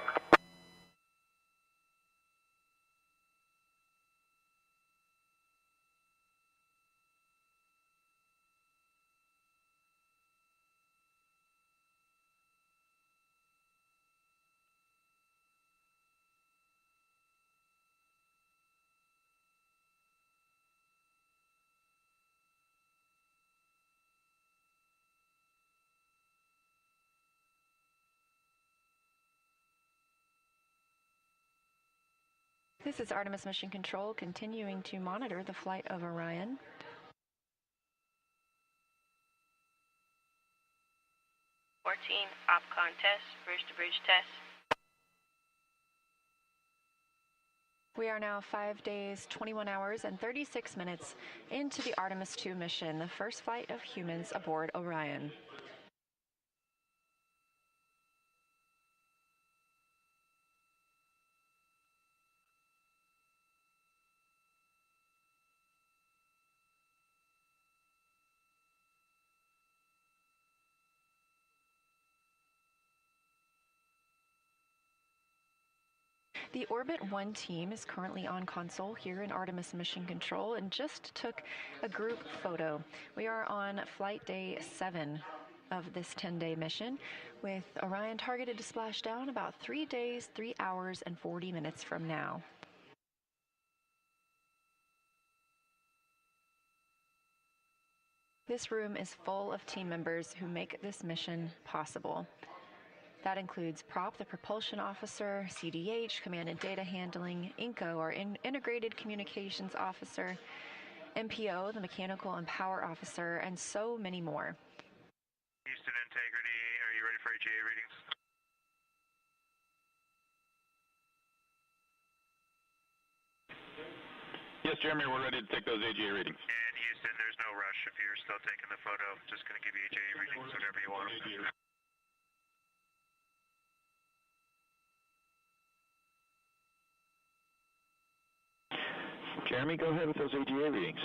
This is Artemis Mission Control continuing to monitor the flight of Orion. OPCON test, bridge-to-bridge test. We are now 5 days, 21 hours, and 36 minutes into the Artemis II mission, the first flight of humans aboard Orion. The Orbit 1 team is currently on console here in Artemis Mission Control and just took a group photo. We are on flight day 7 of this 10-day mission, with Orion targeted to splash down about 3 days, 3 hours, and 40 minutes from now. This room is full of team members who make this mission possible. That includes Prop, the propulsion officer, CDH, command and data handling, INCO, our integrated communications officer, MPO, the mechanical and power officer, and so many more. Houston Integrity, are you ready for AGA readings? Yes, Jeremy, we're ready to take those AGA readings. And Houston, there's no rush if you're still taking the photo. Just going to give you AGA readings whenever you want them. Jeremy, go ahead with those AGA readings.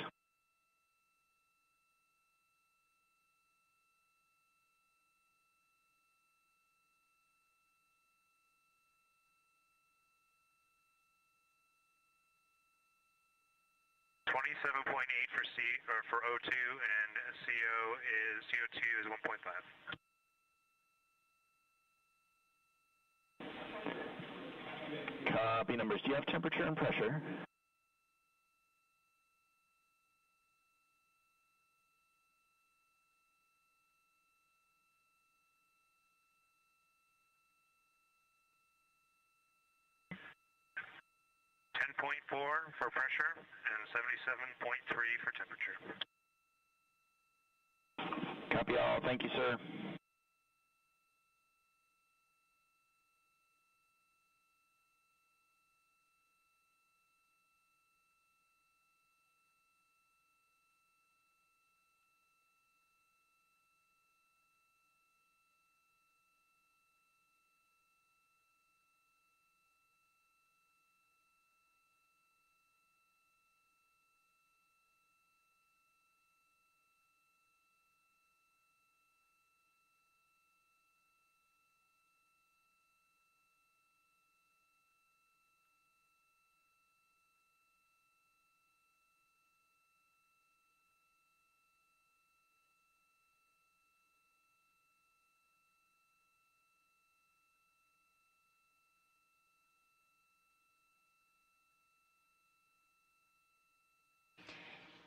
For O2, and CO2 is 1.5. Copy numbers. Do you have temperature and pressure? For pressure and 77.3 for temperature. Copy all. Thank you, sir.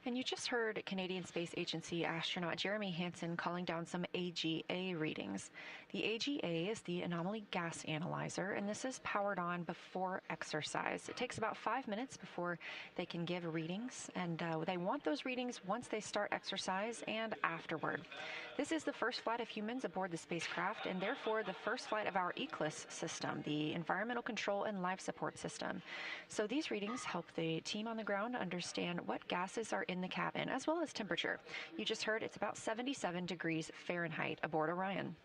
And you just heard Canadian Space Agency astronaut Jeremy Hansen calling down some AGA readings. The AGA is the Anomaly Gas Analyzer, and this is powered on before exercise. It takes about 5 minutes before they can give readings, and they want those readings once they start exercise and afterward. This is the first flight of humans aboard the spacecraft, and therefore the first flight of our ECLIS system, the Environmental Control and Life Support System. So these readings help the team on the ground understand what gases are in the cabin, as well as temperature. You just heard it's about 77 degrees Fahrenheit aboard Orion.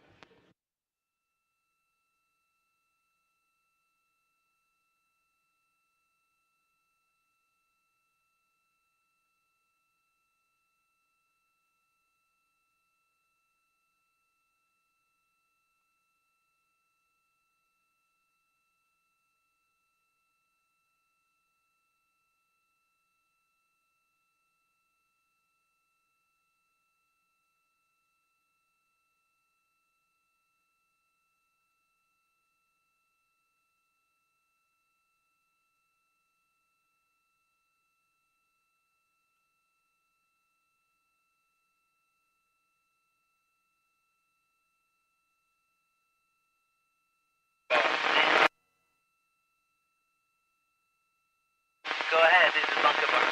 Go ahead, this is bunker bar.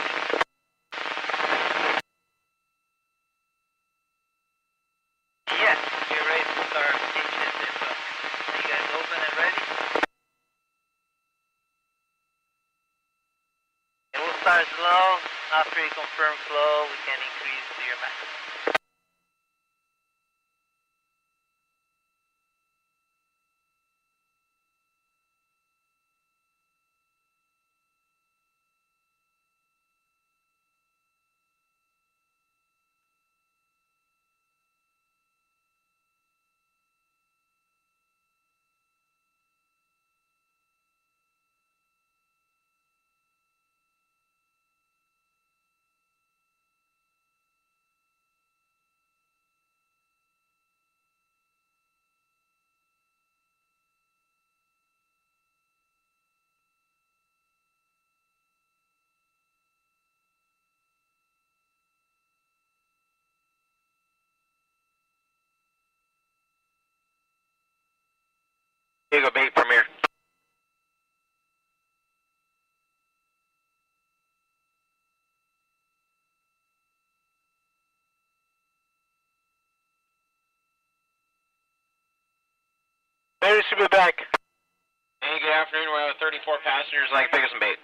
Yes, we're ready to start engines and stuff. Are you guys open and ready? It will start slow. After you confirm flow, we can increase to your max. Here you go, bait from here. Better to be back. Hey, good afternoon. We're at 34 passengers, like pick us some bait.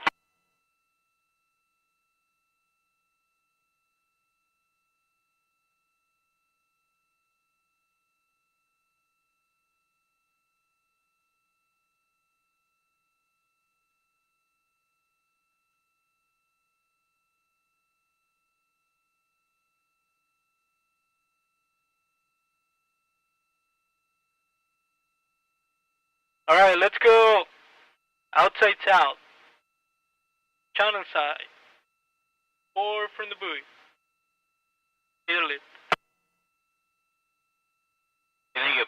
Alright, let's go outside south. Channel side. 4 from the buoy. Middle it. Thank you.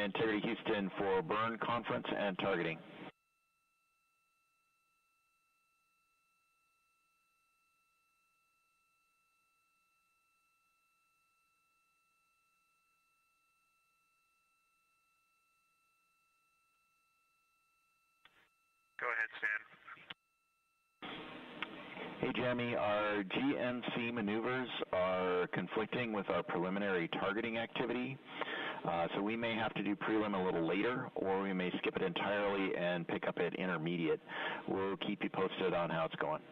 Integrity Houston for burn conference and targeting. Go ahead, Stan. Hey, Jeremy, our GNC maneuvers are conflicting with our preliminary targeting activity. So we may have to do prelim a little later, or we may skip it entirely and pick up at intermediate. We'll keep you posted on how it's going.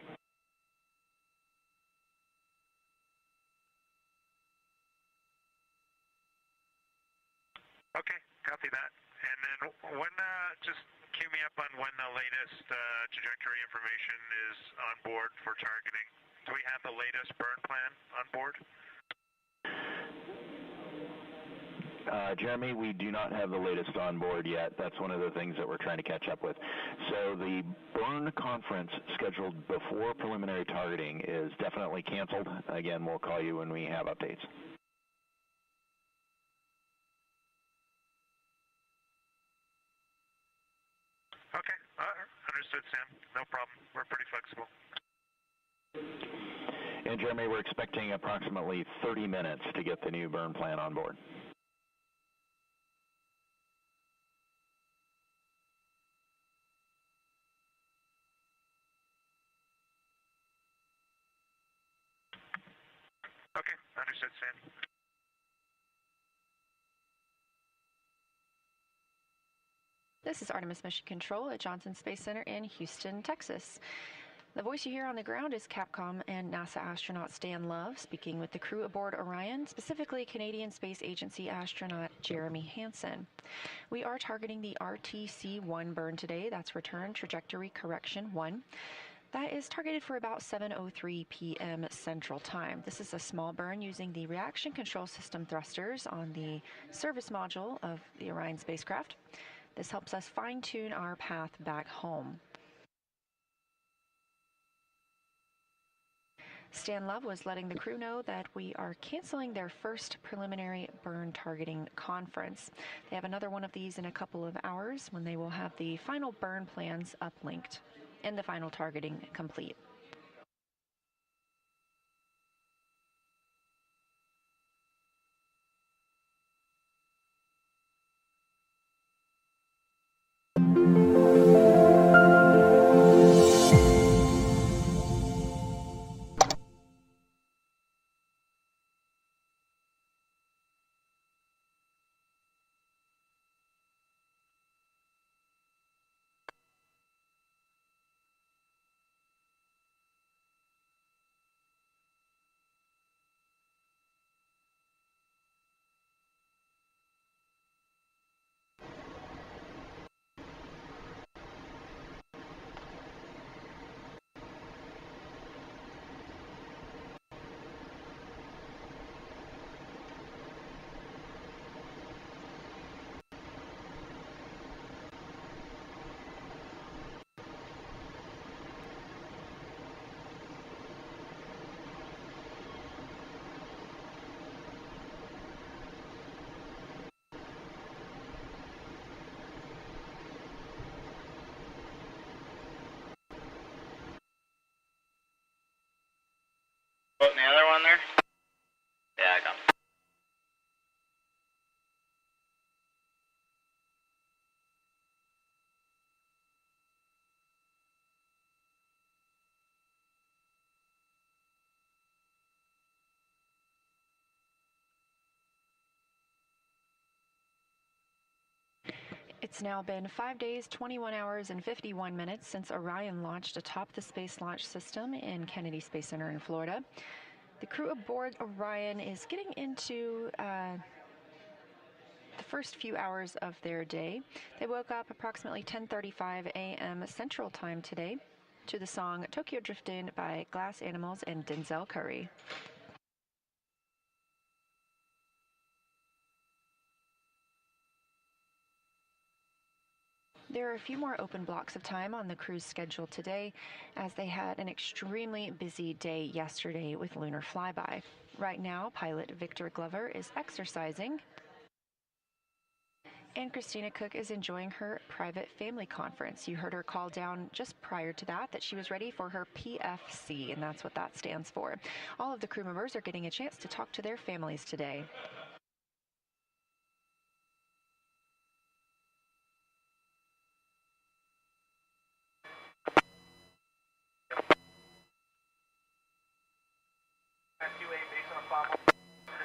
Okay, copy that. And then when, just cue me up on when the latest trajectory information is on board for targeting. Do we have the latest burn plan on board? Jeremy, we do not have the latest on board yet. That's one of the things that we're trying to catch up with. So the burn conference scheduled before preliminary targeting is definitely canceled. Again, we'll call you when we have updates. Okay, understood, Sam. No problem. We're pretty flexible. And Jeremy, we're expecting approximately 30 minutes to get the new burn plan on board. Okay, understood, Sam. This is Artemis Mission Control at Johnson Space Center in Houston, Texas. The voice you hear on the ground is Capcom and NASA astronaut Stan Love speaking with the crew aboard Orion, specifically Canadian Space Agency astronaut Jeremy Hansen. We are targeting the RTC-1 burn today. That's Return Trajectory Correction 1. That is targeted for about 7:03 p.m. Central Time. This is a small burn using the reaction control system thrusters on the service module of the Orion spacecraft. This helps us fine-tune our path back home. Stan Love was letting the crew know that we are canceling their first preliminary burn targeting conference. They have another one of these in a couple of hours when they will have the final burn plans uplinked and the final targeting complete. Putting the other one there? Yeah, I got it. It's now been 5 days, 21 hours, and 51 minutes since Orion launched atop the Space Launch System in Kennedy Space Center in Florida. The crew aboard Orion is getting into the first few hours of their day. They woke up approximately 10:35 a.m. Central Time today to the song Tokyo Driftin' by Glass Animals and Denzel Curry. There are a few more open blocks of time on the crew's schedule today, as they had an extremely busy day yesterday with lunar flyby. Right now, pilot Victor Glover is exercising, And Christina Cook is enjoying her private family conference. You heard her call down just prior to that she was ready for her PFC, and that's what that stands for. All of the crew members are getting a chance to talk to their families today.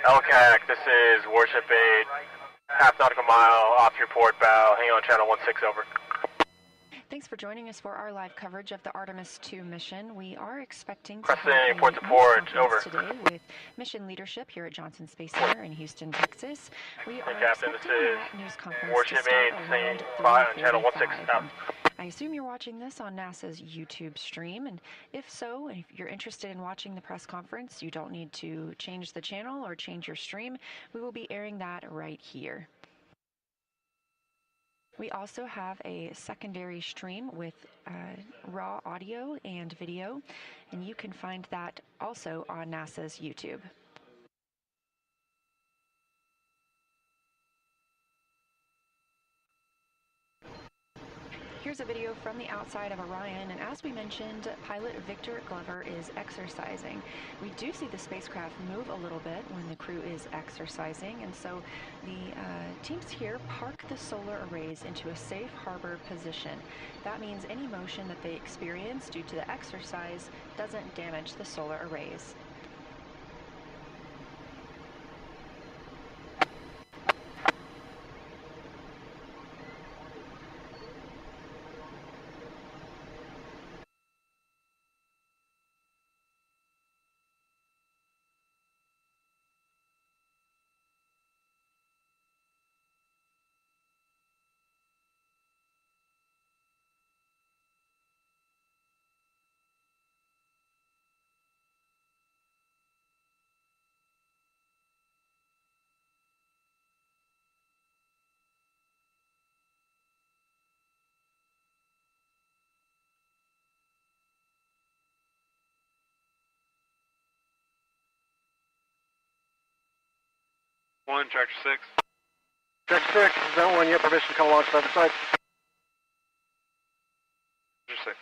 LCAC, this is Warship 8, half nautical mile off your port bow, hang on channel 16, over. Thanks for joining us for our live coverage of the Artemis II mission. We are expecting to Pressing port to have a port, news over. conference today with mission leadership here at Johnson Space Center in Houston, Texas. We are Captain, this expecting is that news conference Warship to start 8, around saying 5 on channel 16, 3:45. out. I assume you're watching this on NASA's YouTube stream, and if so, if you're interested in watching the press conference, you don't need to change the channel or change your stream. We will be airing that right here. We also have a secondary stream with raw audio and video, and you can find that also on NASA's YouTube. Here's a video from the outside of Orion, and as we mentioned, pilot Victor Glover is exercising. We do see the spacecraft move a little bit when the crew is exercising, and so the teams here park the solar arrays into a safe harbor position. That means any motion that they experience due to the exercise doesn't damage the solar arrays. One, Tractor 6. Tractor 6, Zone 1, you have permission to come launch the other side. Tractor 6.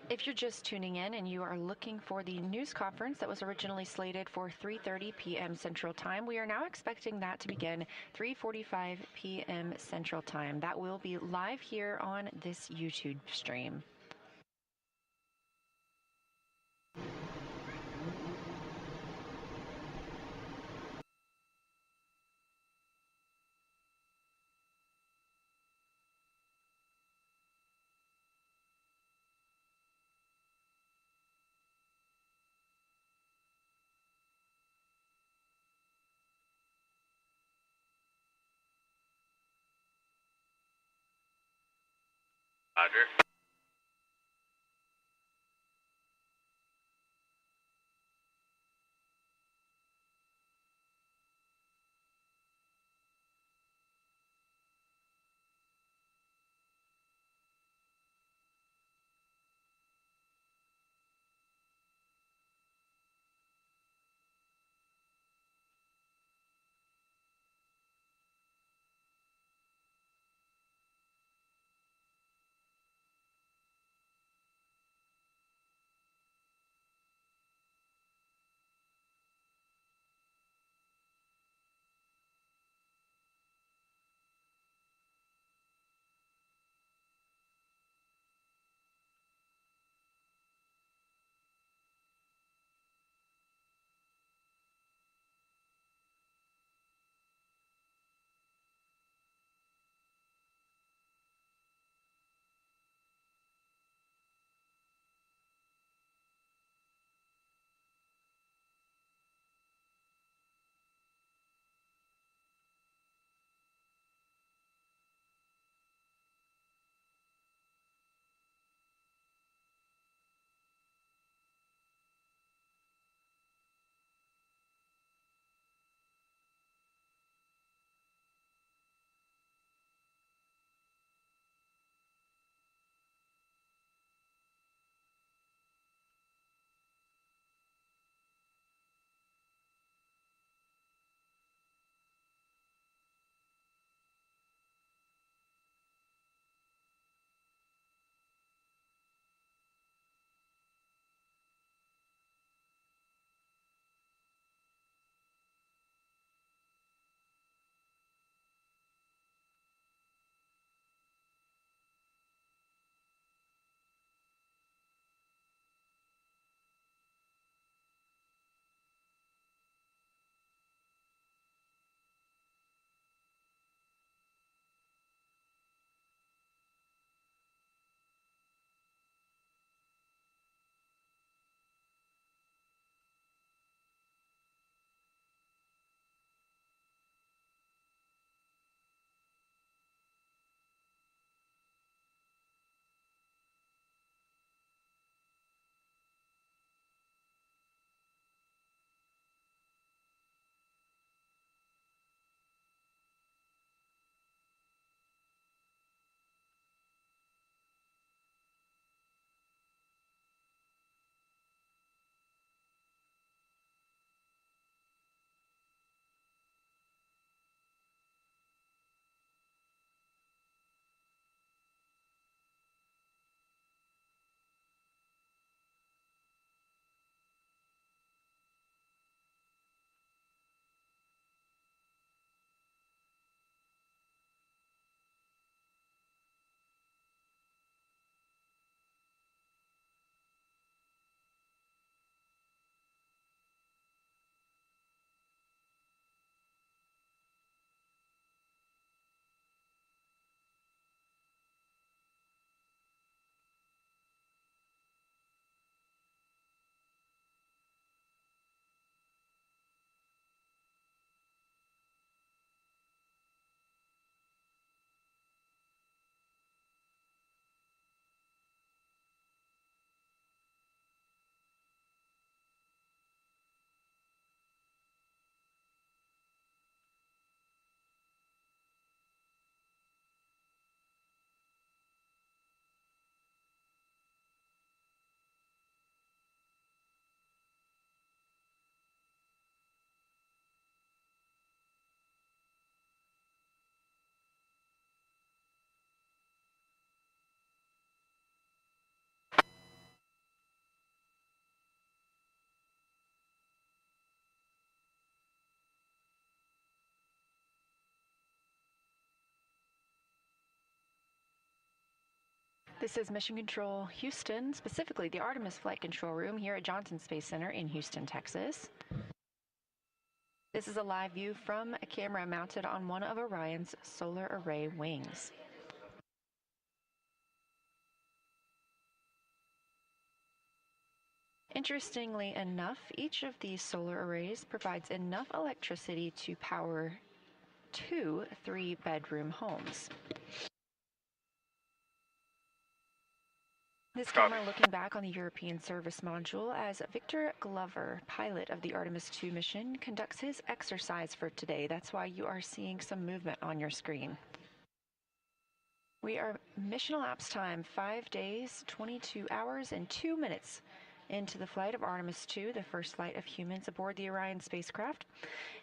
If you're just tuning in and you are looking for the news conference that was originally slated for 3:30 p.m. Central Time, we are now expecting that to begin 3:45 p.m. Central Time. That will be live here on this YouTube stream. Roger. This is Mission Control Houston, specifically the Artemis Flight Control Room here at Johnson Space Center in Houston, Texas. This is a live view from a camera mounted on one of Orion's solar array wings. Interestingly enough, each of these solar arrays provides enough electricity to power 2 3-bedroom homes. This camera looking back on the European service module as Victor Glover, pilot of the Artemis II mission, conducts his exercise for today. That's why you are seeing some movement on your screen. We are mission elapsed time 5 days, 22 hours, and 2 minutes into the flight of Artemis II, the first flight of humans aboard the Orion spacecraft.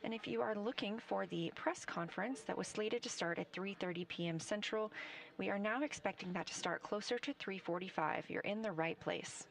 And if you are looking for the press conference that was slated to start at 3:30 p.m. Central, we are now expecting that to start closer to 3:45. You're in the right place.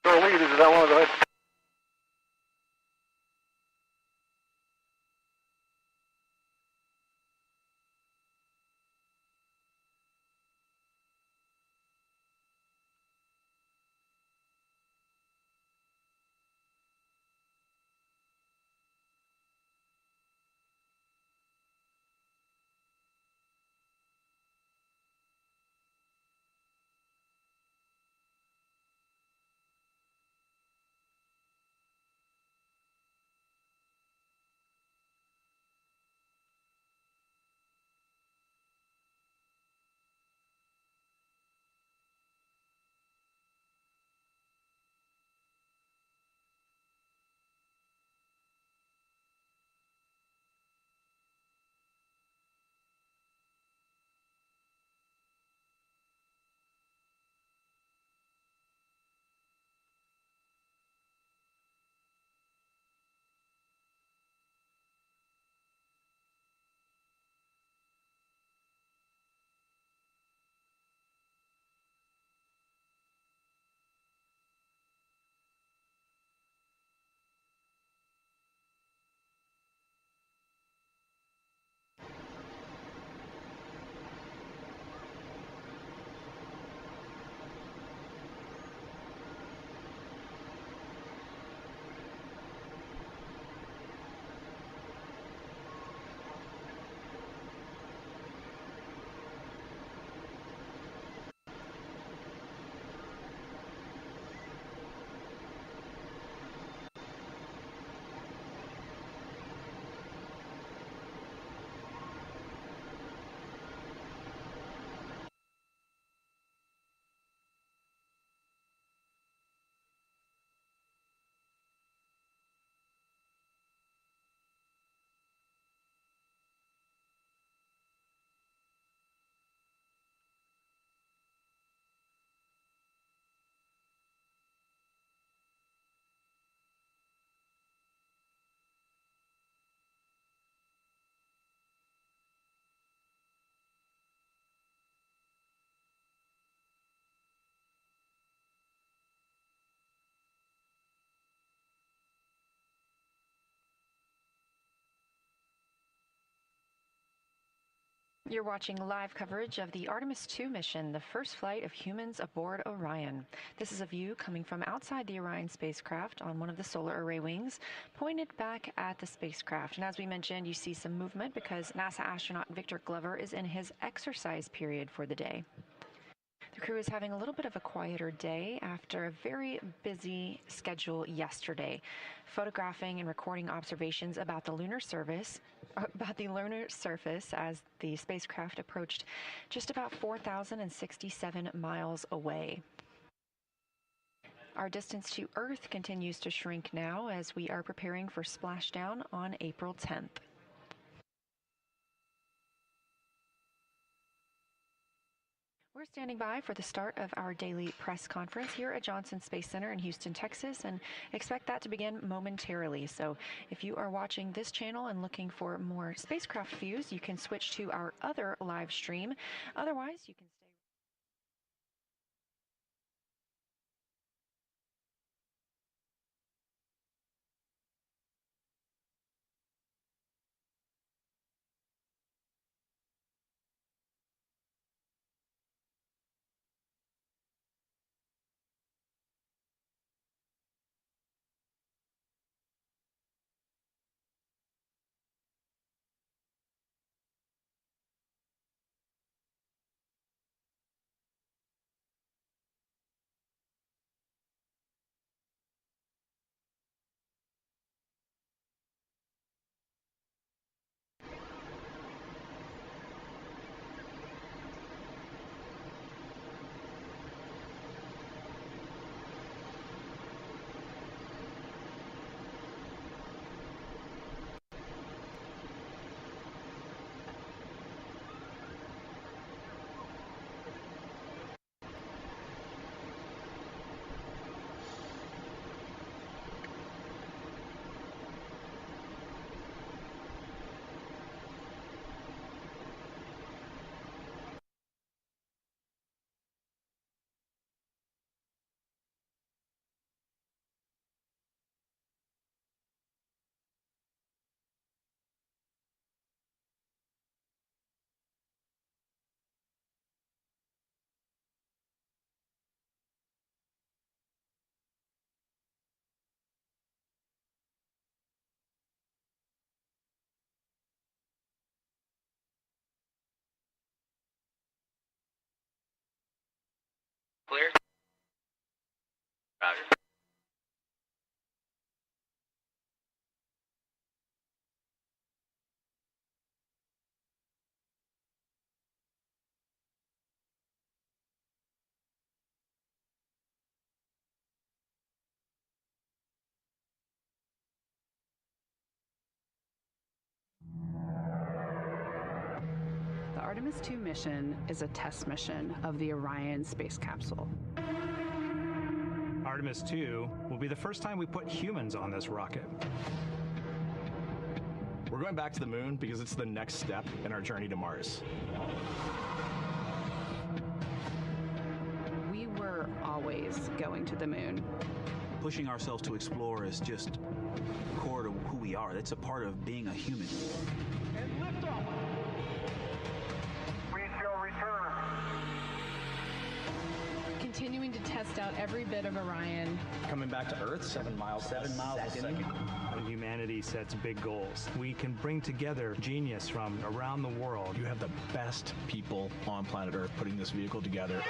Lead, does that want to go ahead? You're watching live coverage of the Artemis II mission, the first flight of humans aboard Orion. This is a view coming from outside the Orion spacecraft on one of the solar array wings, pointed back at the spacecraft. And as we mentioned, you see some movement because NASA astronaut Victor Glover is in his exercise period for the day. The crew is having a little bit of a quieter day after a very busy schedule yesterday, photographing and recording observations about the lunar surface as the spacecraft approached just about 4,067 miles away. Our distance to Earth continues to shrink now as we are preparing for splashdown on April 10th. We're standing by for the start of our daily press conference here at Johnson Space Center in Houston, Texas, and expect that to begin momentarily. So if you are watching this channel and looking for more spacecraft views, you can switch to our other live stream. Otherwise, you can stay. Clear? Roger. The Artemis II mission is a test mission of the Orion space capsule. Artemis II will be the first time we put humans on this rocket. We're going back to the moon because it's the next step in our journey to Mars. We were always going to the moon. Pushing ourselves to explore is just core to who we are. That's a part of being a human. And liftoff. We shall return. Continuing to test out every bit of Orion. Coming back to Earth, 7 miles a second. When humanity sets big goals, we can bring together genius from around the world. You have the best people on planet Earth putting this vehicle together.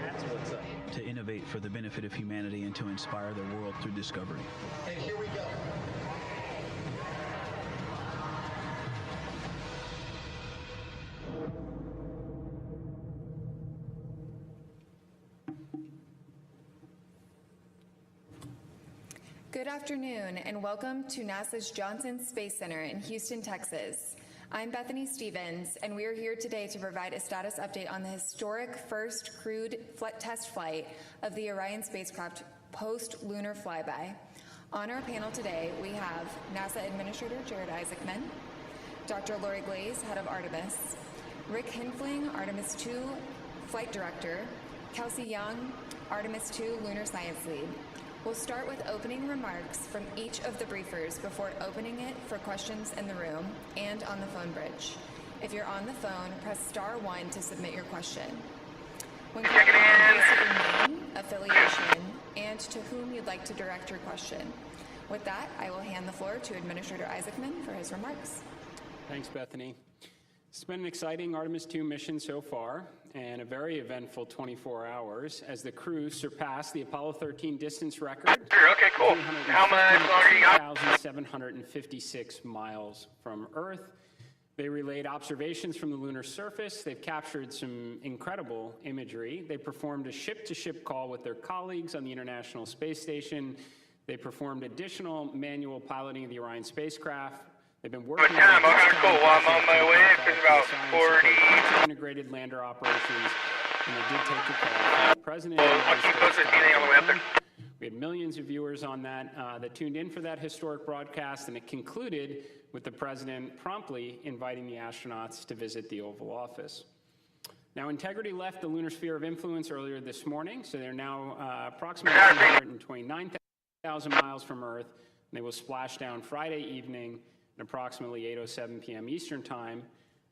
That's what's up. To innovate for the benefit of humanity and to inspire the world through discovery. And here we go. Good afternoon and welcome to NASA's Johnson Space Center in Houston, Texas. I'm Bethany Stevens and we are here today to provide a status update on the historic first crewed test flight of the Orion spacecraft post-lunar flyby. On our panel today we have NASA Administrator Jared Isaacman, Dr. Lori Glaze, head of Artemis, Rick Hinfling, Artemis II Flight Director, Kelsey Young, Artemis II Lunar Science Lead, We'll start with opening remarks from each of the briefers before opening it for questions in the room and on the phone bridge. If you're on the phone, press *1 to submit your question. When called on, please state your name, affiliation, and to whom you'd like to direct your question. With that, I will hand the floor to Administrator Isaacman for his remarks. Thanks, Bethany. It's been an exciting Artemis II mission so far, and a very eventful 24 hours as the crew surpassed the Apollo 13 distance record. Okay, cool. How much longer you got? 1,756 miles from Earth. They relayed observations from the lunar surface. They've captured some incredible imagery. They performed a ship-to-ship call with their colleagues on the International Space Station. They performed additional manual piloting of the Orion spacecraft. They've been working on cool. I'm on my way. It's about 40. Integrated lander operations, and they did take the call from the president. We had millions of viewers on that that tuned in for that historic broadcast, and it concluded with the president promptly inviting the astronauts to visit the Oval Office. Now, Integrity left the lunar sphere of influence earlier this morning, so they're now approximately 129,000 miles from Earth, and they will splash down Friday evening at approximately 8:07 p.m. Eastern Time,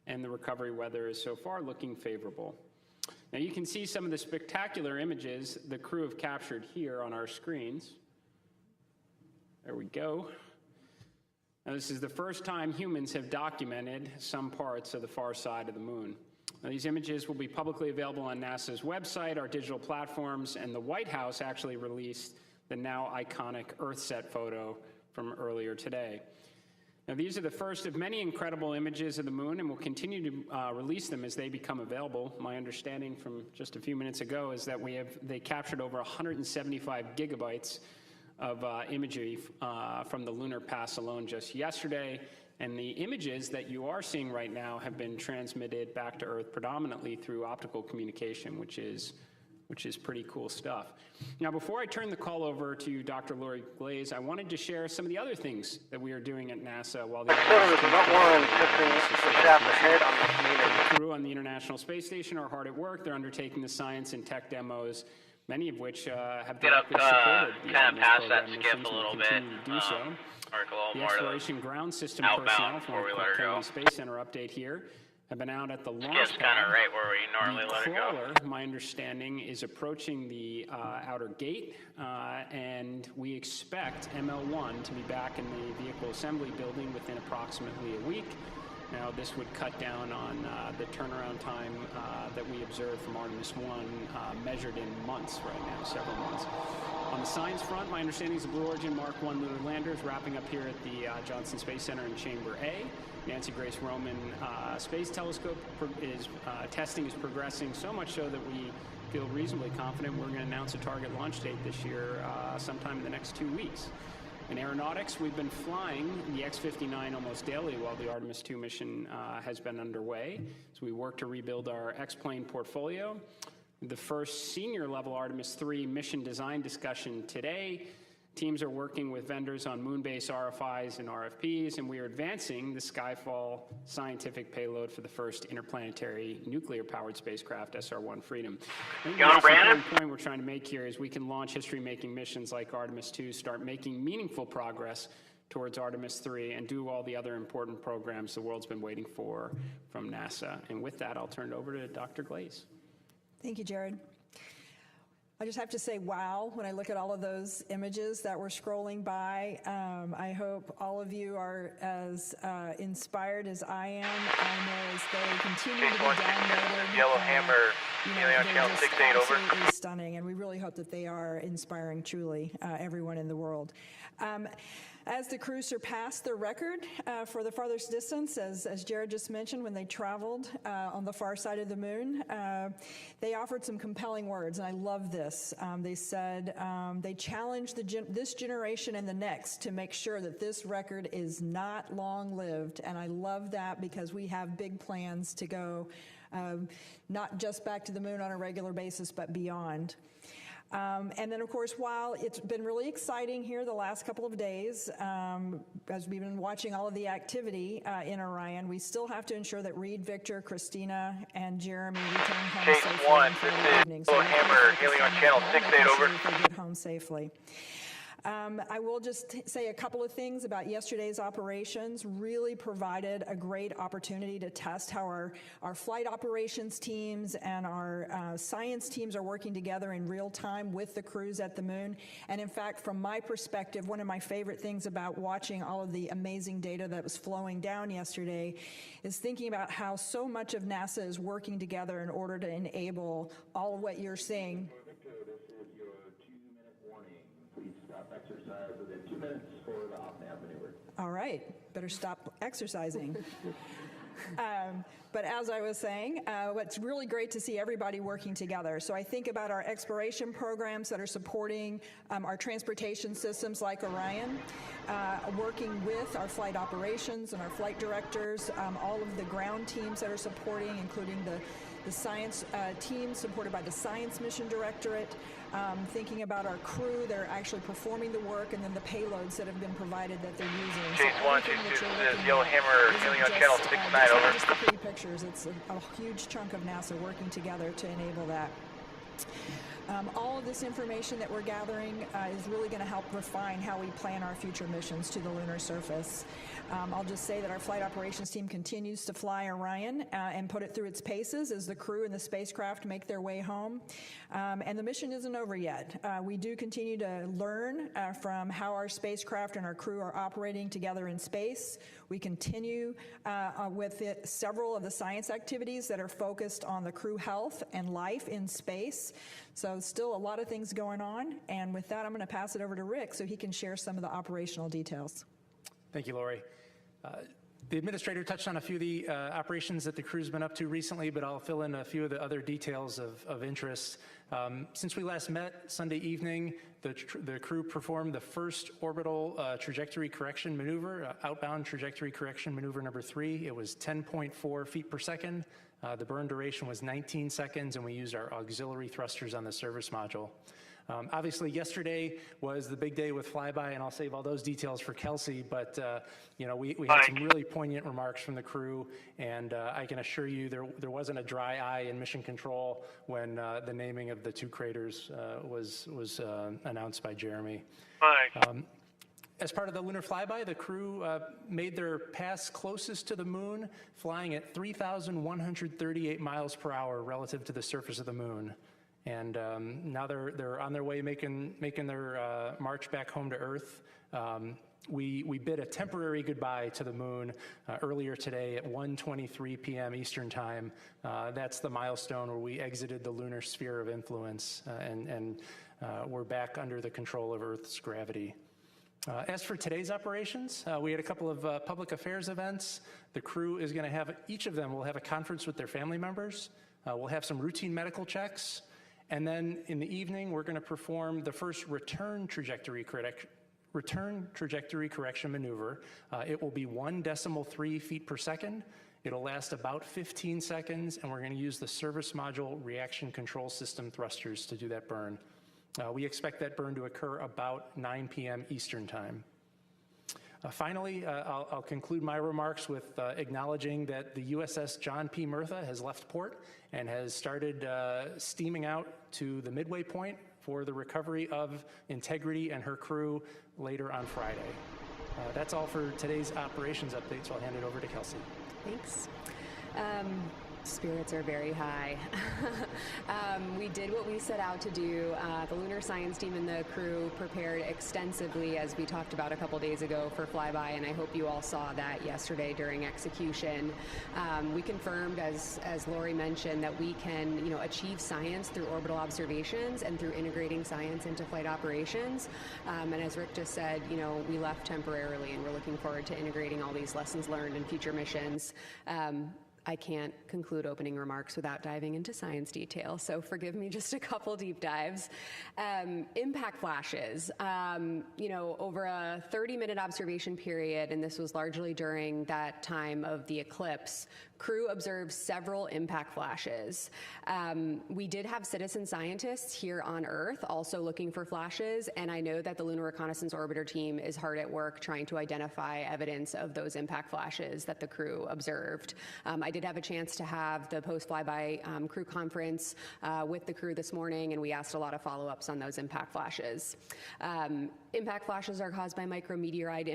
and the recovery weather is so far looking favorable. Now, you can see some of the spectacular images the crew have captured here on our screens. There we go. Now, this is the first time humans have documented some parts of the far side of the moon. Now, these images will be publicly available on NASA's website, our digital platforms, and the White House actually released the now iconic EarthSat photo from earlier today. Now, these are the first of many incredible images of the moon, and we'll continue to release them as they become available. My understanding from just a few minutes ago is that they captured over 175 gigabytes of imagery from the lunar pass alone just yesterday, and the images that you are seeing right now have been transmitted back to Earth predominantly through optical communication, which is pretty cool stuff. Now, before I turn the call over to Dr. Lori Glaze, I wanted to share some of the other things that we are doing at NASA while the crew on the International Space Station are hard at work. They're undertaking the science and tech demos, many of which have directly supported the kind of past that program skip a little bit. The Exploration Ground System personnel from the Kennedy Space Center update here have been out at the launch pad. Kind of right where we normally let it go. The crawler, my understanding, is approaching the outer gate, and we expect ML1 to be back in the vehicle assembly building within approximately a week. Now, this would cut down on the turnaround time that we observed from Artemis 1, measured in months right now, several months. On the science front, my understanding is the Blue Origin Mark I lunar lander is wrapping up here at the Johnson Space Center in Chamber A. Nancy Grace Roman Space Telescope testing is progressing, so much so that we feel reasonably confident we're going to announce a target launch date this year sometime in the next 2 weeks. In aeronautics, we've been flying the X-59 almost daily while the Artemis II mission has been underway. So we work to rebuild our X-plane portfolio. The first senior-level Artemis III mission design discussion today. Teams are working with vendors on moon-based RFIs and RFPs, and we are advancing the Skyfall scientific payload for the first interplanetary nuclear-powered spacecraft, SR-1 Freedom. I think the most important point we're trying to make here is we can launch history-making missions like Artemis II, start making meaningful progress towards Artemis III, and do all the other important programs the world's been waiting for from NASA. And with that, I'll turn it over to Dr. Glaze. Thank you, Jared. I just have to say, wow, when I look at all of those images that we're scrolling by. I hope all of you are as inspired as I am. I know as they continue to be downloaded. Yellow Hammer, Helion Channel 68 over. Absolutely stunning, and we really hope that they are inspiring truly everyone in the world. As the crew surpassed their record for the farthest distance, as Jared just mentioned, when they traveled on the far side of the moon, they offered some compelling words, and I love this. They said they challenged this generation and the next to make sure that this record is not long-lived, and I love that because we have big plans to go not just back to the moon on a regular basis, but beyond. And then, of course, while it's been really exciting here the last couple of days, as we've been watching all of the activity in Orion, we still have to ensure that Reed, Victor, Christina, and Jeremy return home Chase safely. one, on Friday this is evening. Little Hammer, hailing on channel 68, over. If they get home safely. I will just say a couple of things about yesterday's operations. Really provided a great opportunity to test how our flight operations teams and our science teams are working together in real time with the crews at the moon. And in fact, from my perspective, one of my favorite things about watching all of the amazing data that was flowing down yesterday is thinking about how so much of NASA is working together in order to enable all of what you're seeing. Exercise within 2 minutes for the off-nav maneuver. All right, better stop exercising. But as I was saying, what's really great to see everybody working together. So I think about our exploration programs that are supporting our transportation systems like Orion, working with our flight operations and our flight directors, all of the ground teams that are supporting, including the science team supported by the Science Mission Directorate, thinking about our crew that are actually performing the work, and then the payloads that have been provided that they're using. Chase So 1, Chase 2, this is Yellow Hammer, hailing on channel 69, over. Just the pretty pictures. It's a huge chunk of NASA working together to enable that. All of this information that we're gathering is really going to help refine how we plan our future missions to the lunar surface. I'll just say that our flight operations team continues to fly Orion and put it through its paces as the crew and the spacecraft make their way home. And the mission isn't over yet. We do continue to learn from how our spacecraft and our crew are operating together in space. We continue with several of the science activities that are focused on the crew health and life in space. So still a lot of things going on. And with that, I'm going to pass it over to Rick so he can share some of the operational details. Thank you, Lori. The administrator touched on a few of the operations that the crew's been up to recently, but I'll fill in a few of the other details of interest. Since we last met Sunday evening, the crew performed the first orbital trajectory correction maneuver, outbound trajectory correction maneuver number 3. It was 10.4 feet per second. The burn duration was 19 seconds, and we used our auxiliary thrusters on the service module. Obviously, yesterday was the big day with Flyby, and I'll save all those details for Kelsey, but we had some really poignant remarks from the crew, and I can assure you there wasn't a dry eye in mission control when the naming of the 2 craters was announced by Jeremy. As part of the lunar flyby, the crew made their pass closest to the moon, flying at 3,138 miles per hour relative to the surface of the moon. And now they're on their way making their march back home to Earth. We bid a temporary goodbye to the moon earlier today at 1:23 p.m. Eastern Time. That's the milestone where we exited the lunar sphere of influence and we're back under the control of Earth's gravity. As for today's operations, we had a couple of public affairs events. The crew is going to have, each of them will have a conference with their family members. We'll have some routine medical checks. And then in the evening, we're going to perform the first return trajectory correction maneuver. It will be 1.3 feet per second. It'll last about 15 seconds, and we're going to use the service module reaction control system thrusters to do that burn. We expect that burn to occur about 9 p.m. Eastern Time. Finally, I'll conclude my remarks with acknowledging that the USS John P. Murtha has left port and has started steaming out to the midway point for the recovery of Integrity and her crew later on Friday. That's all for today's operations update, so I'll hand it over to Kelsey. Thanks. Spirits are very high. We did what we set out to do. The lunar science team and the crew prepared extensively, as we talked about a couple days ago, for flyby, and I hope you all saw that yesterday during execution. We confirmed, as Lori mentioned, that we can achieve science through orbital observations and through integrating science into flight operations. And as Rick just said, we left temporarily, and we're looking forward to integrating all these lessons learned in future missions. I can't conclude opening remarks without diving into science detail, so forgive me just a couple deep dives. Impact flashes, over a 30-minute observation period, and this was largely during that time of the eclipse, crew observed several impact flashes. We did have citizen scientists here on Earth also looking for flashes, and I know that the Lunar Reconnaissance Orbiter team is hard at work trying to identify evidence of those impact flashes that the crew observed. I did have a chance to have the post-flyby crew conference with the crew this morning, and we asked a lot of follow-ups on those impact flashes. Impact flashes are caused by micrometeorite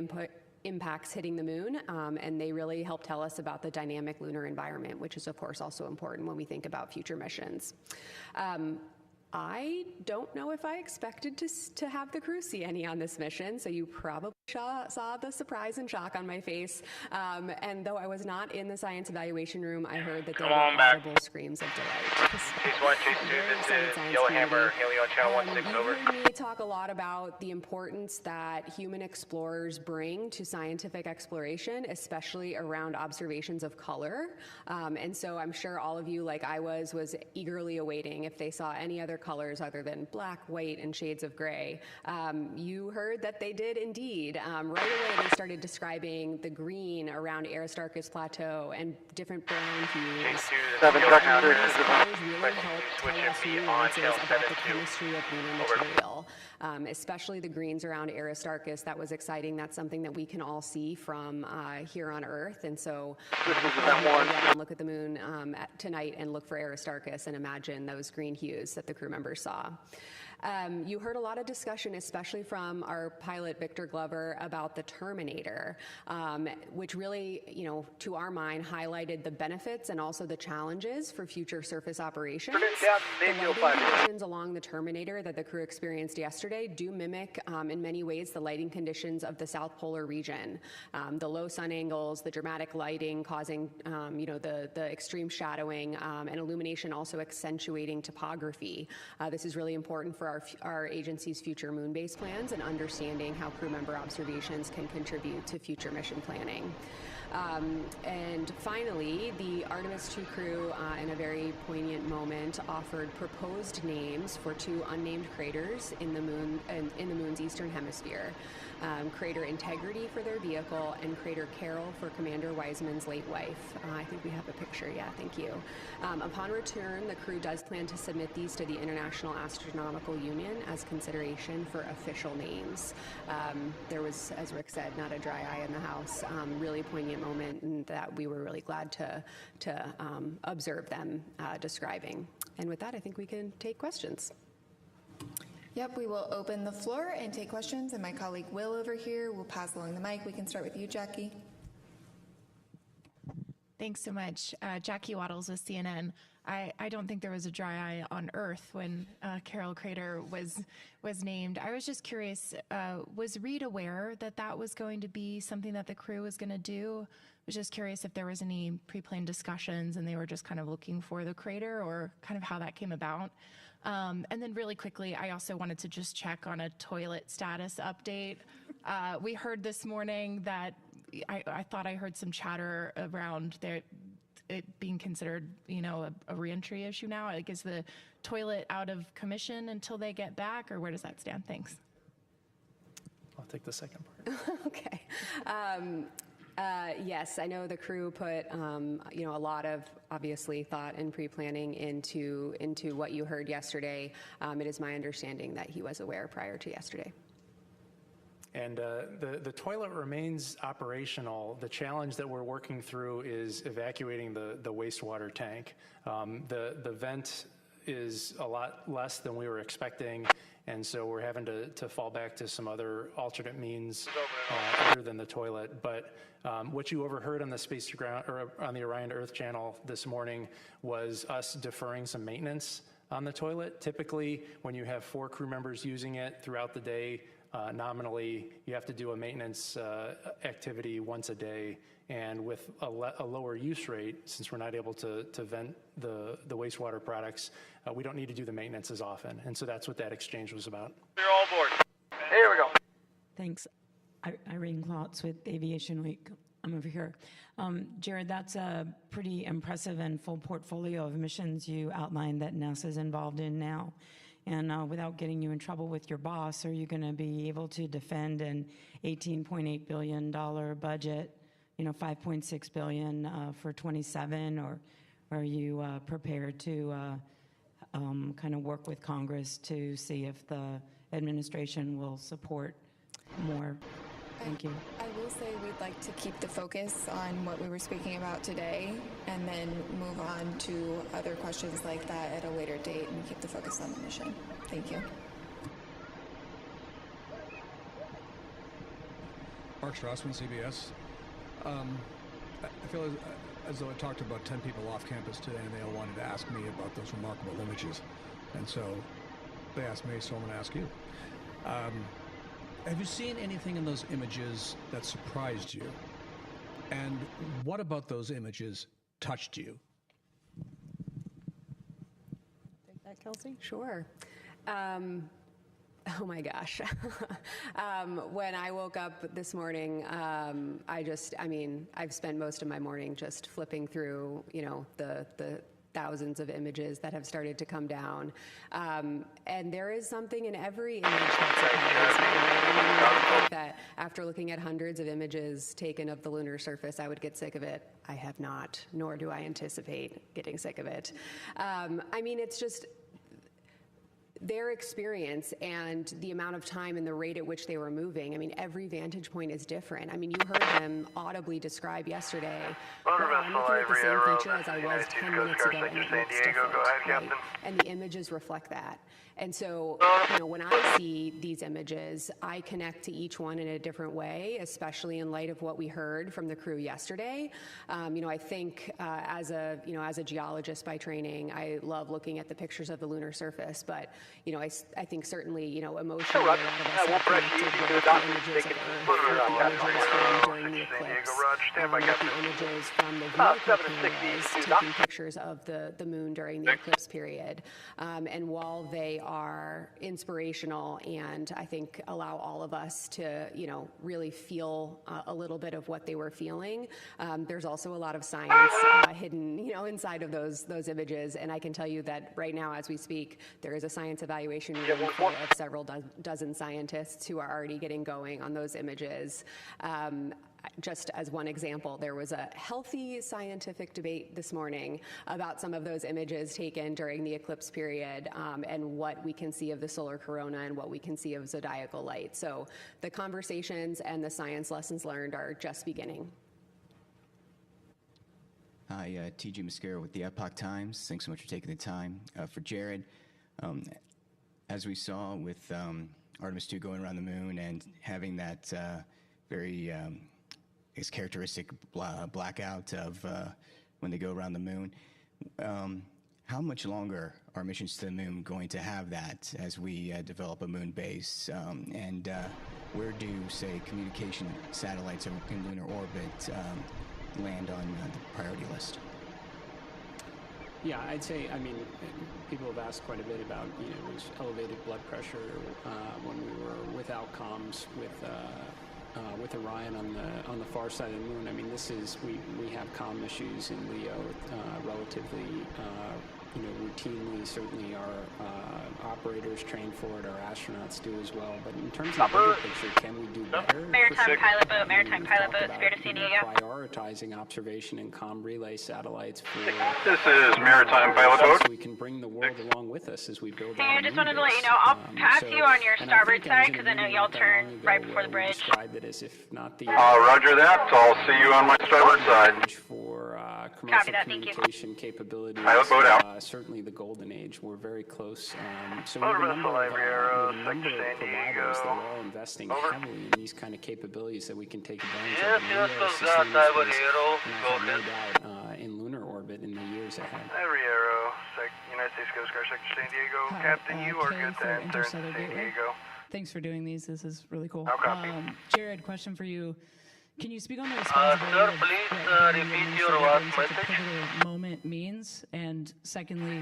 impacts hitting the moon, and they really help tell us about the dynamic lunar environment, which is of course also important when we think about future missions. I don't know if I expected to have the crew see any on this mission, so you probably saw the surprise and shock on my face. And though I was not in the science evaluation room, I heard that there were audible screams of delight. Chase 1, Chase 2, this is Yellowhammer, hailing on channel 16, over. You heard me talk a lot about the importance that human explorers bring to scientific exploration, especially around observations of color. And so I'm sure all of you, like I was eagerly awaiting if they saw any other colors other than black, white, and shades of gray. You heard that they did indeed. Right away, they started describing the green around Aristarchus Plateau and different brown hues. Seven really helped tell us new nuances about the chemistry of lunar material, especially the greens around Aristarchus. That was exciting. That's something that we can all see from here on Earth. And so look at the moon tonight and look for Aristarchus and imagine those green hues that the crew members saw. You heard a lot of discussion, especially from our pilot, Victor Glover, about the Terminator, which really, to our mind, highlighted the benefits and also the challenges for future surface operations. The lighting conditions along the Terminator that the crew experienced yesterday do mimic, in many ways, the lighting conditions of the South Polar region. The low sun angles, the dramatic lighting causing, the extreme shadowing, and illumination also accentuating topography. This is really important for our agency's future moon base plans and understanding how crew member observations can contribute to future mission planning. And finally, the Artemis II crew, in a very poignant moment, offered proposed names for two unnamed craters in the moon's eastern hemisphere. Crater Integrity for their vehicle, and Crater Carol for Commander Wiseman's late wife. I think we have a picture, yeah, thank you. Upon return, the crew does plan to submit these to the International Astronomical Union as consideration for official names. There was, as Rick said, not a dry eye in the house. Really poignant moment, and that we were really glad to observe them describing. And with that, I think we can take questions. Yep, we will open the floor and take questions, and my colleague Will over here will pass along the mic. We can start with you, Jackie. Thanks so much. Jackie Waddles with CNN. I don't think there was a dry eye on Earth when Carol Crater was named. I was just curious, was Reed aware that that was going to be something that the crew was going to do? I was just curious if there was any pre-planned discussions and they were just kind of looking for the crater, or kind of how that came about. And then really quickly, I also wanted to just check on a toilet status update. We heard this morning that I thought I heard some chatter around it being considered, a reentry issue now. Like, is the toilet out of commission until they get back, or where does that stand? Thanks. I'll take the second part. Okay. Yes, I know the crew put a lot of obviously thought and pre-planning into what you heard yesterday. It is my understanding that he was aware prior to yesterday. And the toilet remains operational. The challenge that we're working through is evacuating the wastewater tank. The vent is a lot less than we were expecting, and so we're having to fall back to some other alternate means other than the toilet. But what you overheard on the Space to Ground, or on the Orion to Earth channel this morning, was us deferring some maintenance on the toilet. Typically, when you have 4 crew members using it throughout the day, nominally, you have to do a maintenance activity once a day. And with a lower use rate, since we're not able to vent the wastewater products, we don't need to do the maintenance as often. And so that's what that exchange was about. You're all aboard. Here we go. Thanks. Irene Klotz with Aviation Week. I'm over here. Jared, that's a pretty impressive and full portfolio of missions you outlined that NASA's involved in now. And without getting you in trouble with your boss, are you going to be able to defend an $18.8 billion budget 5.6 billion for 27, or are you prepared to kind of work with Congress to see if the administration will support more? Thank you. I will say we'd like to keep the focus on what we were speaking about today and then move on to other questions like that at a later date and keep the focus on the mission. Thank you. Mark Strassman, CBS. I feel as though I talked to about 10 people off campus today, and they all wanted to ask me about those remarkable images. And so they asked me, so I'm going to ask you. Have you seen anything in those images that surprised you? And what about those images touched you? Take that, Kelsey? Sure. Oh my gosh. When I woke up this morning, I've spent most of my morning just flipping through, the thousands of images that have started to come down. And there is something in every image that surprises me. I think that after looking at hundreds of images taken of the lunar surface, I would get sick of it. I have not, nor do I anticipate getting sick of it. It's just their experience and the amount of time and the rate at which they were moving. Every vantage point is different. You heard them audibly describe yesterday, I'm looking at the same feature as I was 10 minutes ago, and it looks different, right? And the images reflect that. And so, when I see these images, I connect to each one in a different way, especially in light of what we heard from the crew yesterday. I think as a geologist by training, I love looking at the pictures of the lunar surface, but I think certainly, emotionally, a lot of us are connected with the images of Earth, with the images from during the eclipse, with the images from the vehicle cameras taking pictures of the moon during the eclipse period. And while they are inspirational and I think allow all of us to, really feel a little bit of what they were feeling, there's also a lot of science hidden, inside of those images. And I can tell you that right now, as we speak, there is a science evaluation room full of several dozen scientists who are already getting going on those images. Just as one example, there was a healthy scientific debate this morning about some of those images taken during the eclipse period and what we can see of the solar corona and what we can see of zodiacal light. So the conversations and the science lessons learned are just beginning. Hi, T.J. Mascara with the Epoch Times. Thanks so much for taking the time. For Jared, as we saw with Artemis 2 going around the moon and having that very characteristic blackout of when they go around the moon, how much longer are missions to the moon going to have that as we develop a moon base? And where do, say, communication satellites in lunar orbit land on the priority list? Yeah, I'd say, people have asked quite a bit about, was elevated blood pressure when we were without comms with Orion on the far side of the moon. We have comm issues in LEO relatively, routinely. Certainly our operators train for it, our astronauts do as well. But in terms of the bigger picture, can we do better? Maritime pilot boat, Spirit of San Diego. Prioritizing observation and comm relay satellites for This is Maritime Pilot Boat. So we can bring the world along with us as we build. Hey, I just wanted to let you know, I'll pass you on your starboard side because I know y'all turn right before the bridge. It as if not the. Roger that. I'll see you on my starboard side. For commercial communication capabilities. Pilot boat out. Certainly the golden age. We're very close. So Motor we have a vessel number Aero, of providers that are all investing heavily in these kind of capabilities that we can take advantage of. No doubt in lunar orbit in the years ahead. Aero, United States Coast Guard Sector San Diego. Hi, Captain, you are Kay good to for enter into Interstellar San Gateway. Diego. Thanks for doing these. This is really cool. How copy? Jared, question for you. Can you speak on the responsibility sir, please of repeat your what such a message? pivotal moment means? And secondly,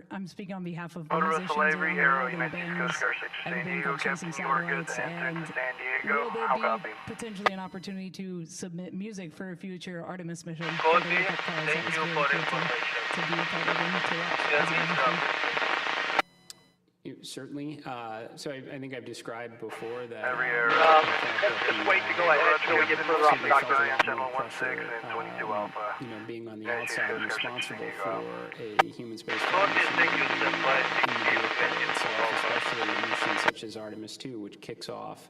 I'm speaking on behalf of Motor organizations vessel around Avery, the Aero, world that are United States banners, Coast Guard Sector have San been Diego. chasing Captain, you are good satellites, to enter and into San Diego. will How there copy? be potentially an opportunity to submit music for a future Artemis mission? Copy. For the wake-up calls? That Thank was you very for cool information. to be a part of and to watch. Yes, certainly. So I think I've described before that. Just wait to go ahead until we get further off the Dr. Channel 16 and 22 Alpha. You know, being on the outside and responsible for a human space especially a mission such as Artemis II, which kicks off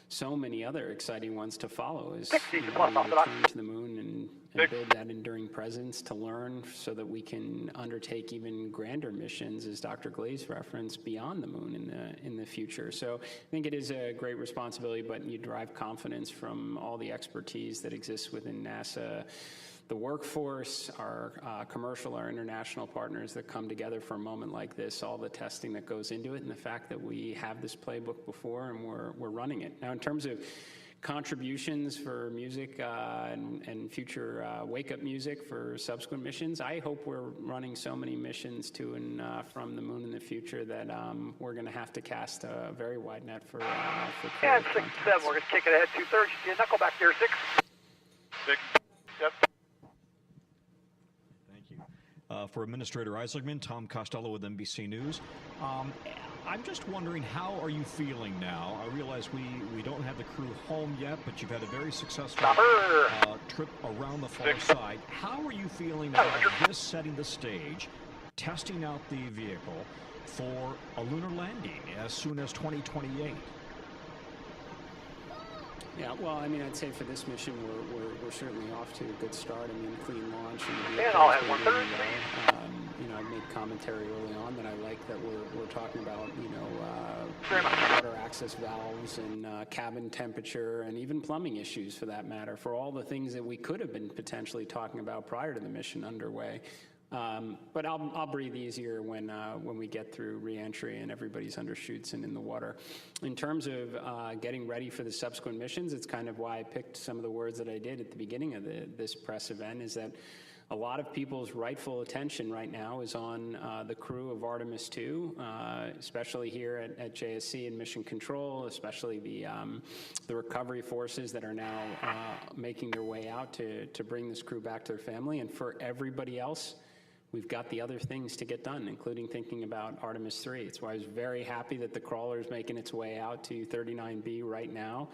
so many other exciting ones to follow, is we return to the moon and build that enduring presence to learn so that we can undertake even grander missions, as Dr. Glaze referenced, beyond the moon in the future. So I think it is a great responsibility, but you derive confidence from all the expertise that exists within NASA, the workforce, our commercial, our international partners that come together for a moment like this, all the testing that goes into it, and the fact that we have this playbook before and we're running it. Now, in terms of contributions for music and future wake-up music for subsequent missions, I hope we're running so many missions to and from the moon in the future that we're going to have to cast a very wide net for Yeah, 6-7. We're going to kick it ahead 2/3. You knuckle back there, 6. 6. Yep. For Administrator Isaacman, Tom Costello with NBC News. I'm just wondering, how are you feeling now? I realize we don't have the crew home yet, but you've had a very successful trip around the far side. How are you feeling about this setting the stage, testing out the vehicle for a lunar landing as soon as 2028? Yeah, well, I mean, I'd say for this mission, we're certainly off to a good start. I mean, clean launch. And I'll have 1/3. You know, I made commentary early on that I like that we're talking about, you know, water access valves and cabin temperature and even plumbing issues for that matter, for all the things that we could have been potentially talking about prior to the mission underway. But I'll breathe easier when we get through re-entry and everybody's under chutes and in the water. In terms of getting ready for the subsequent missions, it's kind of why I picked some of the words that I did at the beginning of this press event, is that a lot of people's rightful attention right now is on the crew of Artemis II, especially here at JSC and Mission Control, especially the recovery forces that are now making their way out to bring this crew back to their family. And for everybody else, we've got the other things to get done, including thinking about Artemis III. It's why I was very happy that the crawler is making its way out to 39B right now.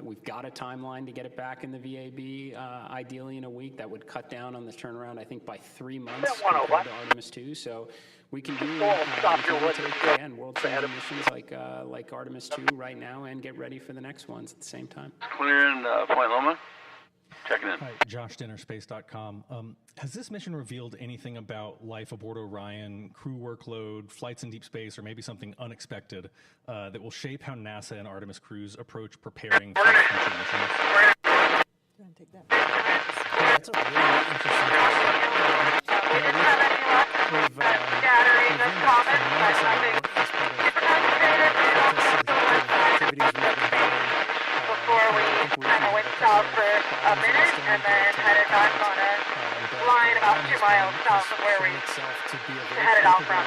We've got a timeline to get it back in the VAB, ideally in a week. That would cut down on the turnaround, I think, by 3 months compared to Artemis II. So we can do world-changing missions like Artemis II right now and get ready for the next ones at the same time. Clear in Point Loma. Checking in. Hi, Josh Dinner, Space.com. Has this mission revealed anything about life aboard Orion, crew workload, flights in deep space, or maybe something unexpected that will shape how NASA and Artemis crews approach preparing for future missions? Go and take that. That's a really interesting before we kind of went south for a minute and then headed north on a line about 2 miles south of where we headed out from.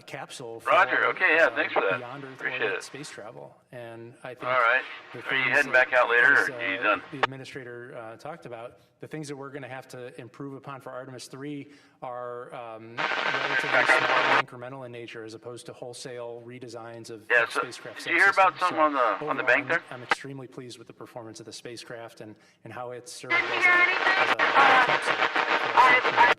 Capsule. Roger. Okay. Yeah. Thanks for that. Beyond Earth Appreciate it. Space travel, and I think. All right. Are you heading back out later, or are you done? The administrator talked about the things that we're going to have to improve upon for Artemis III are relatively small and incremental in nature, as opposed to wholesale redesigns of spacecraft. Did you hear about something on the bank there? I'm extremely pleased with the performance of the spacecraft and how it's served as a capsule. I've had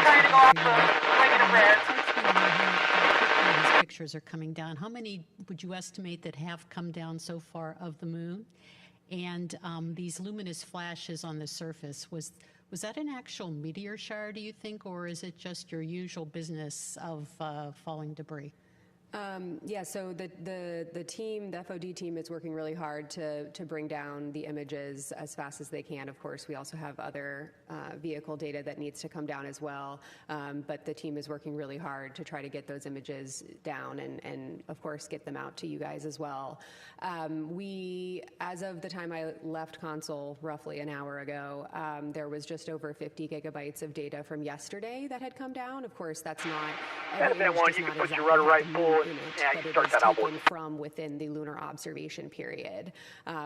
trying to go off the wing of red. These pictures are coming down. How many would you estimate that have come down so far of the moon? And these luminous flashes on the surface, was that an actual meteor shower, do you think, or is it just your usual business of falling debris? Yeah, so the team, the FOD team, is working really hard to bring down the images as fast as they can. Of course, we also have other vehicle data that needs to come down as well, but the team is working really hard to try to get those images down and of course, get them out to you guys as well. We, as of the time I left console roughly an hour ago, there was just over 50 gigabytes of data from yesterday that had come down. Of course, that's not... That'd have been one you could put your rudder right full in it, Yeah, but you it start is that outboard. taken from within the lunar observation period.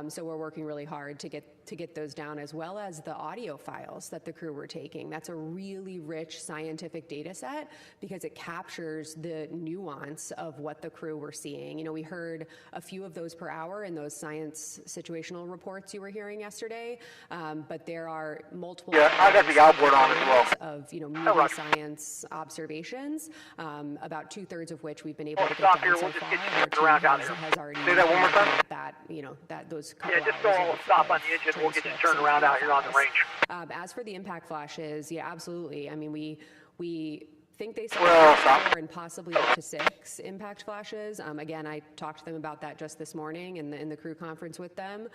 So we're working really hard to get those down, as well as the audio files that the crew were taking. That's a really rich scientific data set because it captures the nuance of what the crew were seeing. You know, we heard a few of those per hour in those science situational reports you were hearing yesterday, but there are multiple. Yeah, I got the outboard on as well. Of, you know, media science observations, about 2/3 of which we've been able to get stop down here. so We'll just far. get you And our turned around team down has, here. has already Say that one more time. looked at that, you know, those couple Yeah, just hours go stop on the engine. We'll get you turned around out here on the range. As for the impact flashes, yeah, absolutely. I mean, we think they Well, saw 4 and possibly up to 6 impact flashes. Again, I talked to them about that just this morning in the crew conference with them.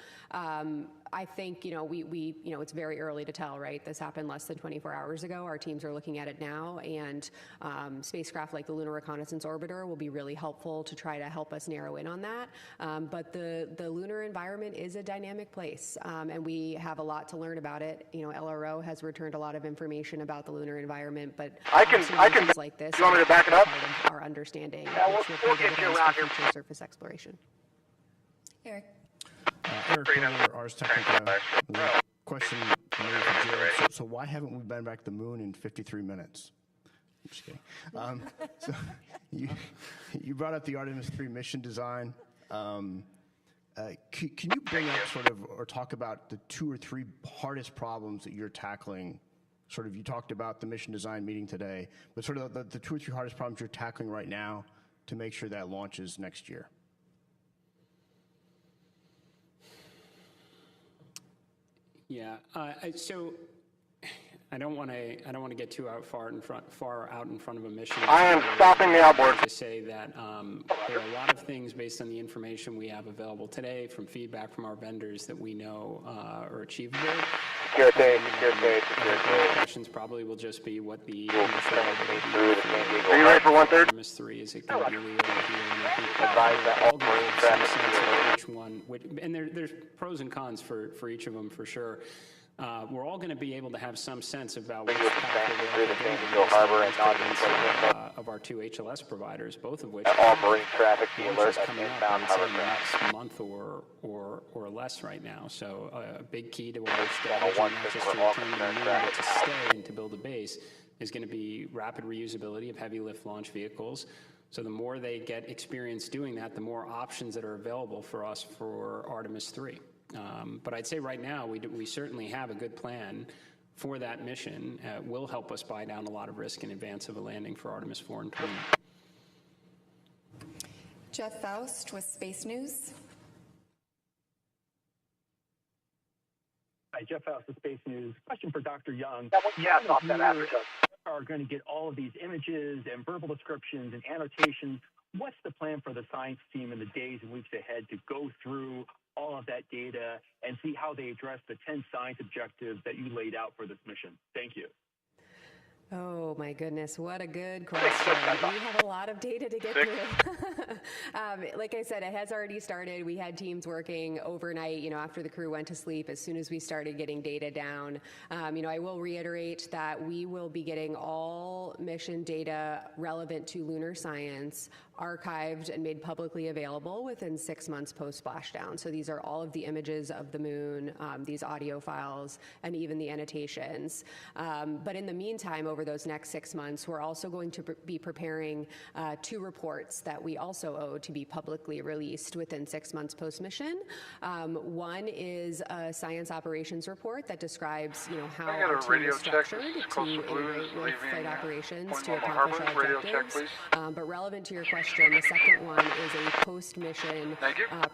I think, you know, we you know, it's very early to tell, right? This happened less than 24 hours ago. Our teams are looking at it now, and spacecraft like the Lunar Reconnaissance Orbiter will be really helpful to try to help us narrow in on that. But the lunar environment is a dynamic place, and we have a lot to learn about it. You know, LRO has returned a lot of information about the lunar environment, but I can like this, you want me to back it up? Our understanding, Yeah, we'll get you around here. future surface exploration. Eric. Eric Porter, Ars Technica. Question maybe for Jared. So why haven't we been back to the moon in 53 minutes? I'm just kidding. So you brought up the Artemis 3 mission design. Can you bring up sort of, or talk about the 2 or 3 hardest problems that you're tackling? Sort of, you talked about the mission design meeting today, but sort of the 2 or 3 hardest problems you're tackling right now to make sure that launches next year. Yeah. So I don't want to get too far out in front of a mission. I am stopping the outboard. To say that there are a lot of things based on the information we have available today, from feedback from our vendors, that we know are achievable. Security. Questions probably will just be what the Are you ready for 1/3? Artemis 3 is it going to be Leo which one? And there's pros and cons for each of them for sure. We're all going to be able to have some sense about which of our 2 HLS providers, both of which all marine traffic alert coming up in the next month or less right now. So a big key to our strategy, not just to return to the moon, but to stay and to build a base, is going to be rapid reusability of heavy lift launch vehicles. So the more they get experience doing that, the more options that are available for us for Artemis 3. But I'd say right now we certainly have a good plan for that mission. Will help us buy down a lot of risk in advance of a landing for Artemis 4 and 20. Jeff Faust with Space News. Hi, Jeff Faust with Space News. Question for Dr. Young. Yeah, stop that advertising. Are going to get all of these images and verbal descriptions and annotations. What's the plan for the science team in the days and weeks ahead to go through all of that data and see how they address the 10 science objectives that you laid out for this mission? Thank you. Oh my goodness, what a good question. We have a lot of data to get through. Like I said, it has already started. We had teams working overnight, you know, after the crew went to sleep, as soon as we started getting data down. You know, I will reiterate that we will be getting all mission data relevant to lunar science archived and made publicly available within 6 months post-splashdown. So these are all of the images of the moon, these audio files, and even the annotations. But in the meantime, over those next 6 months, we're also going to be preparing 2 reports that we also owe to be publicly released within 6 months post-mission. One is a science operations report that describes, you know, how our team is structured to integrate with flight operations to accomplish our objectives. But relevant to your question, the second one is a post-mission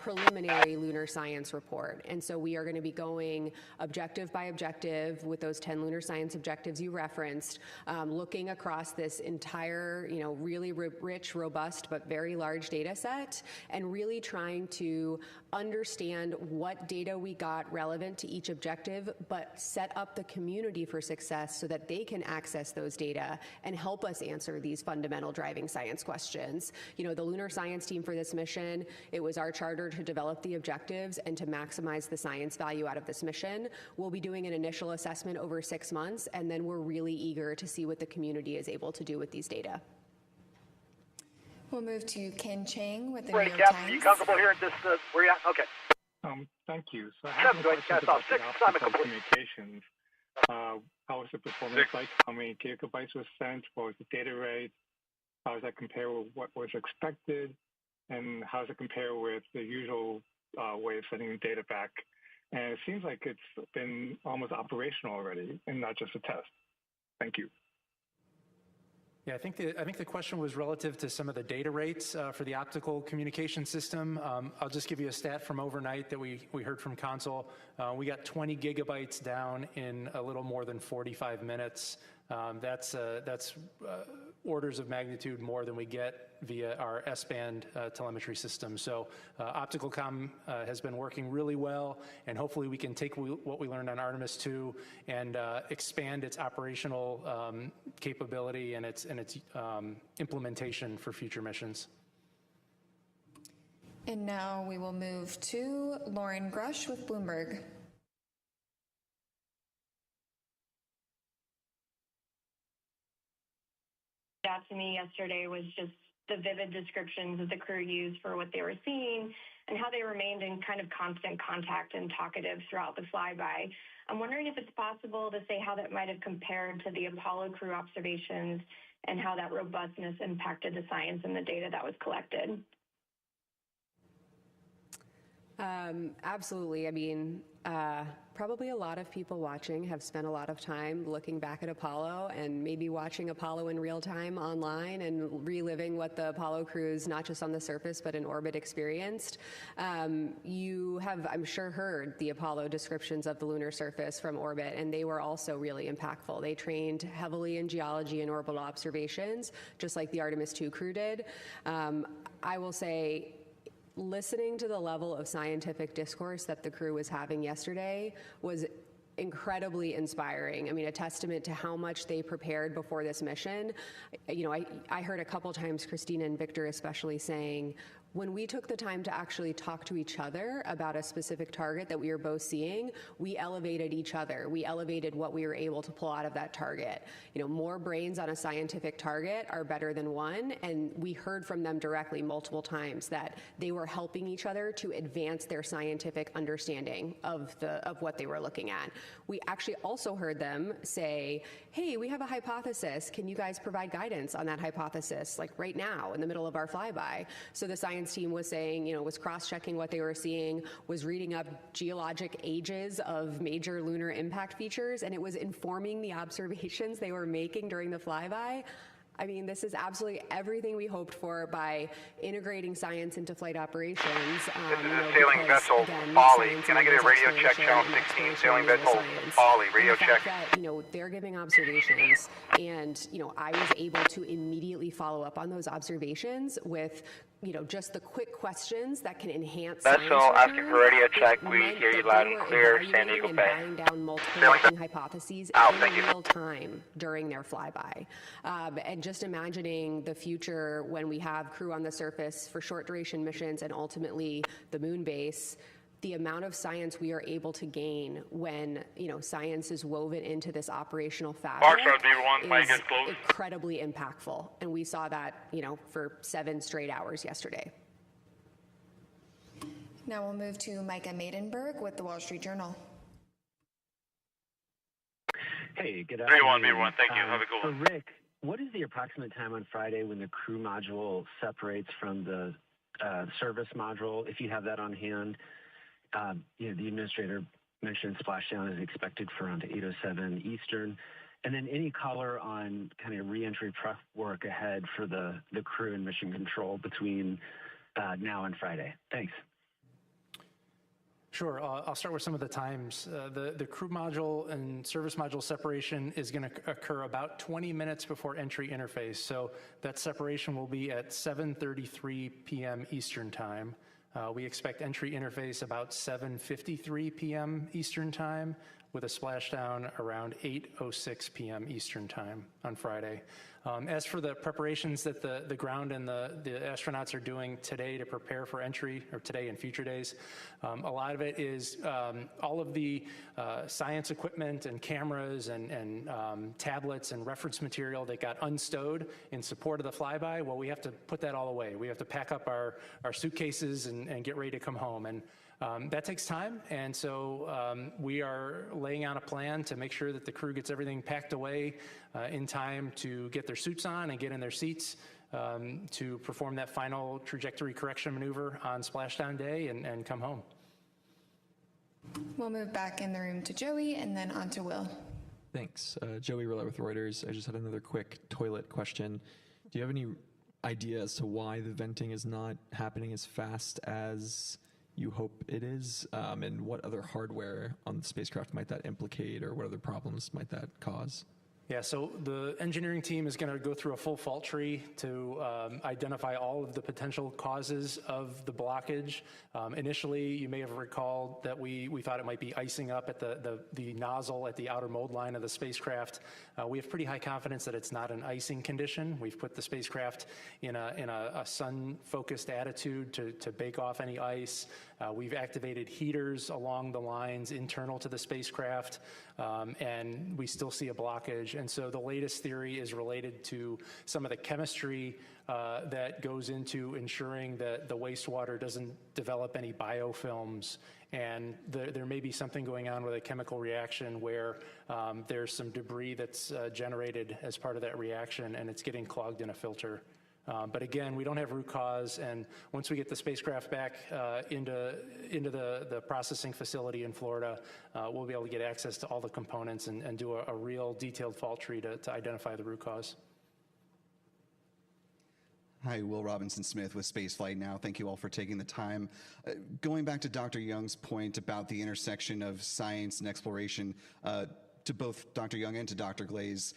preliminary lunar science report. And so we are going to be going objective by objective with those 10 lunar science objectives you referenced, looking across this entire, you know, really rich, robust, but very large data set, and really trying to understand what data we got relevant to each objective, but set up the community for success so that they can access those data and help us answer these fundamental driving science questions. You know, the lunar science team for this mission, it was our charter to develop the objectives and to maximize the science value out of this mission. We'll be doing an initial assessment over 6 months, and then we're really eager to see what the community is able to do with these data. We'll move to Ken Chang with the Ready, New York Captain. Times. You comfortable here at this? Where you at? Okay. Thank you. So I Captain, have go a ahead. question Cast off. about 6, the Simon, optical complete. communications. How was the performance like? How many gigabytes was sent? What was the data rate? How does that compare with what was expected? And how does it compare with the usual way of sending data back? And it seems like it's been almost operational already and not just a test. Thank you. Yeah, I think the question was relative to some of the data rates for the optical communication system. I'll just give you a stat from overnight that we heard from Consul. We got 20 gigabytes down in a little more than 45 minutes. That's orders of magnitude more than we get via our S-band telemetry system. So optical comm has been working really well, and hopefully we can take what we learned on Artemis II and expand its operational capability and its implementation for future missions. And now we will move to Lauren Grush with Bloomberg. Out to me yesterday was just the vivid descriptions that the crew used for what they were seeing and how they remained in kind of constant contact and talkative throughout the flyby. I'm wondering if it's possible to say how that might have compared to the Apollo crew observations and how that robustness impacted the science and the data that was collected. Absolutely. I mean, probably a lot of people watching have spent a lot of time looking back at Apollo and maybe watching Apollo in real time online and reliving what the Apollo crews, not just on the surface, but in orbit experienced. You have, I'm sure, heard the Apollo descriptions of the lunar surface from orbit, and they were also really impactful. They trained heavily in geology and orbital observations, just like the Artemis II crew did. I will say, listening to the level of scientific discourse that the crew was having yesterday was incredibly inspiring. I mean, a testament to how much they prepared before this mission. You know, I heard a couple times Christina and Victor especially saying, when we took the time to actually talk to each other about a specific target that we were both seeing, we elevated each other. We elevated what we were able to pull out of that target. You know, more brains on a scientific target are better than one, and we heard from them directly multiple times that they were helping each other to advance their scientific understanding of what they were looking at. We actually also heard them say, hey, we have a hypothesis. Can you guys provide guidance on that hypothesis, like right now in the middle of our flyby? So the science team was saying, you know, was cross-checking what they were seeing, was reading up geologic ages of major lunar impact features, and it was informing the observations they were making during the flyby. I mean, this is absolutely everything we hoped for by integrating science into flight operations. This is a sailing vessel, Bali. Can I get a radio check, Channel 16, sailing vessel, Bali, radio check. That, you know, they're giving observations, and, you know, I was able to immediately follow up on those observations with, you know, just the quick questions that can enhance Vessel science asking returns. for radio check. It We meant hear you that loud they and were clear, San evaluating Diego and Bay. buying down multiple Sailing working hypotheses out, in thank you. real time during their flyby. And just imagining the future when we have crew on the surface for short duration missions and ultimately the moon base, the amount of science we are able to gain when, you know, science is woven into this operational fabric is incredibly impactful. And we saw that, you know, for 7 straight hours yesterday. Now we'll move to Micah Maidenberg with the Wall Street Journal. Hey, good afternoon. everyone. Thank you. Have a good one. So Rick, what is the approximate time on Friday when the crew module separates from the service module, if you have that on hand? You know, the administrator mentioned splashdown is expected for around 8:07 Eastern. And then any color on kind of reentry prep work ahead for the crew and mission control between now and Friday? Thanks. Sure. I'll start with some of the times. The crew module and service module separation is going to occur about 20 minutes before entry interface. So that separation will be at 7:33 p.m. Eastern Time. We expect entry interface about 7:53 p.m. Eastern Time. with a splashdown around 8:06 p.m. Eastern Time on Friday. As for the preparations that the ground and the astronauts are doing today to prepare for entry, or today and future days, a lot of it is all of the science equipment and cameras and tablets and reference material that got unstowed in support of the flyby. Well, we have to put that all away. We have to pack up our suitcases and get ready to come home. And that takes time, and so we are laying out a plan to make sure that the crew gets everything packed away in time to get their suits on and get in their seats to perform that final trajectory correction maneuver on splashdown day and come home. We'll move back in the room to Joey and then on to Will. Thanks. Joey Riller with Reuters. I just had another quick toilet question. Do you have any idea as to why the venting is not happening as fast as you hope it is, and what other hardware on the spacecraft might that implicate, or what other problems might that cause? Yeah, so the engineering team is going to go through a full fault tree to identify all of the potential causes of the blockage. Initially, you may have recalled that we thought it might be icing up at the nozzle at the outer mold line of the spacecraft. We have pretty high confidence that it's not an icing condition. We've put the spacecraft in a sun-focused attitude to bake off any ice. We've activated heaters along the lines internal to the spacecraft, and we still see a blockage. And so the latest theory is related to some of the chemistry that goes into ensuring that the wastewater doesn't develop any biofilms. And there may be something going on with a chemical reaction where there's some debris that's generated as part of that reaction, and it's getting clogged in a filter. But again, we don't have root cause, and once we get the spacecraft back into the processing facility in Florida, we'll be able to get access to all the components and do a real detailed fault tree to identify the root cause. Hi, Will Robinson-Smith with Spaceflight Now. Thank you all for taking the time. Going back to Dr. Young's point about the intersection of science and exploration, to both Dr. Young and to Dr. Glaze,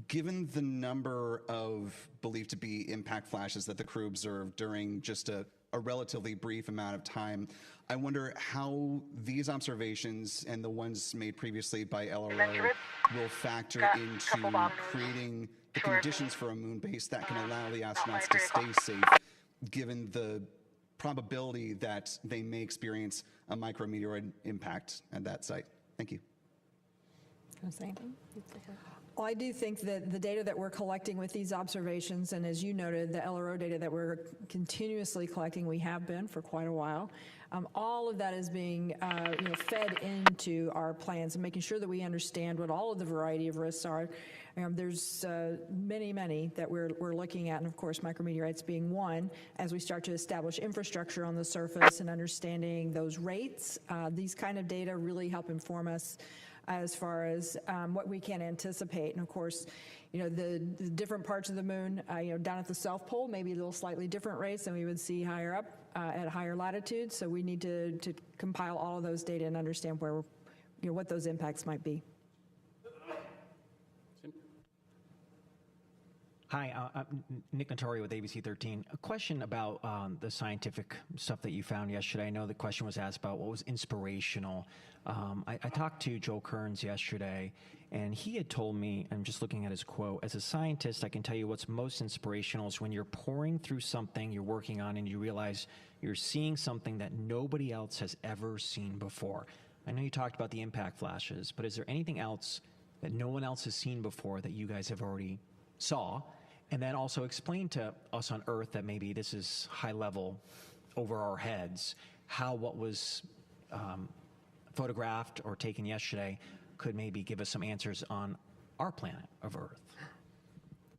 given the number of believed to be impact flashes that the crew observed during just a relatively brief amount of time, I wonder how these observations and the ones made previously by LRO will factor into creating the conditions for a moon base that can allow the astronauts to stay safe, given the probability that they may experience a micrometeoroid impact at that site. Thank you. Can I say anything? Well, I do think that the data that we're collecting with these observations, and as you noted, the LRO data that we're continuously collecting, we have been for quite a while, all of that is being fed into our plans and making sure that we understand what all of the variety of risks are. There's many that we're looking at, and of course micrometeorites being one, as we start to establish infrastructure on the surface and understanding those rates. These kind of data really help inform us as far as what we can anticipate. And of course, the different parts of the moon, down at the South Pole, maybe a little slightly different rates than we would see higher up at higher latitudes. So we need to compile all of those data and understand where, what those impacts might be. Hi, I'm Nick Notori with ABC 13. A question about the scientific stuff that you found yesterday. I know the question was asked about what was inspirational. I talked to Joel Kearns yesterday, and he had told me, I'm just looking at his quote, as a scientist, I can tell you what's most inspirational is when you're pouring through something you're working on and you realize you're seeing something that nobody else has ever seen before. I know you talked about the impact flashes, but is there anything else that no one else has seen before that you guys have already saw? And then also explain to us on Earth that maybe this is high level over our heads, how what was photographed or taken yesterday could maybe give us some answers on our planet of Earth.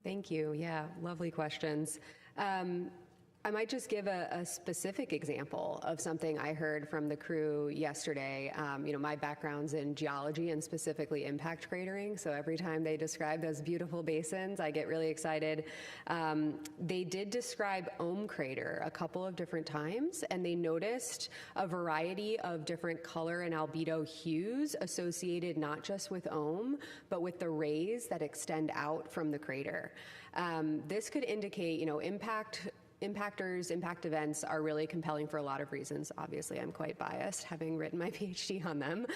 Thank you. Yeah, lovely questions. I might just give a specific example of something I heard from the crew yesterday. My background's in geology and specifically impact cratering, so every time they describe those beautiful basins, I get really excited. They did describe Ohm crater a couple of different times, and they noticed a variety of different color and albedo hues associated not just with Ohm, but with the rays that extend out from the crater. This could indicate, impact impactors, impact events are really compelling for a lot of reasons. Obviously, I'm quite biased, having written my PhD on them.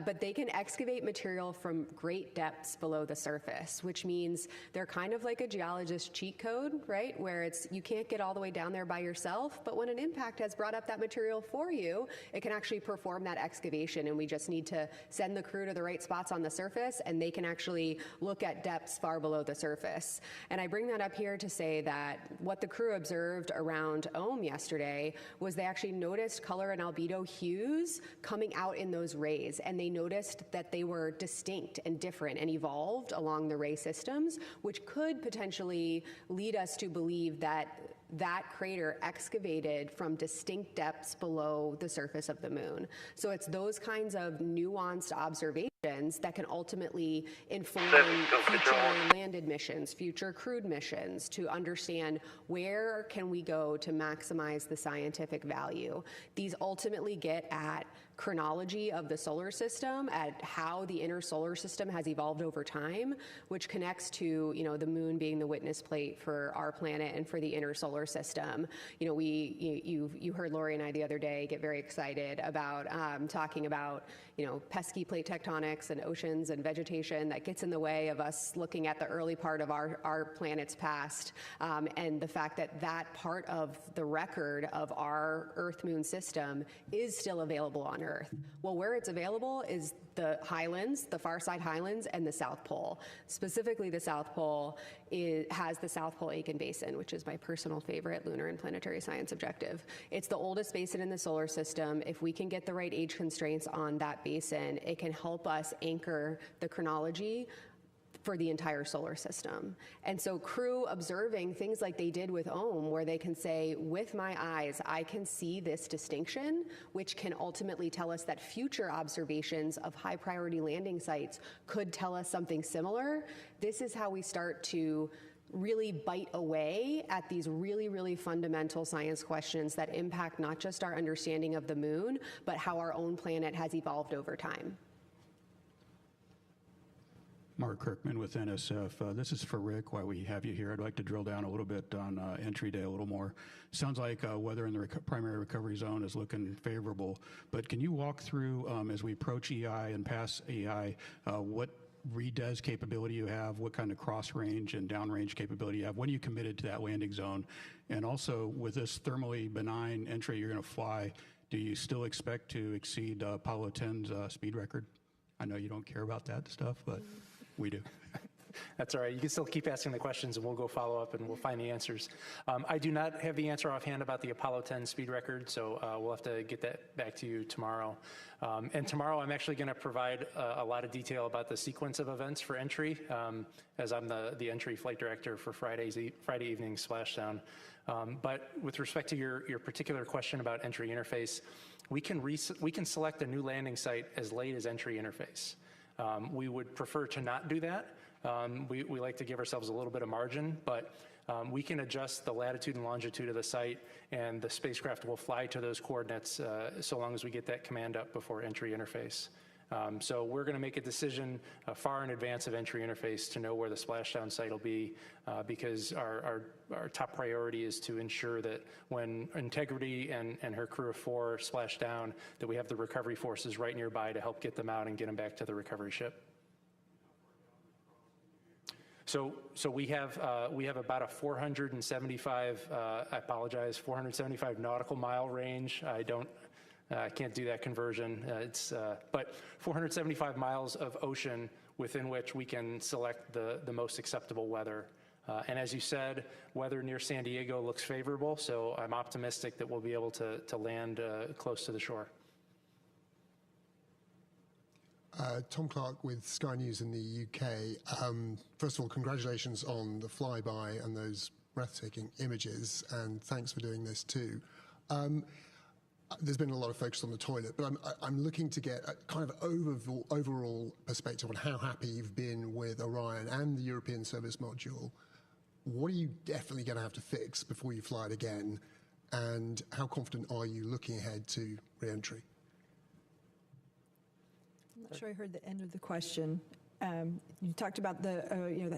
But they can excavate material from great depths below the surface, which means they're kind of like a geologist cheat code, right? Where you can't get all the way down there by yourself, but when an impact has brought up that material for you, it can actually perform that excavation, and we just need to send the crew to the right spots on the surface, and they can actually look at depths far below the surface. And I bring that up here to say that what the crew observed around Ohm yesterday was they actually noticed color and albedo hues coming out in those rays, and they noticed that they were distinct and different and evolved along the ray systems, which could potentially lead us to believe that that crater excavated from distinct depths below the surface of the moon. So it's those kinds of nuanced observations that can ultimately inform future landed missions, future crewed missions, to understand where can we go to maximize the scientific value. These ultimately get at chronology of the solar system, at how the inner solar system has evolved over time, which connects to, the moon being the witness plate for our planet and for the inner solar system. You heard Lori and I the other day get very excited about talking about, pesky plate tectonics and oceans and vegetation that gets in the way of us looking at the early part of our planet's past, and the fact that that part of the record of our Earth-Moon system is still available on Earth. Well, where it's available is the highlands, the far side highlands, and the South Pole. Specifically, the South Pole has the South Pole Aitken Basin, which is my personal favorite lunar and planetary science objective. It's the oldest basin in the solar system. If we can get the right age constraints on that basin, it can help us anchor the chronology for the entire solar system. And so crew observing things like they did with Ohm, where they can say, with my eyes, I can see this distinction, which can ultimately tell us that future observations of high priority landing sites could tell us something similar. This is how we start to really bite away at these really, really fundamental science questions that impact not just our understanding of the moon, but how our own planet has evolved over time. Mark Kirkman with NSF. This is for Rick. While we have you here, I'd like to drill down a little bit on entry day a little more. Sounds like weather in the primary recovery zone is looking favorable, but can you walk through, as we approach EI and pass EI, what redez capability you have, what kind of cross range and downrange capability you have, when you committed to that landing zone, and also with this thermally benign entry you're going to fly, do you still expect to exceed Apollo 10's speed record? I know you don't care about that stuff, but we do. That's all right. You can still keep asking the questions, and we'll go follow up, and we'll find the answers. I do not have the answer offhand about the Apollo 10 speed record, so we'll have to get that back to you tomorrow. And tomorrow, I'm actually going to provide a lot of detail about the sequence of events for entry, as I'm the entry flight director for Friday evening splashdown. But with respect to your particular question about entry interface, we can select a new landing site as late as entry interface. We would prefer to not do that. We like to give ourselves a little bit of margin, but we can adjust the latitude and longitude of the site, and the spacecraft will fly to those coordinates so long as we get that command up before entry interface. So we're going to make a decision far in advance of entry interface to know where the splashdown site will be, because our top priority is to ensure that when Integrity and her crew of 4 splash down, that we have the recovery forces right nearby to help get them out and get them back to the recovery ship. So we have about a 475 nautical mile range. I can't do that conversion. But 475 miles of ocean within which we can select the most acceptable weather. And as you said, weather near San Diego looks favorable, so I'm optimistic that we'll be able to land close to the shore. Tom Clark with Sky News in the UK. First of all, congratulations on the flyby and those breathtaking images, and thanks for doing this too. There's been a lot of focus on the toilet, but I'm looking to get a kind of overall perspective on how happy you've been with Orion and the European Service Module. What are you definitely going to have to fix before you fly it again, and how confident are you looking ahead to re-entry? I'm not sure I heard the end of the question. You talked about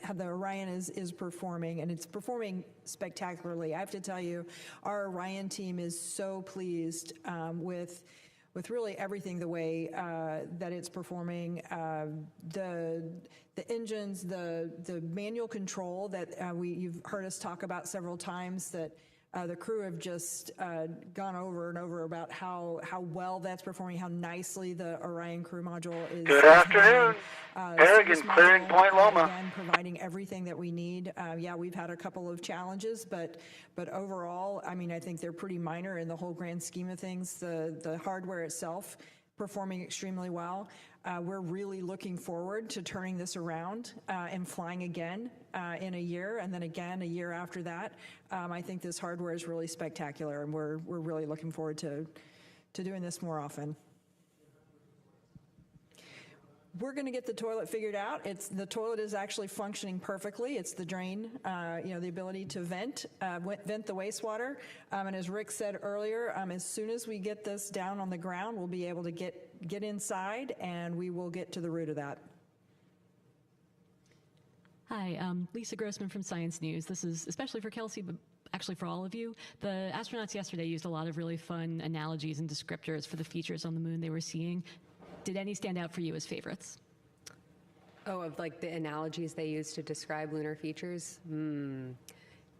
how the Orion is performing, and it's performing spectacularly. I have to tell you, our Orion team is so pleased with really everything the way that it's performing. The engines, the manual control that you've heard us talk about several times, that the crew have just gone over and over about how well that's performing, how nicely the Orion crew module is. Good afternoon. Harrigan, clearing Point Loma. Again, providing everything that we need. Yeah, we've had a couple of challenges, but overall, I mean, I think they're pretty minor in the whole grand scheme of things. The hardware itself performing extremely well. We're really looking forward to turning this around and flying again in a year, and then again a year after that. I think this hardware is really spectacular, and we're really looking forward to doing this more often. We're going to get the toilet figured out. The toilet is actually functioning perfectly. It's the drain, the ability to vent the wastewater. And as Rick said earlier, as soon as we get this down on the ground, we'll be able to get inside, and we will get to the root of that. Hi, Lisa Grossman from Science News. This is especially for Kelsey, but actually for all of you. The astronauts yesterday used a lot of really fun analogies and descriptors for the features on the moon they were seeing. Did any stand out for you as favorites? Oh, of like the analogies they used to describe lunar features?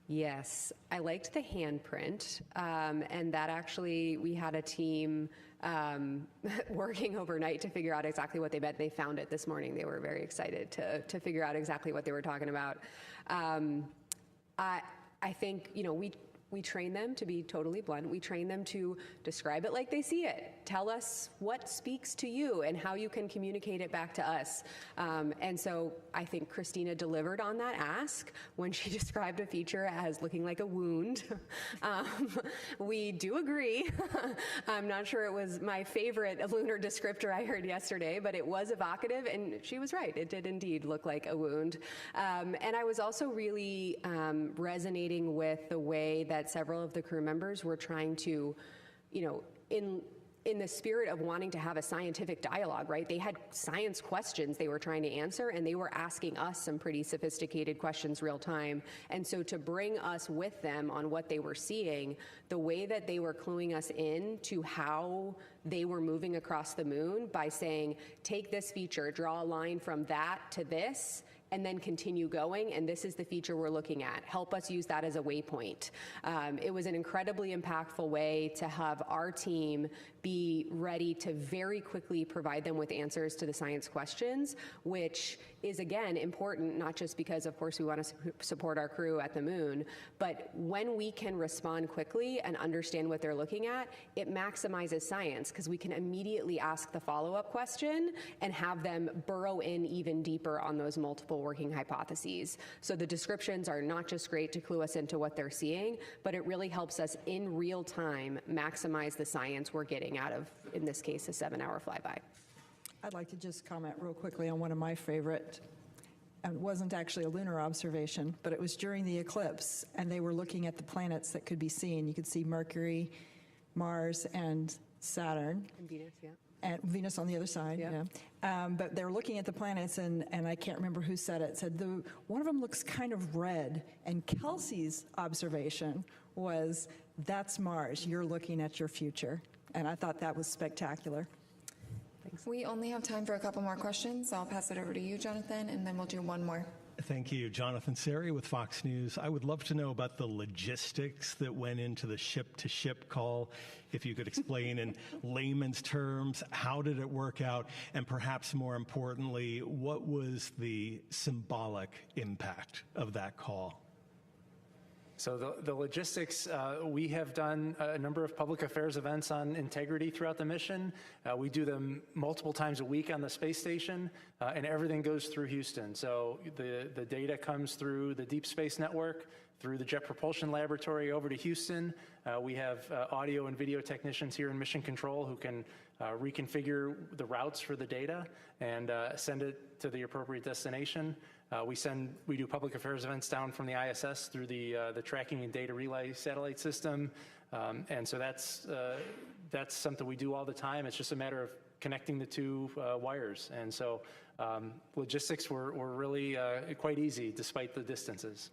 Yes. I liked the handprint, and that actually, we had a team working overnight to figure out exactly what they meant. They found it this morning. They were very excited to figure out exactly what they were talking about. I think, we train them, to be totally blunt, we train them to describe it like they see it. Tell us what speaks to you and how you can communicate it back to us. And so I think Christina delivered on that ask when she described a feature as looking like a wound. We do agree. I'm not sure it was my favorite lunar descriptor I heard yesterday, but it was evocative, and she was right. It did indeed look like a wound. And I was also really resonating with the way that several of the crew members were trying to, in the spirit of wanting to have a scientific dialogue, right? They had science questions they were trying to answer, and they were asking us some pretty sophisticated questions real time. And so to bring us with them on what they were seeing, the way that they were cluing us in to how they were moving across the moon by saying, take this feature, draw a line from that to this, and then continue going, and this is the feature we're looking at. Help us use that as a waypoint. It was an incredibly impactful way to have our team be ready to very quickly provide them with answers to the science questions, which is, again, important, not just because, of course, we want to support our crew at the moon, but when we can respond quickly and understand what they're looking at, it maximizes science, because we can immediately ask the follow-up question and have them burrow in even deeper on those multiple working hypotheses. So the descriptions are not just great to clue us into what they're seeing, but it really helps us in real time maximize the science we're getting out of, in this case, a 7-hour flyby. I'd like to just comment real quickly on one of my favorite, and it wasn't actually a lunar observation, but it was during the eclipse, and they were looking at the planets that could be seen. You could see Mercury, Mars, and Saturn. And Venus, yeah. And Venus on the other side, yeah. But they're looking at the planets, and I can't remember who said it, said one of them looks kind of red, and Kelsey's observation was, that's Mars, you're looking at your future. And I thought that was spectacular. We only have time for a couple more questions. I'll pass it over to you, Jonathan, and then we'll do one more. Thank you. Jonathan Seri with Fox News. I would love to know about the logistics that went into the ship-to-ship call. If you could explain in layman's terms, how did it work out? And perhaps more importantly, what was the symbolic impact of that call? So the logistics, we have done a number of public affairs events on integrity throughout the mission. We do them multiple times a week on the space station, and everything goes through Houston. So the data comes through the Deep Space Network, through the Jet Propulsion Laboratory over to Houston. We have audio and video technicians here in Mission Control who can reconfigure the routes for the data and send it to the appropriate destination. We do public affairs events down from the ISS through the tracking and data relay satellite system, and so that's something we do all the time. It's just a matter of connecting the two wires, and so Logistics were really quite easy despite the distances.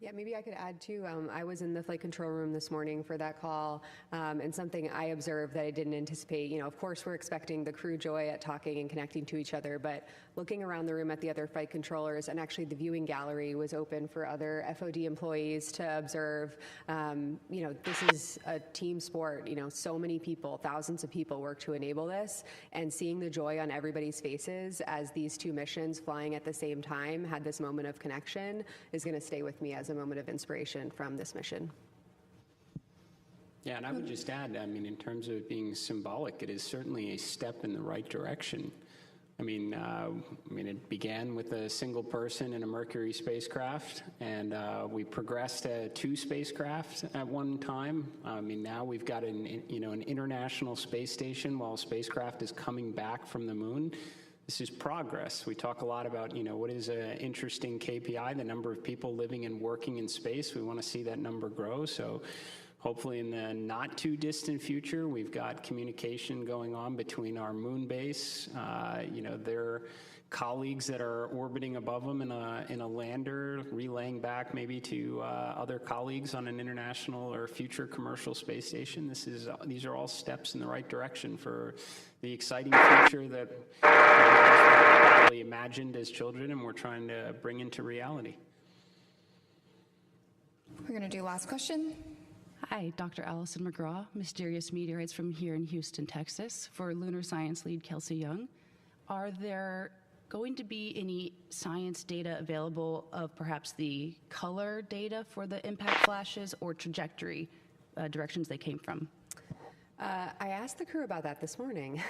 Yeah, maybe I could add too. I was in the flight control room this morning for that call, and something I observed that I didn't anticipate. You know, of course, we're expecting the crew joy at talking and connecting to each other, but looking around the room at the other flight controllers, and actually the viewing gallery was open for other FOD employees to observe. You know, this is a team sport. You know, so many people, thousands of people work to enable this, and seeing the joy on everybody's faces as these two missions flying at the same time had this moment of connection is going to stay with me as a moment of inspiration from this mission. Yeah, and I would just add, I mean, in terms of it being symbolic, it is certainly a step in the right direction. I mean, it began with a single person in a Mercury spacecraft, and we progressed to 2 spacecraft at one time. I mean, now we've got an international space station while a spacecraft is coming back from the moon. This is progress. We talk a lot about, what is an interesting KPI, the number of people living and working in space. We want to see that number grow. So hopefully in the not too distant future, we've got communication going on between our moon base, their colleagues that are orbiting above them in a lander, relaying back maybe to other colleagues on an international or future commercial space station. These are all steps in the right direction for the exciting future that we imagined as children and we're trying to bring into reality. We're going to do last question. Hi, Dr. Allison McGraw, Mysterious Meteorites from here in Houston, Texas, for Lunar Science Lead Kelsey Young. Are there going to be any science data available of perhaps the color data for the impact flashes or trajectory directions they came from? I asked the crew about that this morning.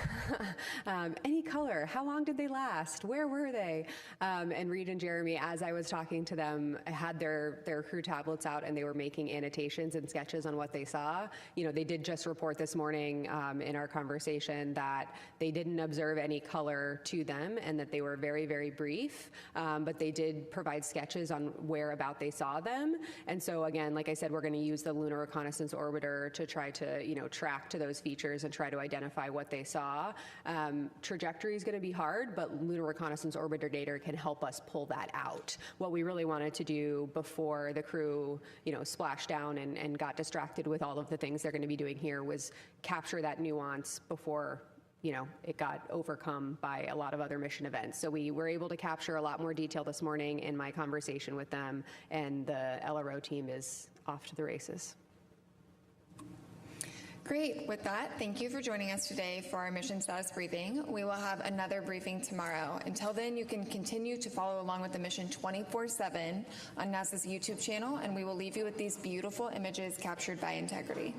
Any color? How long did they last? Where were they? And Reed and Jeremy, as I was talking to them, had their crew tablets out and they were making annotations and sketches on what they saw. They did just report this morning in our conversation that they didn't observe any color to them and that they were very, very brief, but they did provide sketches on where about they saw them. And so again, like I said, we're going to use the Lunar Reconnaissance Orbiter to try to, track to those features and try to identify what they saw. Trajectory is going to be hard, but Lunar Reconnaissance Orbiter data can help us pull that out. What we really wanted to do before the crew, splashed down and got distracted with all of the things they're going to be doing here was capture that nuance before it got overcome by a lot of other mission events. So we were able to capture a lot more detail this morning in my conversation with them, and the LRO team is off to the races. Great. With that, thank you for joining us today for our mission status briefing. We will have another briefing tomorrow. Until then, you can continue to follow along with the mission 24/7 on NASA's YouTube channel, and we will leave you with these beautiful images captured by Integrity.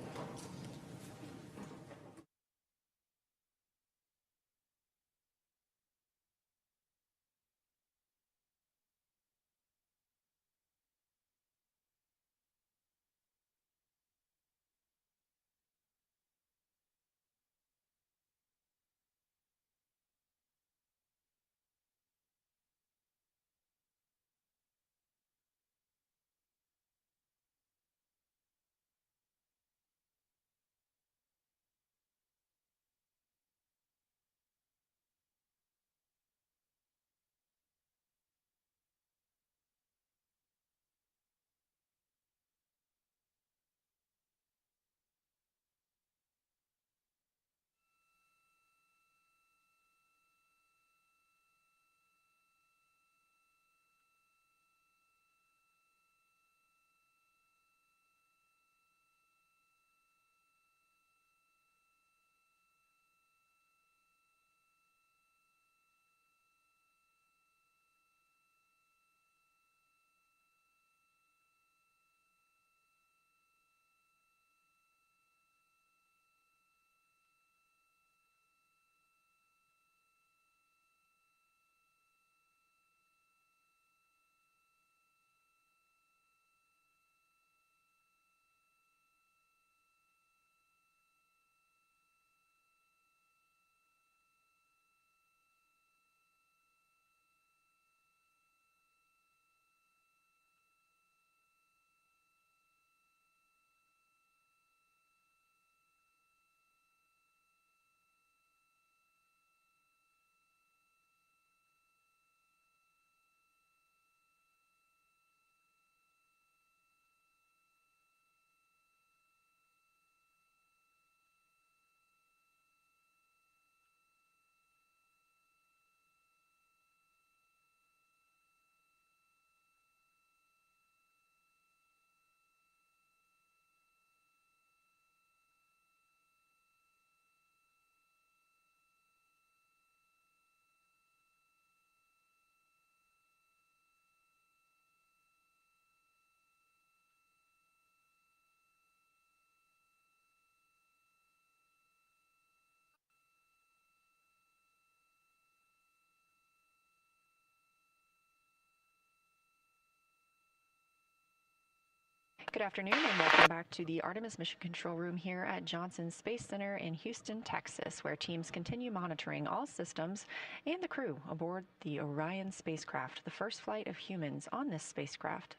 Good afternoon and welcome back to the Artemis Mission Control Room here at Johnson Space Center in Houston, Texas, where teams continue monitoring all systems and the crew aboard the Orion spacecraft, the first flight of humans on this spacecraft.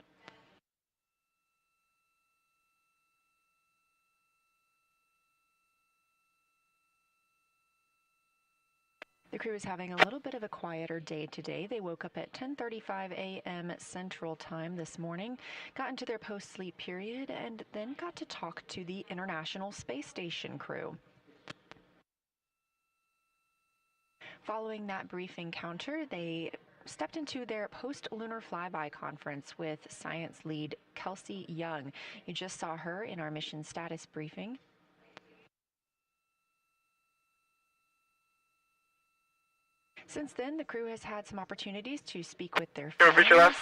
The crew is having a little bit of a quieter day today. They woke up at 10:35 a.m. Central Time this morning, got into their post-sleep period, and then got to talk to the International Space Station crew. Following that brief encounter, they stepped into their post-lunar flyby conference with science lead Kelsey Young. You just saw her in our mission status briefing. Since then, the crew has had some opportunities to speak with their families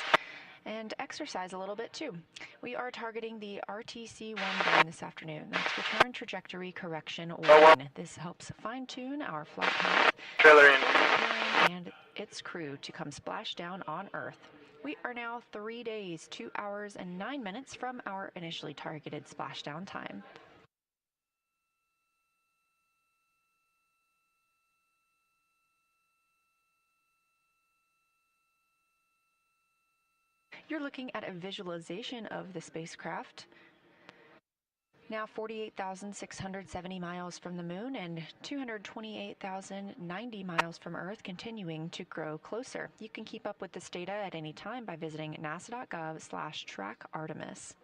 and exercise a little bit too. We are targeting the RTC-1 burn this afternoon. That's Return Trajectory Correction 1. This helps fine-tune our flight path and its crew to come splash down on Earth. We are now 3 days, 2 hours, and 9 minutes from our initially targeted splashdown time. You're looking at a visualization of the spacecraft. Now 48,670 miles from the moon and 228,090 miles from Earth, continuing to grow closer. You can keep up with this data at any time by visiting nasa.gov/trackartemis.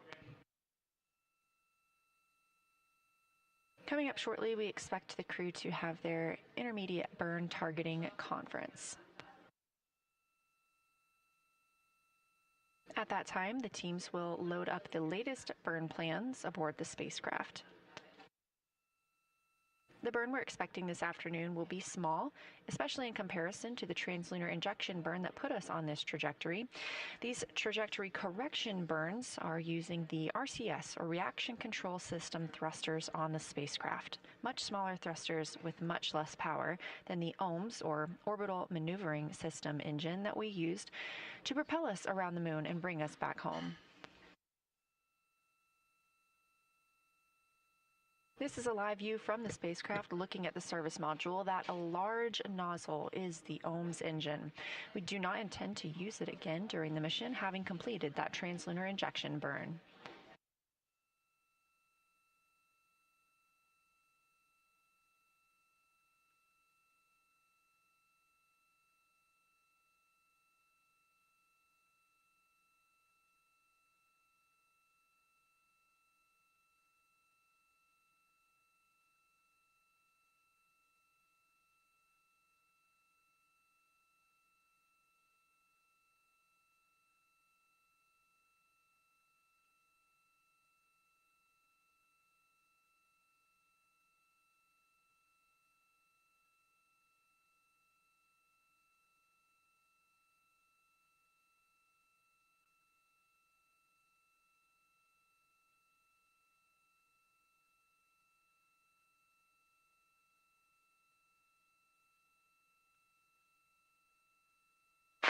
Coming up shortly, we expect the crew to have their intermediate burn targeting conference. At that time, the teams will load up the latest burn plans aboard the spacecraft. The burn we're expecting this afternoon will be small, especially in comparison to the translunar injection burn that put us on this trajectory. These trajectory correction burns are using the RCS, or Reaction Control System, thrusters on the spacecraft. Much smaller thrusters with much less power than the OMS, or Orbital Maneuvering System, engine that we used to propel us around the moon and bring us back home. This is a live view from the spacecraft looking at the service module. That large nozzle is the OMS engine. We do not intend to use it again during the mission, having completed that translunar injection burn.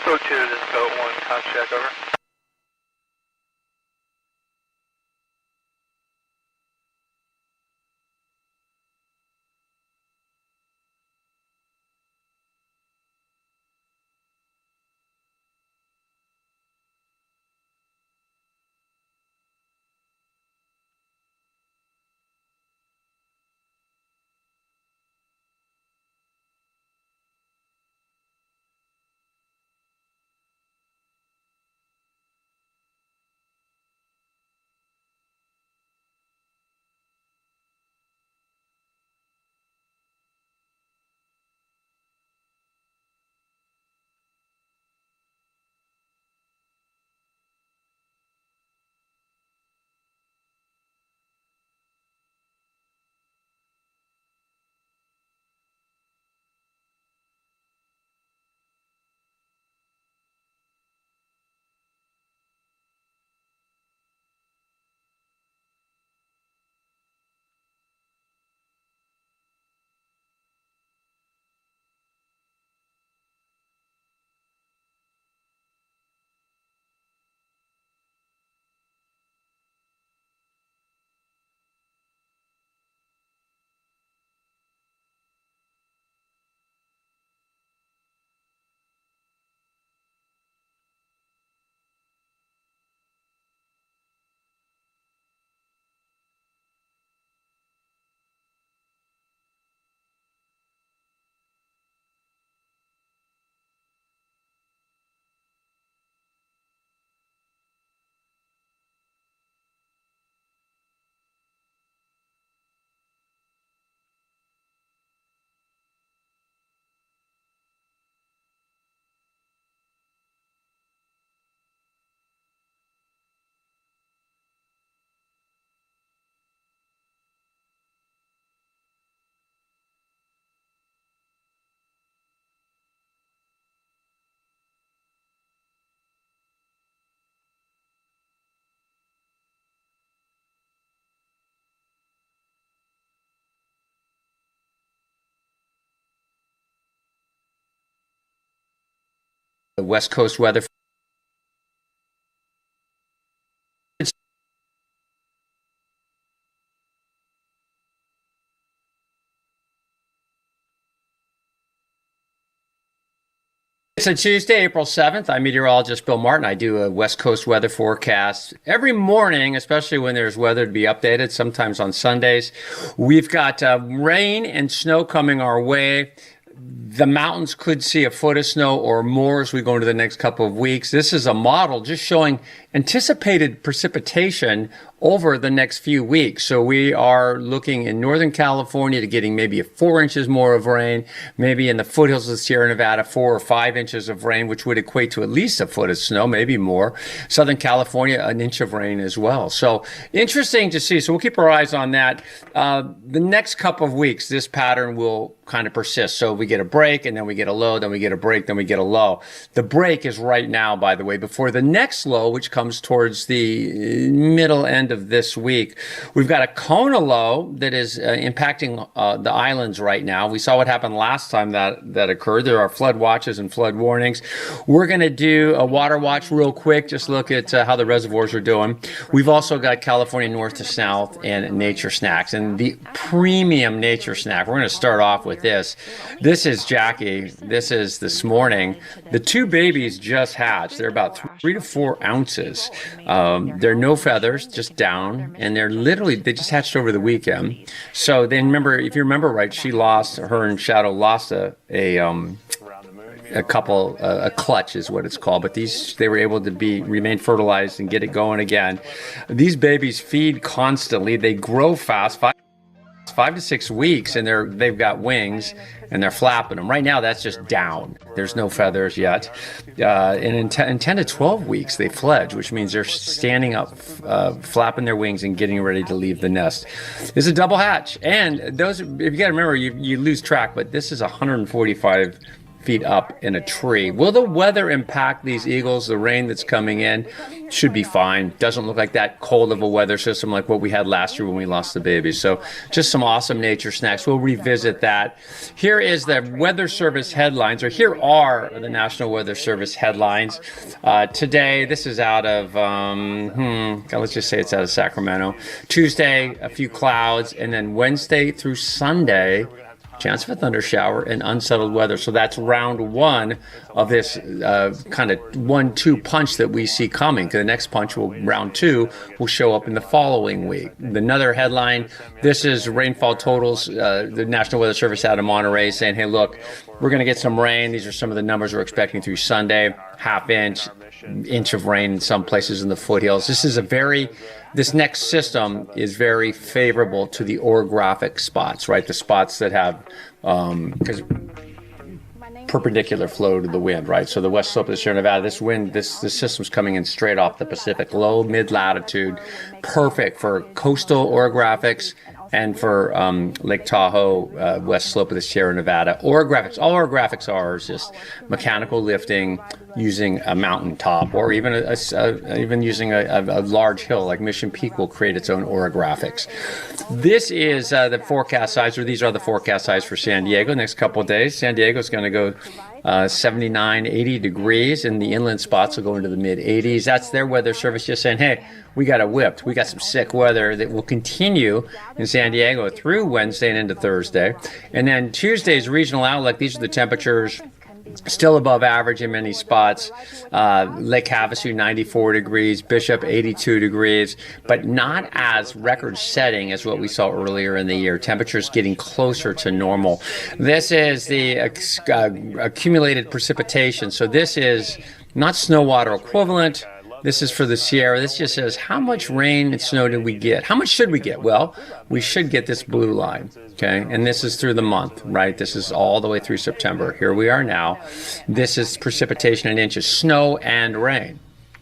So 2, this is Boat 1, com check, over. West Coast weather. It's a Tuesday, April 7th. I'm meteorologist Bill Martin. I do a West Coast weather forecast every morning, especially when there's weather to be updated, sometimes on Sundays. We've got rain and snow coming our way. The mountains could see a foot of snow or more as we go into the next couple of weeks. This is a model just showing anticipated precipitation over the next few weeks. So we are looking in Northern California to getting maybe 4 inches more of rain, maybe in the foothills of Sierra Nevada, 4 or 5 inches of rain, which would equate to at least a foot of snow, maybe more. Southern California, an inch of rain as well. So interesting to see. So we'll keep our eyes on that. The next couple of weeks, this pattern will kind of persist. So we get a break and then we get a low, then we get a break, then we get a low. The break is right now, by the way, before the next low, which comes towards the middle end of this week. We've got a Kona low that is impacting the islands right now. We saw what happened last time that occurred. There are flood watches and flood warnings. We're going to do a water watch real quick, just look at how the reservoirs are doing. We've also got California north to south and nature snacks. And the premium nature snack, we're going to start off with this. This is Jackie. This is this morning. The two babies just hatched. They're about 3 to 4 ounces. They're no feathers, just down, and they just hatched over the weekend. So then remember, if you remember right, her and Shadow lost a clutch is what it's called, but they were able to remain fertilized and get it going again. These babies feed constantly. They grow fast, 5 to 6 weeks, and they've got wings and they're flapping them. Right now, that's just down. There's no feathers yet. And in 10 to 12 weeks, they fledge, which means they're standing up, flapping their wings and getting ready to leave the nest. It's a double hatch. And those, if you got to remember, you lose track, but this is 145 feet up in a tree. Will the weather impact these eagles? The rain that's coming in should be fine. Doesn't look like that cold of a weather system like what we had last year when we lost the babies. So just some awesome nature snacks. We'll revisit that. Here is the Weather Service headlines, or here are the National Weather Service headlines. Today, this is out of, let's just say it's out of Sacramento. Tuesday, a few clouds, and then Wednesday through Sunday, chance of a thunder shower and unsettled weather. So that's round one of this kind of 1-2 punch that we see coming. The next punch, round two, will show up in the following week. Another headline, this is rainfall totals. The National Weather Service out of Monterey saying, hey, look, we're going to get some rain. These are some of the numbers we're expecting through Sunday. Half inch of rain in some places in the foothills. This next system is very favorable to the orographic spots, right? The spots that have, because perpendicular flow to the wind, right? So the west slope of the Sierra Nevada, this system's coming in straight off the Pacific, low, mid-latitude, perfect for coastal orographics and for Lake Tahoe, west slope of the Sierra Nevada. Orographics, all orographics are is just mechanical lifting using a mountaintop, or even even using a large hill like Mission Peak will create its own orographics. This is the forecast size, or these are the forecast size for San Diego next couple of days. San Diego is going to go 79, 80 degrees, and the inland spots will go into the mid 80s. That's their weather service just saying, hey, we got it whipped. We got some sick weather that will continue in San Diego through Wednesday and into Thursday. And then Tuesday's regional outlook, these are the temperatures still above average in many spots. Lake Havasu, 94 degrees, Bishop, 82 degrees, but not as record-setting as what we saw earlier in the year. Temperatures getting closer to normal. This is the accumulated precipitation. So this is not snow water equivalent. This is for the Sierra. This just says how much rain and snow did we get? How much should we get? Well, we should get this blue line, okay? And this is through the month, right? This is all the way through September. Here we are now. This is precipitation in inches, snow and rain.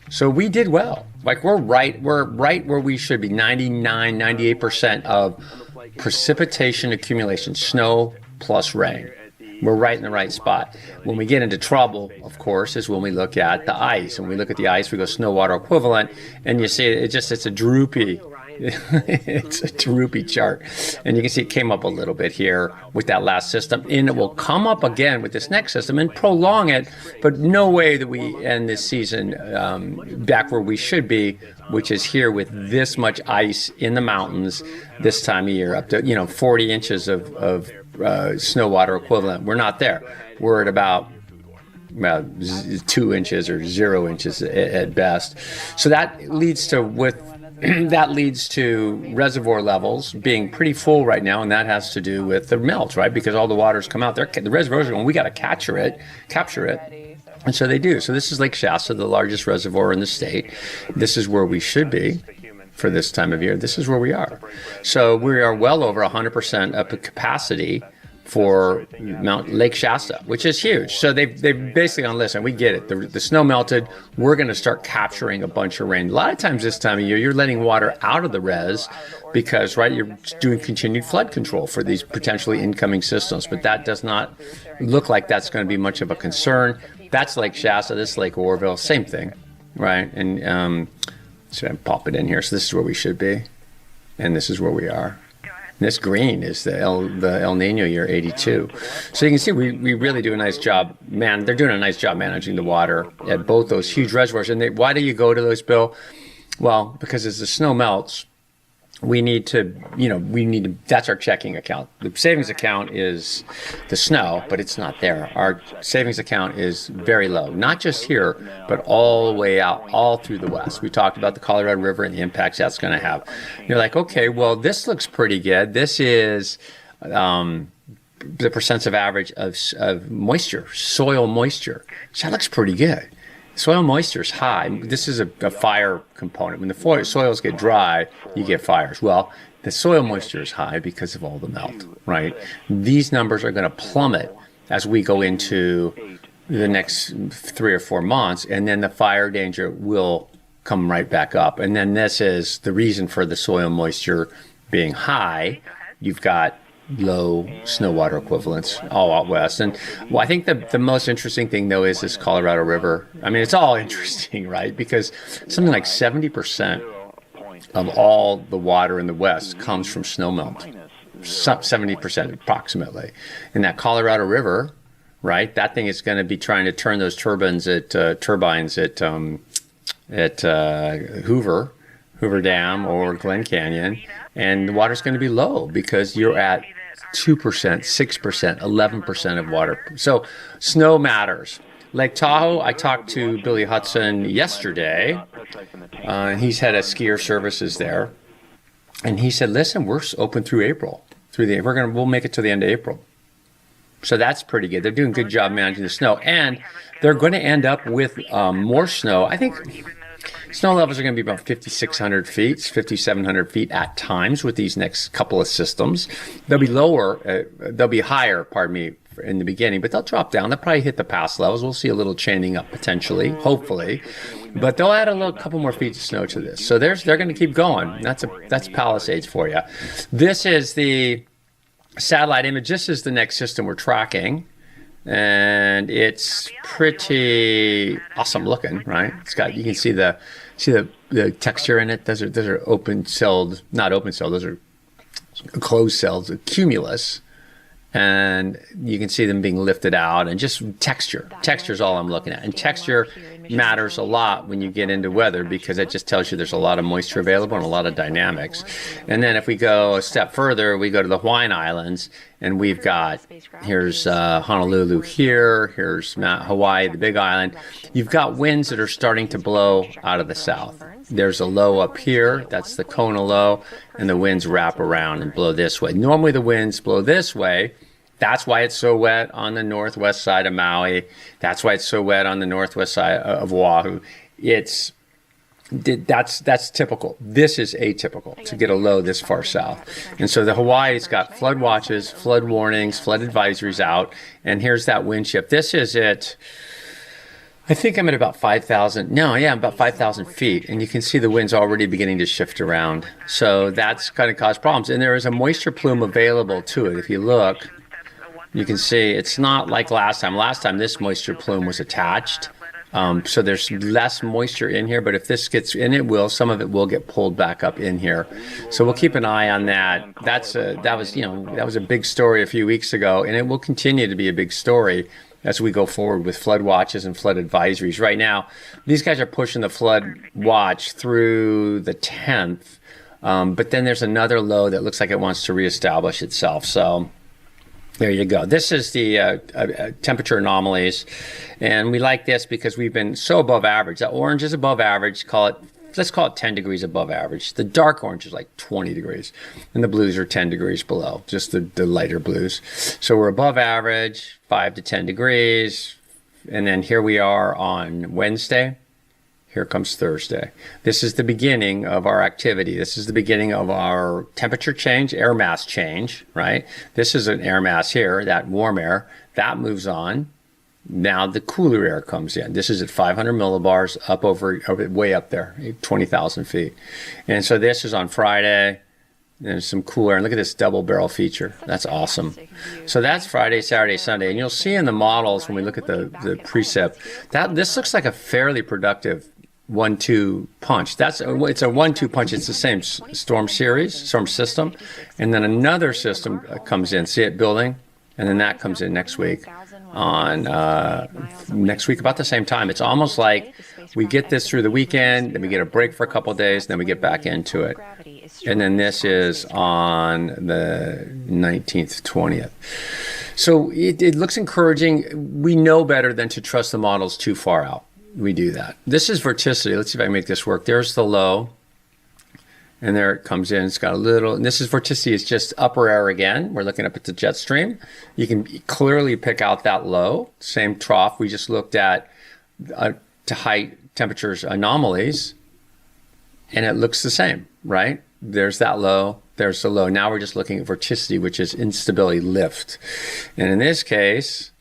So we did well. Like we're right where we should be. 99, 98% of precipitation accumulation, snow plus rain. We're right in the right spot. When we get into trouble, of course, is when we look at the ice. When we look at the ice, we go snow water equivalent, and you see it's a droopy It's a droopy chart. And you can see it came up a little bit here with that last system. And it will come up again with this next system and prolong it. But no way that we end this season back where we should be, which is here with this much ice in the mountains this time of year, up to 40 inches of snow water equivalent. We're not there. We're at about 2 inches or 0 inches at best. So that leads to that leads to reservoir levels being pretty full right now, and that has to do with the melt, right? Because all the water's come out there. The reservoirs are going, we got to capture it. And so they do. So this is Lake Shasta, the largest reservoir in the state. This is where we should be for this time of year. This is where we are. So we are well over 100% of the capacity for Lake Shasta, which is huge. So they've basically gone, listen, we get it. The snow melted. We're going to start capturing a bunch of rain. A lot of times this time of year, you're letting water out of the res because, right, you're doing continued flood control for these potentially incoming systems. But that does not look like that's going to be much of a concern. That's Lake Shasta. This is Lake Oroville. Same thing, right? And so I pop it in here. So this is where we should be. And this is where we are. This green is the El Nino year 82. So you can see we really do a nice job. Man, they're doing a nice job managing the water at both those huge reservoirs. And why do you go to those, Bill? Well, because as the snow melts, we need to, that's our checking account. The savings account is the snow, but it's not there. Our savings account is very low, not just here, but all the way out, all through the West. We talked about the Colorado River and the impacts that's going to have. You're like, okay, well, this looks pretty good. This is the percents of average of moisture, soil moisture. So that looks pretty good. Soil moisture is high. This is a fire component. When the soils get dry, you get fires. Well, the soil moisture is high because of all the melt, right? These numbers are going to plummet as we go into the next 3 or 4 months, and then the fire danger will come right back up. And then this is the reason for the soil moisture being high. You've got low snow water equivalents all out west. And well, I think the most interesting thing, though, is this Colorado River. I mean, it's all interesting, right? Because something like 70% of all the water in the West comes from snowmelt. 70% approximately. And that Colorado River, right, that thing is going to be trying to turn those turbines at Hoover Dam or Glen Canyon, and the water's going to be low because you're at 2%, 6%, 11% of water. So snow matters. Lake Tahoe, I talked to Billy Hudson yesterday. He's head of skier services there. And he said, listen, we're open through April. We'll make it to the end of April. So that's pretty good. They're doing a good job managing the snow. And they're going to end up with more snow. I think snow levels are going to be about 5,600 feet, 5,700 feet at times with these next couple of systems. They'll be higher, in the beginning, but they'll drop down. They'll probably hit the pass levels. We'll see a little chaining up potentially, hopefully, but they'll add a couple more feet of snow to this. So they're going to keep going. That's Palisades for you. This is the satellite image. This is the next system we're tracking. And it's pretty awesome looking, right? You can see the texture in it. Those are open-celled, not open-celled, those are closed-celled, cumulus. And you can see them being lifted out, and just texture. Texture is all I'm looking at. And texture matters a lot when you get into weather because it just tells you there's a lot of moisture available and a lot of dynamics. And then if we go a step further, we go to the Hawaiian Islands, and we've got, here's Honolulu here, here's Hawaii, the Big Island. You've got winds that are starting to blow out of the south. There's a low up here, that's the Kona low, and the winds wrap around and blow this way. Normally the winds blow this way. That's why it's so wet on the northwest side of Maui. That's why it's so wet on the northwest side of Oahu. That's typical. This is atypical to get a low this far south. And so the Hawaii's got flood watches, flood warnings, flood advisories out, and here's that wind shift. This is it. I think I'm at about 5,000. No, yeah, I'm about 5,000 feet. And you can see the wind's already beginning to shift around. So that's going to cause problems. And there is a moisture plume available to it. If you look, you can see it's not like last time. Last time this moisture plume was attached So there's less moisture in here, but if this gets, and it will, some of it will get pulled back up in here. So we'll keep an eye on that. That was a big story a few weeks ago, and it will continue to be a big story as we go forward with flood watches and flood advisories. Right now, these guys are pushing the flood watch through the 10th, but then there's another low that looks like it wants to reestablish itself. So there you go. This is the temperature anomalies, and we like this because we've been so above average. The orange is above average. Let's call it 10 degrees above average. The dark orange is like 20 degrees, and the blues are 10 degrees below, just the lighter blues. So we're above average, 5 to 10 degrees, and then here we are on Wednesday. Here comes Thursday. This is the beginning of our activity. This is the beginning of our temperature change, air mass change, right? This is an air mass here, that warm air. That moves on. Now the cooler air comes in. This is at 500 millibars up over way up there, 20,000 feet. And so this is on Friday. There's some cool air. And look at this double barrel feature. That's awesome. So that's Friday, Saturday, Sunday. And you'll see in the models when we look at the precip, this looks like a fairly productive 1-2 punch. It's a 1-2 punch. It's the same storm system. And then another system comes in. See it building? And then that comes in next week. Next week about the same time. It's almost like we get this through the weekend, then we get a break for a couple of days, then we get back into it. And then this is on the 19th, 20th. So it looks encouraging. We know better than to trust the models too far out. We do that. This is vorticity. Let's see if I can make this work. There's the low. And there it comes in. It's got a little, and this is vorticity. It's just upper air again. We're looking up at the jet stream. You can clearly pick out that low, same trough. We just looked at to high temperatures anomalies, and it looks the same, right? There's that low, there's the low. Now we're just looking at vorticity, which is instability lift. And in this case,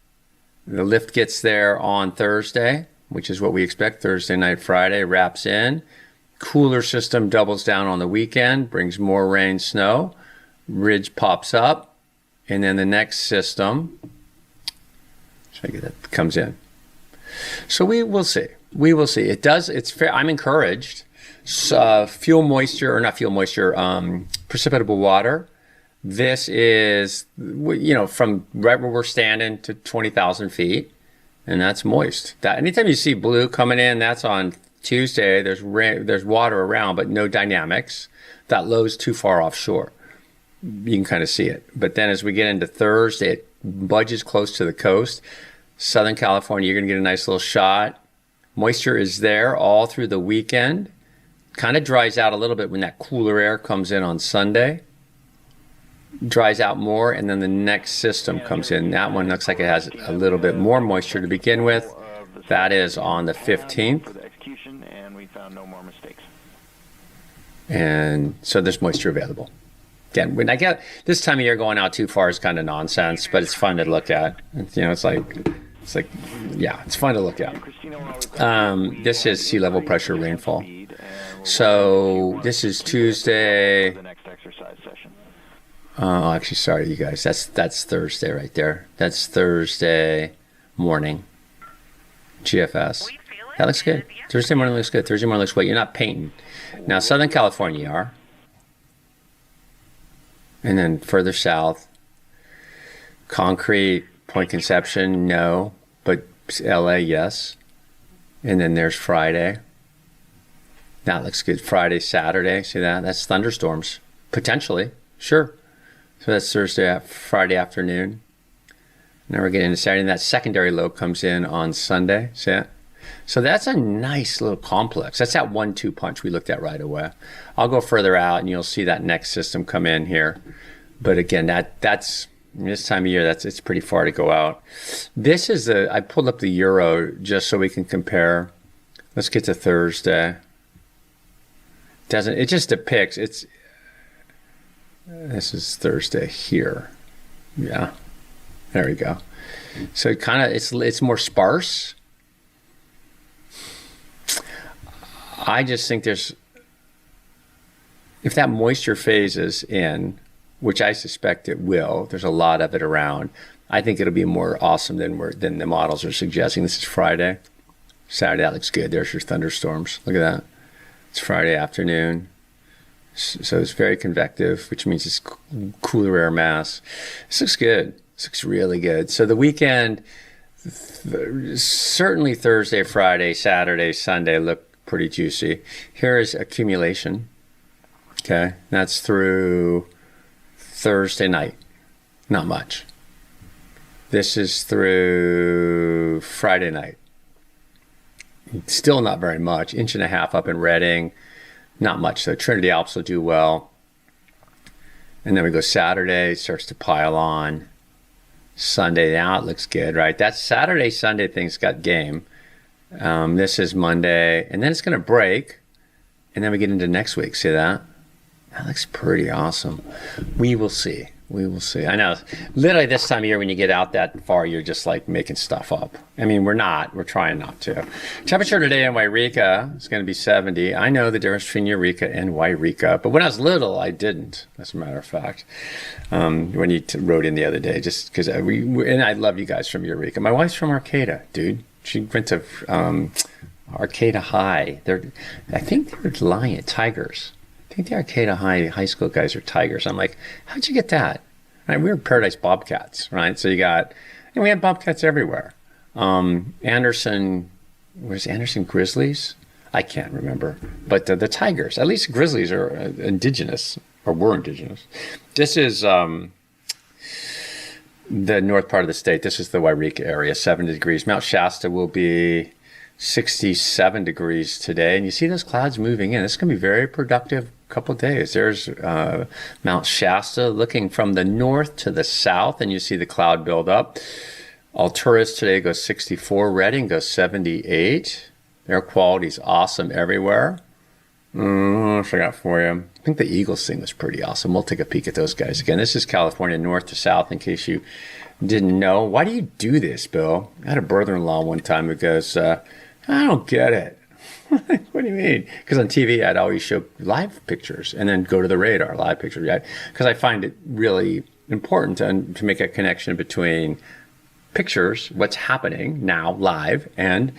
the lift gets there on Thursday, which is what we expect. Thursday night, Friday wraps in. Cooler system doubles down on the weekend, brings more rain, snow. Ridge pops up, and then the next system comes in. So we will see. We will see. It does. It's fair. I'm encouraged. Precipitable water. This is, from right where we're standing to 20,000 feet, and that's moist. Anytime you see blue coming in, that's on Tuesday. There's water around, but no dynamics. That low's too far offshore. You can kind of see it. But then as we get into Thursday, it budges close to the coast. Southern California, you're going to get a nice little shot. Moisture is there all through the weekend. Kind of dries out a little bit when that cooler air comes in on Sunday. Dries out more, and then the next system comes in. That one looks like it has a little bit more moisture to begin with. That is on the 15th. And so there's moisture available. Again, when I get this time of year, going out too far is kind of nonsense, but it's fun to look at. It's fun to look at. This is sea level pressure rainfall. So this is Tuesday. Oh, actually, sorry, you guys. That's Thursday right there. That's Thursday morning. GFS. That looks good. Thursday morning looks good. Thursday morning looks great. You're not painting. Now, Southern California, you are. And then further south, concrete, Point Conception, no, but LA, yes. And then there's Friday. That looks good. Friday, Saturday, see that? That's thunderstorms, potentially, sure. So that's Friday afternoon. Now we're getting into Saturday, and that secondary low comes in on Sunday, see that? So that's a nice little complex. That's that 1-2 punch we looked at right away. I'll go further out, and you'll see that next system come in here. But again, that's this time of year, it's pretty far to go out. This is I pulled up the Euro just so we can compare. Let's get to Thursday. It just depicts, this is Thursday here. Yeah, there we go. So it's more sparse. I just think if that moisture phase is in, which I suspect it will, there's a lot of it around, I think it'll be more awesome than the models are suggesting. This is Friday. Saturday, that looks good. There's your thunderstorms. Look at that. It's Friday afternoon. So it's very convective, which means it's cooler air mass. This looks good. This looks really good. So the weekend, certainly Thursday, Friday, Saturday, Sunday look pretty juicy. Here is accumulation. Okay, that's through Thursday night. Not much. This is through Friday night. Still not very much. 1.5 inches up in Redding. Not much. So Trinity Alps will do well. And then we go Saturday, it starts to pile on. Sunday, now it looks good, right? That Saturday, Sunday thing's got game. This is Monday. And then it's going to break. And then we get into next week. See that? That looks pretty awesome. We will see. We will see. I know. Literally this time of year when you get out that far, you're just like making stuff up. I mean, we're not. We're trying not to. Temperature today in Wairika is going to be 70. I know the difference between Eureka and Wairika, but when I was little, I didn't, as a matter of fact. When you wrote in the other day, just because and I love you guys from Eureka. My wife's from Arcata, dude. She went to Arcata High. I think they're Tigers. I think the Arcata High school guys are Tigers. I'm like, how'd you get that? Right, we were Paradise Bobcats, right? So we had Bobcats everywhere. Anderson Grizzlies? I can't remember. But the Tigers, at least Grizzlies are indigenous, or were indigenous. This is the north part of the state. This is the Wairika area, 70 degrees. Mount Shasta will be 67 degrees today. And you see those clouds moving in. It's going to be very productive couple of days. There's Mount Shasta looking from the north to the south, and you see the cloud build up. Alturas today goes 64. Redding goes 78. Air quality is awesome everywhere. What else I got for you? I think the Eagles thing was pretty awesome. We'll take a peek at those guys again. This is California north to south, in case you didn't know. Why do you do this, Bill? I had a brother-in-law one time who goes, I don't get it. What do you mean? Because on TV, I'd always show live pictures and then go to the radar, live pictures. Because I find it really important to make a connection between pictures, what's happening now live, and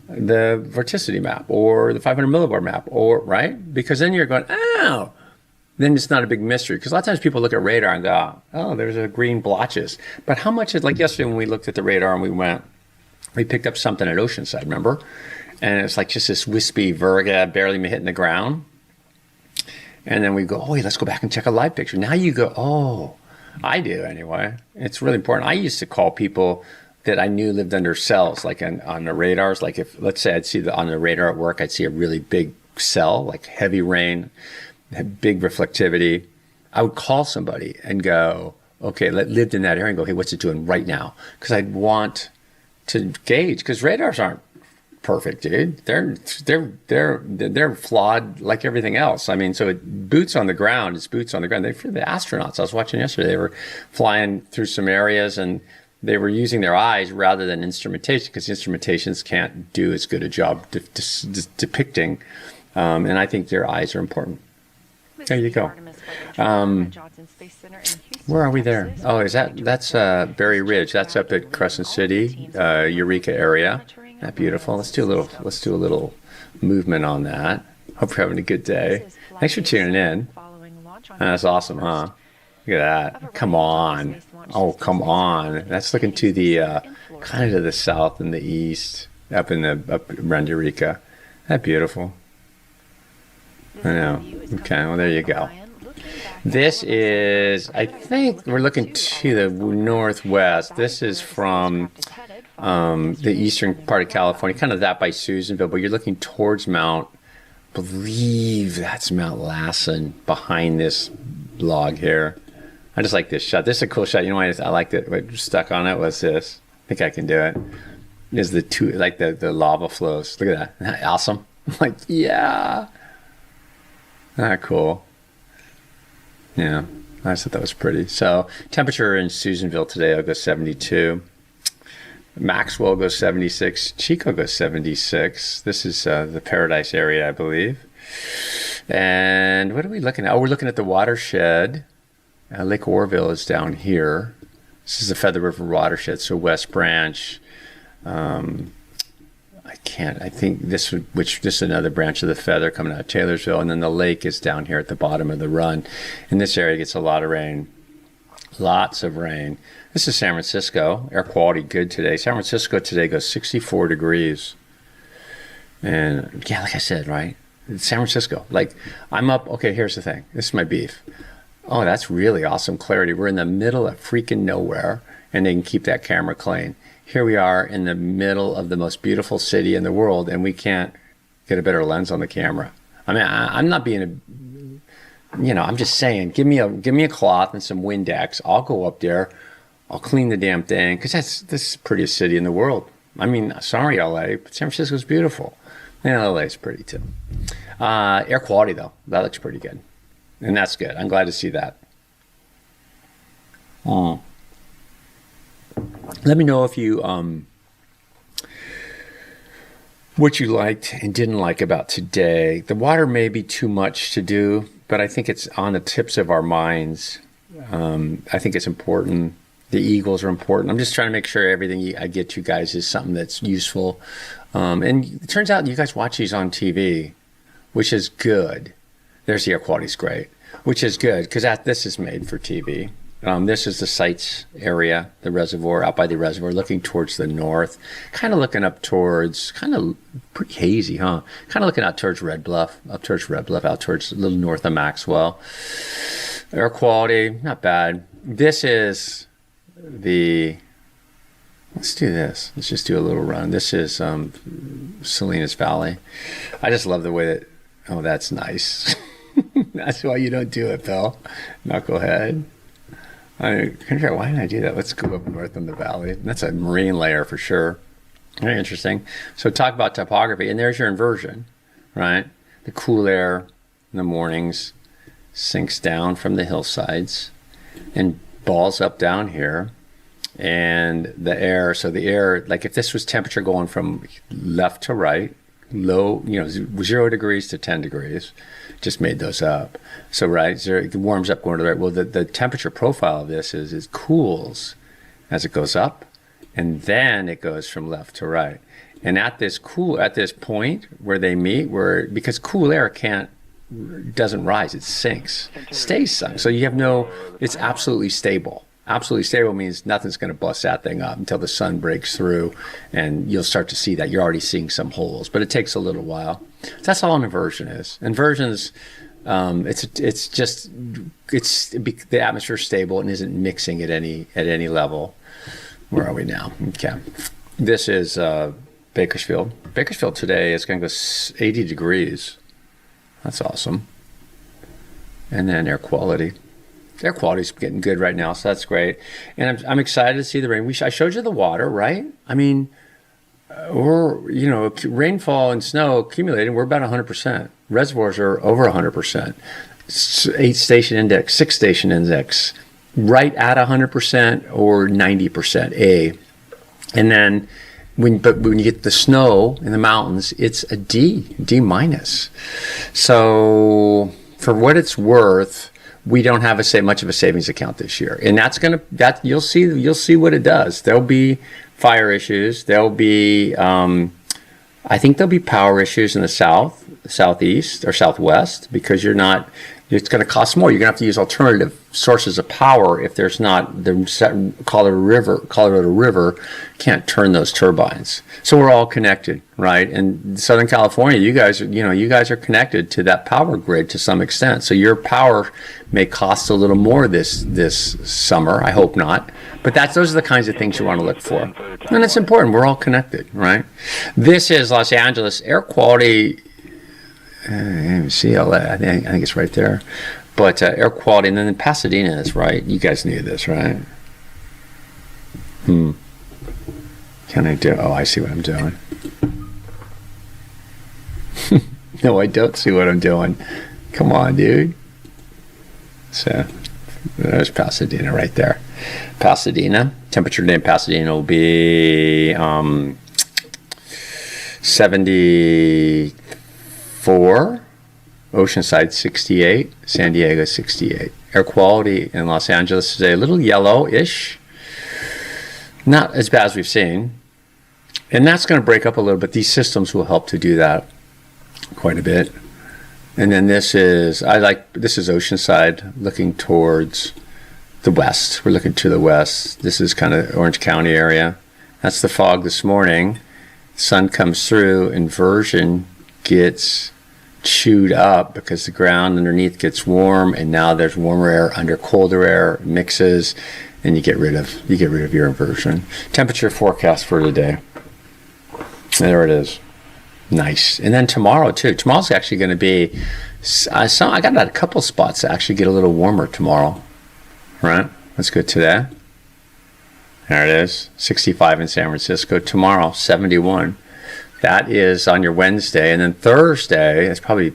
the vorticity map or the 500 millibore map, or right? Because then you're going, oh, then it's not a big mystery. Because a lot of times people look at radar and go, oh, there's a green blotches. But how much is, like yesterday when we looked at the radar and we picked up something at Oceanside, remember? And it's like just this wispy verga, barely hitting the ground. And then we go, oh, wait, let's go back and check a live picture. Now you go, oh, I do anyway. It's really important. I used to call people that I knew lived under cells, like on the radars. Like if, let's say I'd see on the radar at work, I'd see a really big cell, like heavy rain, big reflectivity. I would call somebody and go, okay, lived in that area and go, hey, what's it doing right now? Because I'd want to gauge, because radars aren't perfect, dude. They're flawed like everything else. I mean, so boots on the ground. It's boots on the ground. For the astronauts, I was watching yesterday. They were flying through some areas and they were using their eyes rather than instrumentation, because instrumentations can't do as good a job depicting. And I think their eyes are important. There you go. Where are we there? Oh, that's Berry Ridge. That's up at Crescent City, Eureka area. That beautiful. Let's do a little movement on that. Hope you're having a good day. Thanks for tuning in. That's awesome, huh? Look at that. Come on. Oh, come on. That's looking to the kind of to the south and the east, up around Eureka. That beautiful. I know. Okay, well there you go. This is, I think we're looking to the northwest. This is from the eastern part of California, kind of that by Susanville, but you're looking towards I believe that's Mount Lassen behind this log here. I just like this shot. This is a cool shot. You know why I liked it? What stuck on it was this. I think I can do it. Is the lava flows. Look at that. Isn't that awesome? I'm like, yeah. Ah, cool. Yeah, I just thought that was pretty. So temperature in Susanville today will go 72. Maxwell goes 76. Chico goes 76. This is the Paradise area, I believe. And what are we looking at? Oh, we're looking at the watershed. Lake Orville is down here. This is the Feather River watershed, so West Branch, I think this is another branch of the feather coming out of Taylorsville, and then the lake is down here at the bottom of the run. And this area gets a lot of rain, lots of rain. This is San Francisco. Air quality good today. San Francisco today goes 64 degrees. And yeah, like I said, right? San Francisco. Like, I'm up. Okay, here's the thing. This is my beef. Oh, that's really awesome clarity. We're in the middle of freaking nowhere, and they can keep that camera clean. Here we are in the middle of the most beautiful city in the world, and we can't get a better lens on the camera. I mean, I'm not being I'm just saying, give me a cloth and some Windex. I'll go up there. I'll clean the damn thing, because this is the prettiest city in the world. I mean, sorry, LA, but San Francisco's beautiful. And LA is pretty too. Air quality, though, that looks pretty good. And that's good. I'm glad to see that. Let me know if you what you liked and didn't like about today. The water may be too much to do, but I think it's on the tips of our minds. I think it's important. The Eagles are important. I'm just trying to make sure everything I get you guys is something that's useful. And it turns out you guys watch these on TV, which is good. There's the air quality's great, which is good, because this is made for TV. This is the sites area, the reservoir, out by the reservoir, looking towards the north, kind of looking up towards, kind of pretty hazy, huh? Kind of looking out towards Red Bluff, out towards a little north of Maxwell. Air quality, not bad. This is let's do this. Let's just do a little run. This is Salinas Valley. I just love the way that, oh, that's nice. That's why you don't do it, Bill. Knucklehead. Why did I do that? Let's go up north in the valley. That's a marine layer for sure. Very interesting. So talk about topography, and there's your inversion, right? The cool air in the mornings sinks down from the hillsides and balls up down here. And the air, like if this was temperature going from left to right, low, 0 degrees to 10 degrees, just made those up. So, right, it warms up going to the right. Well, the temperature profile of this is it cools as it goes up, and then it goes from left to right. And at this point where they meet, because cool air doesn't rise, it sinks, stays sunk. So you have it's absolutely stable. Absolutely stable means nothing's going to bust that thing up until the sun breaks through, and you'll start to see that. You're already seeing some holes, but it takes a little while. That's all an inversion is. Inversions, the atmosphere is stable and isn't mixing at any level. Where are we now? Okay, this is Bakersfield. Bakersfield today is going to go 80 degrees. That's awesome. And then air quality. Air quality's getting good right now, so that's great. And I'm excited to see the rain. I showed you the water, right? I mean, rainfall and snow accumulated, we're about 100%. Reservoirs are over 100%. 6-station index, right at 100% or 90%. And then when you get the snow in the mountains, it's a D minus. So for what it's worth, we don't have much of a savings account this year, and you'll see what it does. There'll be fire issues. There'll be, I think there'll be power issues in the south, southeast, or southwest, because it's going to cost more. You're going to have to use alternative sources of power if there's not the Colorado River can't turn those turbines. So we're all connected, right? And Southern California, you guys are connected to that power grid to some extent. So your power may cost a little more this summer. I hope not. But those are the kinds of things you want to look for. And it's important. We're all connected, right? This is Los Angeles. Air quality, see LA, I think it's right there. But air quality, and then in Pasadena is right. You guys knew this, right? Can I do? Oh, I see what I'm doing. No, I don't see what I'm doing. Come on, dude. So there's Pasadena right there. Pasadena, temperature today in Pasadena will be 74. Oceanside 68, San Diego 68. Air quality in Los Angeles today a little yellow-ish. Not as bad as we've seen. And that's going to break up a little bit. These systems will help to do that quite a bit. And then this is Oceanside looking towards the west. We're looking to the west. This is kind of Orange County area. That's the fog this morning. Sun comes through, inversion gets chewed up because the ground underneath gets warm, and now there's warmer air under colder air, mixes, and you get rid of your inversion. Temperature forecast for today. There it is. Nice. And then tomorrow too. Tomorrow's actually going to be. I got a couple spots that actually get a little warmer tomorrow. Right. Let's go to that. There it is. 65 in San Francisco. Tomorrow, 71. That is on your Wednesday. And then Thursday, it's probably,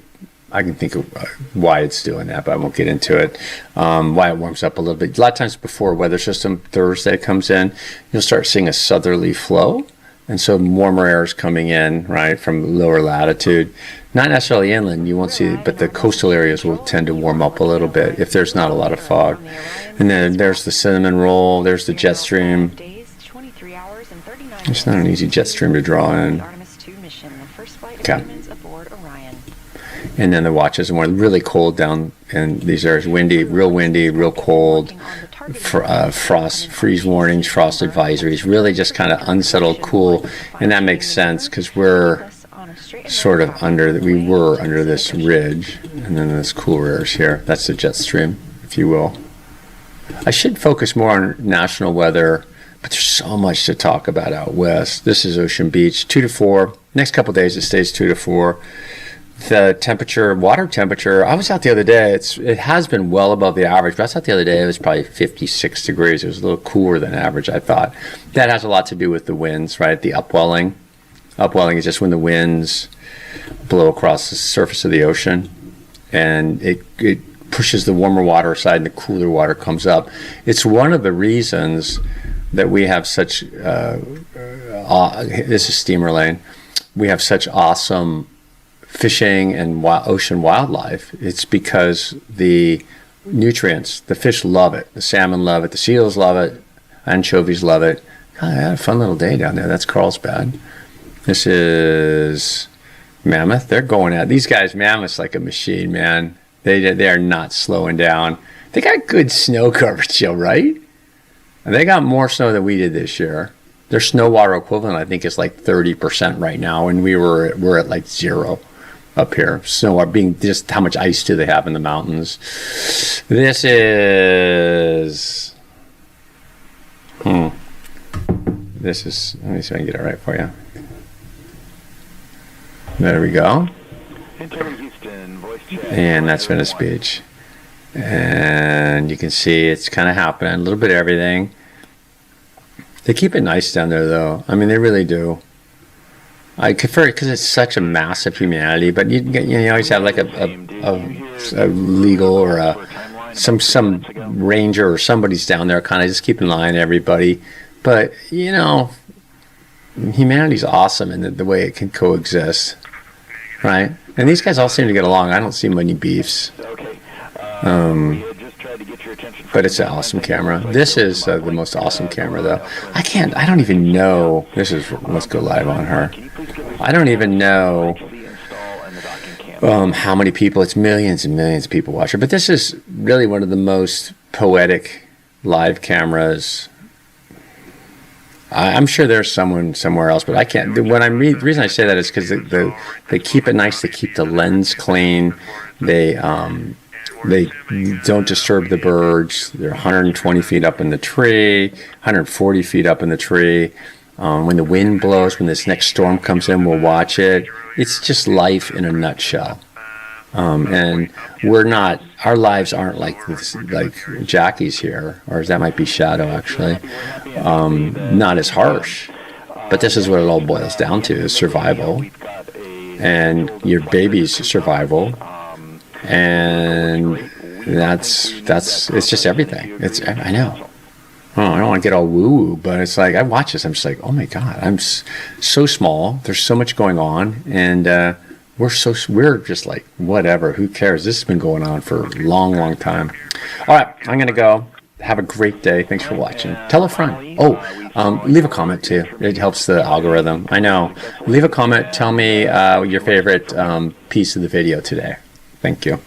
I can think of why it's doing that, but I won't get into it. Why it warms up a little bit. A lot of times before weather system Thursday comes in, you'll start seeing a southerly flow. And so warmer air is coming in, right, from lower latitude. Not necessarily inland, you won't see it, but the coastal areas will tend to warm up a little bit if there's not a lot of fog. And then there's the cinnamon roll, there's the jet stream. It's not an easy jet stream to draw in. Okay. And then the watches are really cold down in these areas. Windy, real cold. Frost, freeze warnings, frost advisories, really just kind of unsettled, cool. And that makes sense because we're sort of we were under this ridge, and then this cooler air is here. That's the jet stream, if you will. I should focus more on national weather, but there's so much to talk about out west. This is Ocean Beach, 2 to 4. Next couple of days it stays 2 to 4. The temperature, water temperature, I was out the other day, it has been well above the average, but I was out the other day, it was probably 56 degrees. It was a little cooler than average, I thought. That has a lot to do with the winds, right? The upwelling. Upwelling is just when the winds blow across the surface of the ocean, and it pushes the warmer water aside and the cooler water comes up. It's one of the reasons that we have such, this is Steamer Lane, we have such awesome fishing and ocean wildlife. It's because the nutrients, the fish love it, the salmon love it, the seals love it, anchovies love it. God, I had a fun little day down there. That's Carlsbad. This is Mammoth. They're going at these guys. Mammoth's like a machine, man. They are not slowing down. They got good snow coverage, Joe, right? And they got more snow than we did this year. Their snow water equivalent, I think, is like 30% right now, and we're at like 0. Up here, snow being just how much ice do they have in the mountains? This is, this is. Let me see if I can get it right for you. There we go. And that's Venice Beach, and you can see it's kind of happening. A little bit of everything. They keep it nice down there, though. I mean, they really do. I prefer it because it's such a massive humanity, but you always have like a legal or some ranger or somebody's down there kind of just keeping an eye on everybody. But humanity's awesome in the way it can coexist, right? And these guys all seem to get along. I don't see many beefs. But it's an awesome camera. This is the most awesome camera, though. I don't even know. Let's go live on her. I don't even know how many people. It's millions and millions of people watch her. But this is really one of the most poetic live cameras. I'm sure there's someone somewhere else, but I can't. The reason I say that is because they keep it nice. They keep the lens clean. They don't disturb the birds. They're 120 feet up in the tree, 140 feet up in the tree. When the wind blows, when this next storm comes in, we'll watch it. It's just life in a nutshell. And our lives aren't like Jackie's here, or that might be Shadow actually. Not as harsh, but this is what it all boils down to: is survival, and your baby's survival. And it's just everything. I know. I don't want to get all woo-woo, but it's like I watch this. I'm just like, oh my God, I'm so small. There's so much going on, and we're just like whatever. Who cares? This has been going on for a long, long time. All right, I'm gonna go. Have a great day. Thanks for watching. Tell a friend. Oh, leave a comment too. It helps the algorithm. I know. Leave a comment. Tell me your favorite piece of the video today. Thank you.